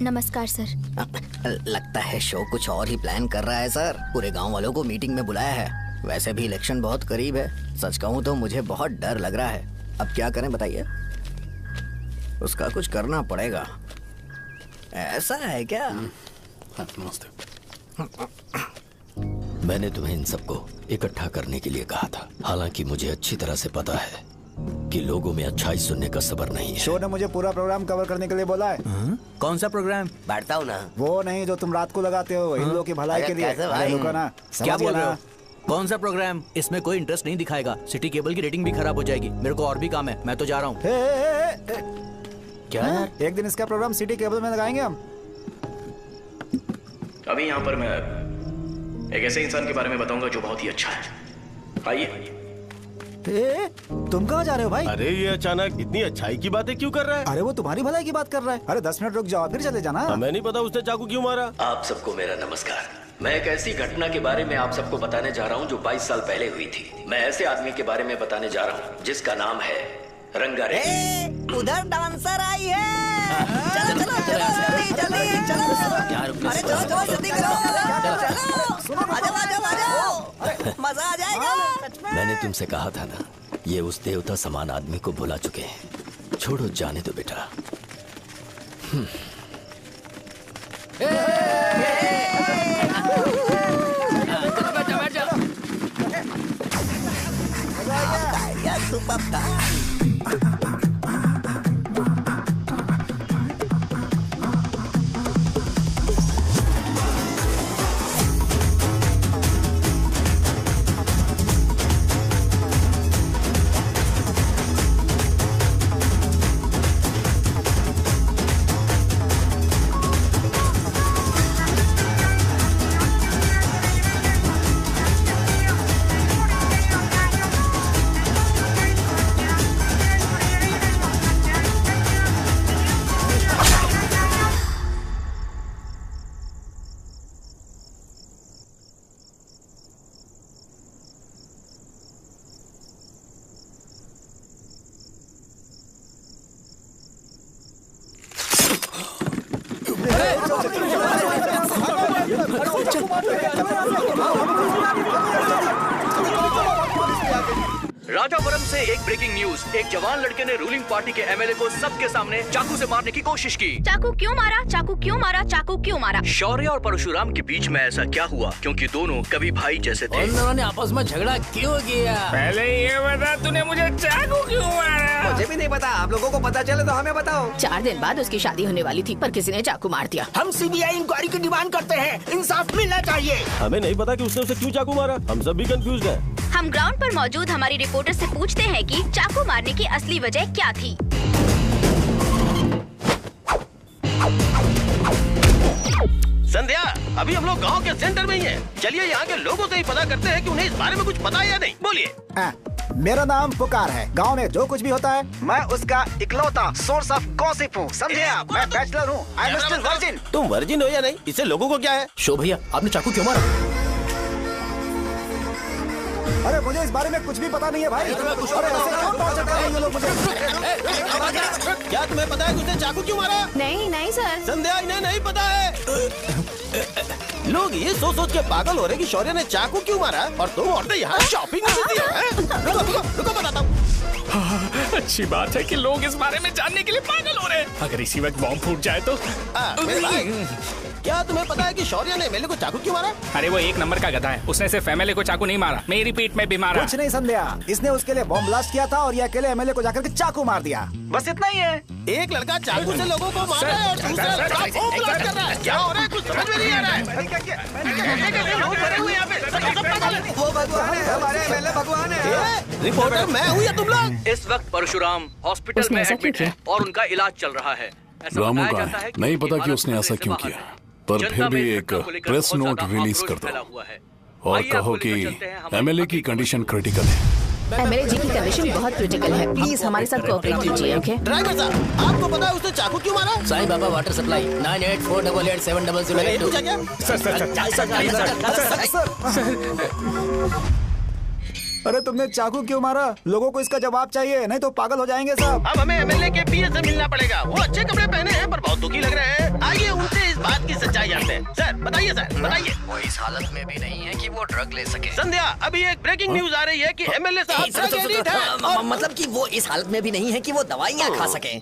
नमस्कार सर। लगता है शो कुछ और ही प्लान कर रहा है सर। पूरे गांव वालों को मीटिंग में बुलाया है। वैसे भी इलेक्शन बहुत करीब है। सच कहूँ तो मुझे बहुत डर लग रहा है। अब क्या करें बताइए? उसका कुछ करना पड़ेगा। ऐसा है क्या? मैंने तुम्हें इन सबको इकट्ठा करने के लिए कहा था। हालांकि मुझे अच्छी तरह से पता है कि लोगों में अच्छाई सुनने का सब्र नहीं है। शो ने मुझे पूरा प्रोग्राम कवर करने के लिए बोला है। कौन सा प्रोग्राम? बैठता हूँ ना। वो नहीं जो तुम रात को लगाते हो, इन लोगों की भलाई के लिए। अरे रुको ना, क्या बोल रहे हो? कौन सा प्रोग्राम? इसमें कोई इंटरेस्ट नहीं दिखाएगा। सिटी केबल की रेटिंग भी खराब हो जाएगी। मेरे को और भी काम है, मैं तो जा रहा हूँ। क्या? एक दिन इसका प्रोग्राम सिटी केबल में लगाएंगे हम। अभी यहाँ पर मैं एक ऐसे इंसान के बारे में बताऊंगा जो बहुत ही अच्छा है। आइए। तुम कहाँ जा रहे हो भाई? अरे ये अचानक इतनी अच्छाई की बातें क्यों कर रहा है? अरे वो तुम्हारी भलाई की बात कर रहा है। अरे 10 मिनट रुक जाओ फिर चले जाना। हमें नहीं पता उसने चाकू क्यों मारा। आप सबको मेरा नमस्कार। मैं एक ऐसी घटना के बारे में आप सबको बताने जा रहा हूँ जो 22 साल पहले हुई थी। मैं ऐसे आदमी के बारे में बताने जा रहा हूँ जिसका नाम है रंगारेड्डी। उधर डांसर आई है। चलो चलो चलो जल्दी जल्दी चलो। अरे चलो चलो जल्दी करो। चलो आ जाओ आ जाओ आ जाओ, मजा आ जाएगा। मैंने तुमसे कहा था ना, ये उस देवता समान आदमी को भुला चुके हैं। छोड़ो, जाने दो बेटा। सुपर था। राजापुरम से एक ब्रेकिंग न्यूज। एक जवान लड़के ने रूलिंग पार्टी के एमएलए को सबके सामने चाकू से मारने की कोशिश की। चाकू क्यों मारा? चाकू क्यों मारा? चाकू क्यों मारा? शौर्य और परशुराम के बीच में ऐसा क्या हुआ? क्योंकि दोनों कभी भाई जैसे थे। उन दोनों ने आपस में झगड़ा क्यों किया? पहले ये बता, तूने मुझे चाकू क्यों मारा? मुझे भी नहीं पता। आप लोगों को पता चले तो हमें बताओ। 4 दिन बाद उसकी शादी होने वाली थी पर किसी ने चाकू मार दिया। हम सीबीआई इंक्वायरी की डिमांड करते हैं। इंसाफ मिलना चाहिए। हमें नहीं पता कि उसने उसे क्यों चाकू मारा। हम सब भी कंफ्यूज हैं। हम ग्राउंड पर मौजूद हमारी रिपोर्टर से पूछते हैं कि चाकू मारने की असली वजह क्या थी। संध्या, अभी हम लोग गांव के सेंटर में ही हैं। चलिए यहाँ के लोगों से ही पता करते हैं कि उन्हें इस बारे में कुछ पता है या नहीं। बोलिए। मेरा नाम पुकार है। गांव में जो कुछ भी होता है मैं उसका इकलौता सोर्स ऑफ गॉसिप हूँ, समझे आप? मैं बैचलर हूँ। I am still virgin. तुम वर्जिन हो या नहीं, इससे लोगों को क्या है? शो भैया, आपने चाकू क्यों मारा? अरे मुझे इस बारे में कुछ भी पता नहीं है भाई। अरे ऐसे क्यों टॉर्चर कर रहे हैं ये लोग मुझे? क्या तुम्हें पता है कि उसने चाकू क्यों मारा? नहीं नहीं सर। संध्या, इन्हें नहीं पता है। लोग ये सोच सोच के पागल हो रहे कि शौर्य ने चाकू क्यों मारा और तुम औरतें यहाँ शॉपिंग में बिजी हैं। रुको बताता हूँ। अच्छी बात है कि लोग इस बारे में जानने के लिए पागल हो रहे हैं। अगर इसी वक्त बॉम्ब फूट जाए तो। मेरे भाई, क्या तुम्हें पता है कि शौर्य ने एमएलए को चाकू क्यों मारा? अरे वो एक नंबर का गधा है। उसने सिर्फ एमएलए को चाकू नहीं मारा, मेरी पीठ में भी मारा। कुछ नहीं संध्या, इसने उसके लिए बॉम्ब ब्लास्ट किया था और ये अकेले एमएलए को जाकर के चाकू मार दिया। बस इतना ही है। एक लड़का चाकू से लोगों को मार रहा है और दूसरा लड़का बॉम्ब ब्लास्ट कर रहा है। क्या हो रहा है? कुछ समझ में नहीं आ रहा है। वो भगवान है, हमारे एमएलए भगवान है। रिपोर्टर मैं हूँ या तुम लोग? इस वक्त परशुराम हॉस्पिटल में एडमिट है और उनका इलाज चल रहा है। रामू का है, नहीं पता कि उसने ऐसा क्यों किया। पर फिर भी एक प्रेस नोट रिलीज कर दो और कहो कि एमएलए की कंडीशन क्रिटिकल है। एमएलए जी की कंडीशन बहुत क्रिटिकल है, प्लीज हमारे साथ कोऑपरेट कीजिए। ओके ड्राइवर साहब, आपको पता है उसने चाकू क्यों मारा? Sai Baba water supply 9848780082। अरे तुमने चाकू क्यों मारा? लोगों को इसका जवाब चाहिए, नहीं तो पागल हो जाएंगे सब। अब हमें एमएलए के पीए से मिलना पड़ेगा। वो अच्छे कपड़े पहने हैं पर बहुत दुखी लग रहे हैं। आइए उनसे इस बात की सच्चाई जानते हैं। सर बताइए, सर बताइए। वो इस हालत में भी नहीं है कि वो ड्रग ले सके। संध्या, अभी एक ब्रेकिंग न्यूज आ रही है कि एमएलए साहब ड्रग एडिक्ट हैं। मतलब कि वो इस हालत में भी नहीं है कि वो दवाइयाँ खा सके।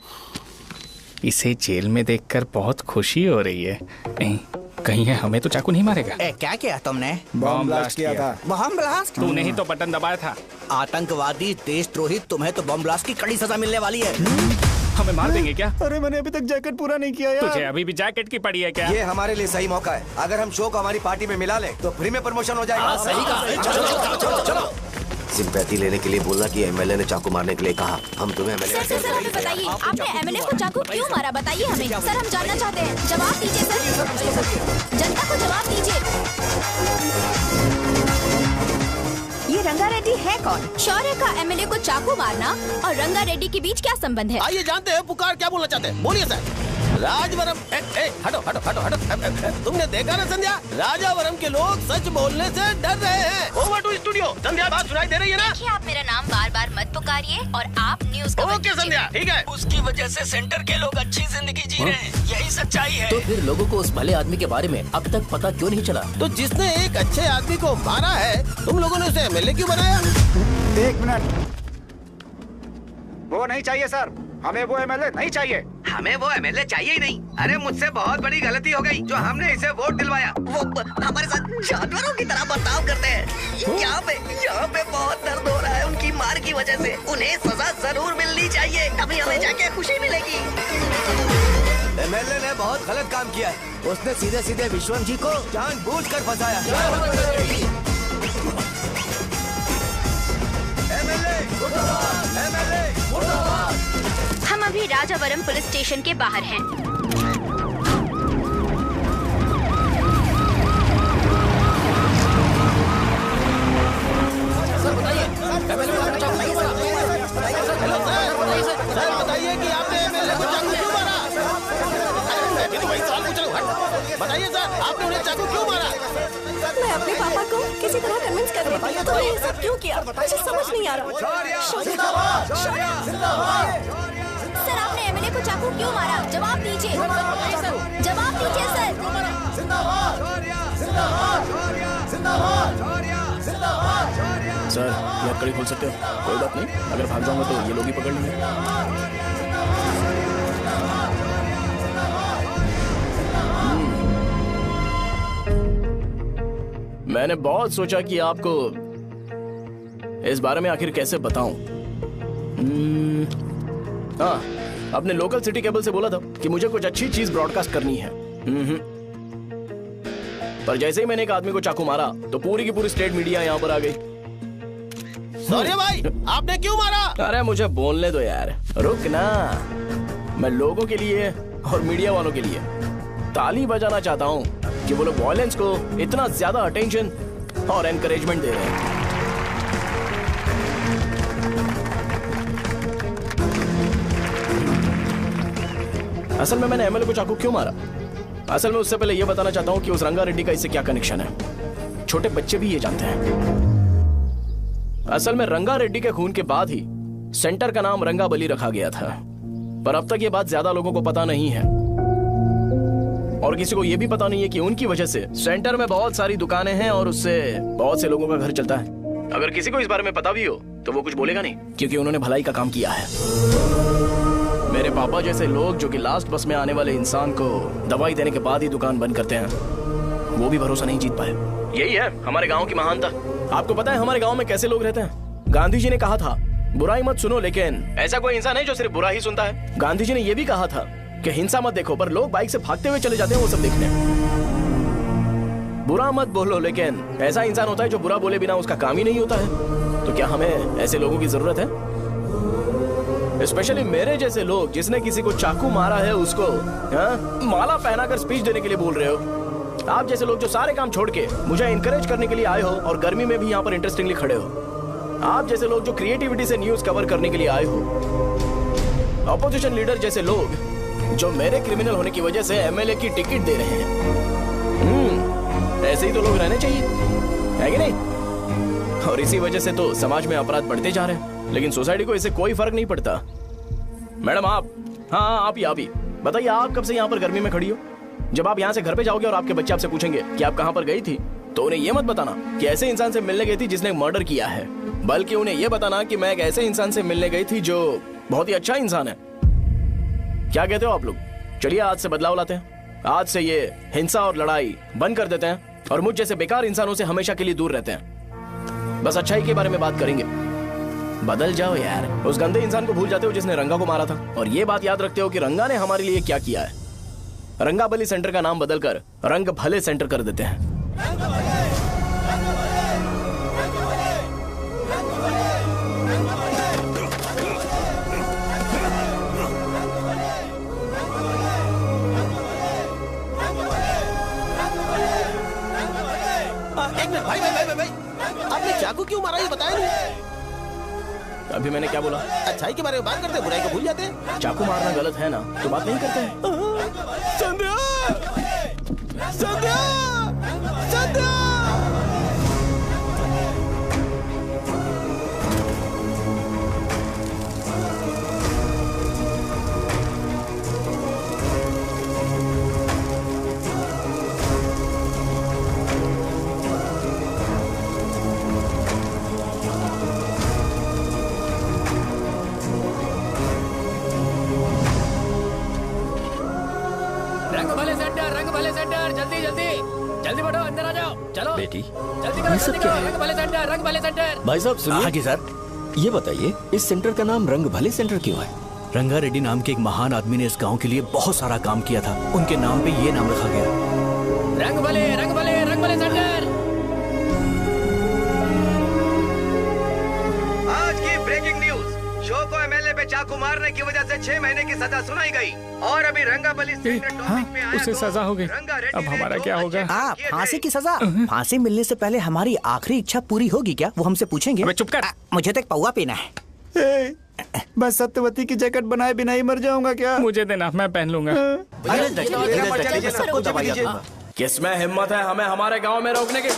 इसे जेल में देखकर बहुत खुशी हो रही है। कहीं है हमें तो चाकू नहीं मारेगा। क्या किया तुमने? बम ब्लास्ट किया था। Bomb blast? तूने ही तो बटन दबाया था। आतंकवादी, देशद्रोही, तुम्हें तो बम ब्लास्ट की कड़ी सजा मिलने वाली है। हमें मार देंगे क्या? अरे मैंने अभी तक जैकेट पूरा नहीं किया यार। तुझे अभी भी जैकेट की पड़ी है क्या? ये हमारे लिए सही मौका है। अगर हम शो को हमारी पार्टी में मिला लें तो फ्री में प्रमोशन हो जाएगा। सही कहा। चलो सिंपैथी लेने के लिए बोला कि एमएलए ने चाकू मारने के लिए कहा। हम तुम्हें एमएलए सर हमें बताइए, आपने एमएलए को चाकू क्यों मारा? बताइए हमें। सर हम जानना चाहते हैं, जवाब दीजिए सर। जनता को जवाब दीजिए। ये रंगा रेड्डी है कौन? शौर्य का एमएलए को चाकू मारना और रंगा रेड्डी के बीच क्या संबंध है? आइए जानते हैं पुकार क्या बोलना चाहते हैं। बोलिए सर। राजवरम, हटो हटो हटो हटो। तुमने देखा ना संध्या, राजावरम के लोग सच बोलने से डर रहे हैं। Over to studio. संध्या बात सुनाई दे रही है ना? देखिए आप मेरा नाम बार बार मत पुकारिए और आप न्यूज कवर ओके संध्या, ठीक है। उसकी वजह से सेंटर के लोग अच्छी जिंदगी जी रहे हैं, यही सच्चाई है। तो फिर लोगों को उस भले आदमी के बारे में अब तक पता क्यों नहीं चला? तो जिसने एक अच्छे आदमी को मारा है, तुम लोगों ने उसे एमएलए क्यों बनाया? 1 मिनट, वो नहीं चाहिए सर, हमें वो एमएलए नहीं चाहिए। हमें वो एमएलए चाहिए ही नहीं। अरे मुझसे बहुत बड़ी गलती हो गई जो हमने इसे वोट दिलवाया। वो हमारे साथ जानवरों की तरह बर्ताव करते हैं। यहाँ पे बहुत दर्द हो रहा है उनकी मार की वजह से। उन्हें सजा जरूर मिलनी चाहिए, तभी हमें जाके खुशी मिलेगी। एमएलए ने बहुत गलत काम किया है। उसने सीधे सीधे विश्वम जी को जानबूझकर फंसाया। हम अभी राजावरम पुलिस स्टेशन के बाहर हैं। सर बताइए कि आपने एमएलए को चाकू क्यों मारा? मैं तो वही सवाल पूछ रहा हूँ। बताइए सर, आपने उन्हें चाकू क्यों मारा? मैं अपने पापा को किसी तरह कन्विंस कर रही थी। तो ये सब क्यों किया मुझे समझ नहीं आ रहा। सर आपने एमएलए को चाकू क्यों मारा? जवाब दीजिए। जवाब दीजिए सर। सर ये आप कड़ी खोल सकते हो? कोई बात नहीं, अगर भाग जाऊंगा तो ये लोग ही पकड़ लेंगे। मैंने बहुत सोचा कि आपको इस बारे में आखिर कैसे बताऊं। हाँ, अपने लोकल सिटी केबल से बोला था कि मुझे कुछ अच्छी चीज ब्रॉडकास्ट करनी है। पर जैसे ही मैंने एक आदमी को चाकू मारा तो पूरी की पूरी स्टेट मीडिया यहाँ पर आ गई। सॉरी भाई, आपने क्यों मारा? अरे मुझे बोलने दो यार, रुक ना। मैं लोगों के लिए और मीडिया वालों के लिए ताली बजाना चाहता हूँ कि वो लोग वायलेंस को इतना ज्यादा अटेंशन और एनकरेजमेंट दे रहे हैं। असल में मैंने एमएलए को चाकू क्यों मारा? असल में उससे पहले यह बताना चाहता हूं कि उस रंगा रेड्डी का इससे क्या कनेक्शन है। छोटे बच्चे भी ये जानते हैं। असल में रंगा रेड्डी के खून के बाद ही सेंटर का नाम रंगा बली रखा गया था, पर अब तक ये बात ज्यादा लोगों को पता नहीं है और किसी को यह भी पता नहीं है कि उनकी वजह से सेंटर में बहुत सारी दुकानें हैं और उससे बहुत से लोगों का घर चलता है। अगर किसी को इस बारे में पता भी हो तो वो कुछ बोलेगा नहीं, क्योंकि उन्होंने भलाई का काम किया है। मेरे पापा जैसे लोग जो कि लास्ट बस में आने वाले इंसान को दवाई देने के बाद ही दुकान बंद करते हैं, वो भी भरोसा नहीं जीत पाए। यही है हमारे गांव की महानता। आपको पता है हमारे गांव में कैसे लोग रहते हैं? गांधी जी ने कहा था बुराई मत सुनो, लेकिन ऐसा कोई इंसान है जो सिर्फ बुरा ही सुनता है। गांधी जी ने यह भी कहा था कि हिंसा मत देखो, पर लोग बाइक से भागते हुए चले जाते हैं वो सब देखने। बुरा मत बोलो, लेकिन ऐसा इंसान होता है जो बुरा बोले बिना उसका काम ही नहीं होता है। तो क्या हमें ऐसे लोगों की जरूरत है? स्पेशली मेरे जैसे लोग जिसने किसी को चाकू मारा है उसको माला पहनाकर स्पीच देने के लिए बोल रहे हो। आप जैसे लोग जो सारे काम छोड़ के मुझे इनकरेज करने के लिए आए हो और गर्मी में भी यहाँ पर इंटरेस्टिंगली खड़े हो। आप जैसे लोग जो क्रिएटिविटी से न्यूज कवर करने के लिए आए हो। अपोजिशन लीडर जैसे लोग जो मेरे क्रिमिनल होने की वजह से एमएलए की टिकट दे रहे हैं। ऐसे ही तो लोग रहने चाहिए, है कि नहीं? और इसी वजह से तो समाज में अपराध बढ़ते जा रहे हैं, लेकिन सोसाइटी को इससे कोई फर्क नहीं पड़ता। मैडम आप, हाँ आप ही बताइए, आप कब से यहाँ पर गर्मी में खड़ी हो? जब आप यहाँ से घर पे जाओगे और आपके बच्चे आपसे पूछेंगे कि आप कहाँ पर गई थी, तो उन्हें ये मत बताना कि ऐसे इंसान से मिलने गई थी जिसने मर्डर किया है, बल्कि उन्हें ये बताना कि मैं एक ऐसे इंसान से मिलने गई थी जो बहुत ही अच्छा इंसान है। क्या कहते हो आप लोग? चलिए आज से बदलाव लाते हैं। आज से ये हिंसा और लड़ाई बंद कर देते हैं और मुझ जैसे बेकार इंसानों से हमेशा के लिए दूर रहते हैं। बस अच्छाई के बारे में बात करेंगे। बदल जाओ यार, उस गंदे इंसान को भूल जाते हो जिसने रंगा को मारा था, और ये बात याद रखते हो कि रंगा ने हमारे लिए क्या किया है। रंगाबली सेंटर का नाम बदलकर रंग भले सेंटर कर देते हैं। एक मिनट भाई, आपने चाकू क्यों मारा ये बताया नहीं? अभी मैंने क्या बोला? अच्छाई के बारे में बात करते हैं, बुराई को भूल जाते हैं। चाकू मारना गलत है ना, तो बात नहीं करते हैं। संध्या! संध्या! संध्या! जल्दी बढ़ो, अंदर आ जाओ। चलो बेटी, जल्दी करो, जल्दी करो। रंग भले सेंटर, रंग भले सेंटर। भाई साहब सुनिए। हाँ जी सर। ये बताइए, इस सेंटर का नाम रंग भले सेंटर क्यों है? रंगा रेड्डी नाम के एक महान आदमी ने इस गांव के लिए बहुत सारा काम किया था, उनके नाम पे ये नाम रखा गया। रंग भले, रंग भले, रंग भले सेंटर। आज की ब्रेकिंग न्यूज, शो को एमएलए पे चाकू मारने की वजह से 6 महीने की सजा सुनाई गई और अभी रंगाबली सेंटर टॉपिक में आया। उसे सजा हो गई, अब हमारा क्या होगा? आप फांसी की सजा? फांसी मिलने से पहले हमारी आखिरी इच्छा पूरी होगी क्या, वो हमसे पूछेंगे? अबे चुप कर। मुझे तो एक पौवा पीना है। मैं सत्यवती की जैकेट बनाए बिना ही मर जाऊंगा क्या? मुझे देना, मैं पहन लूंगा। किसमें हिम्मत है हमें हमारे गांव में रोकने की?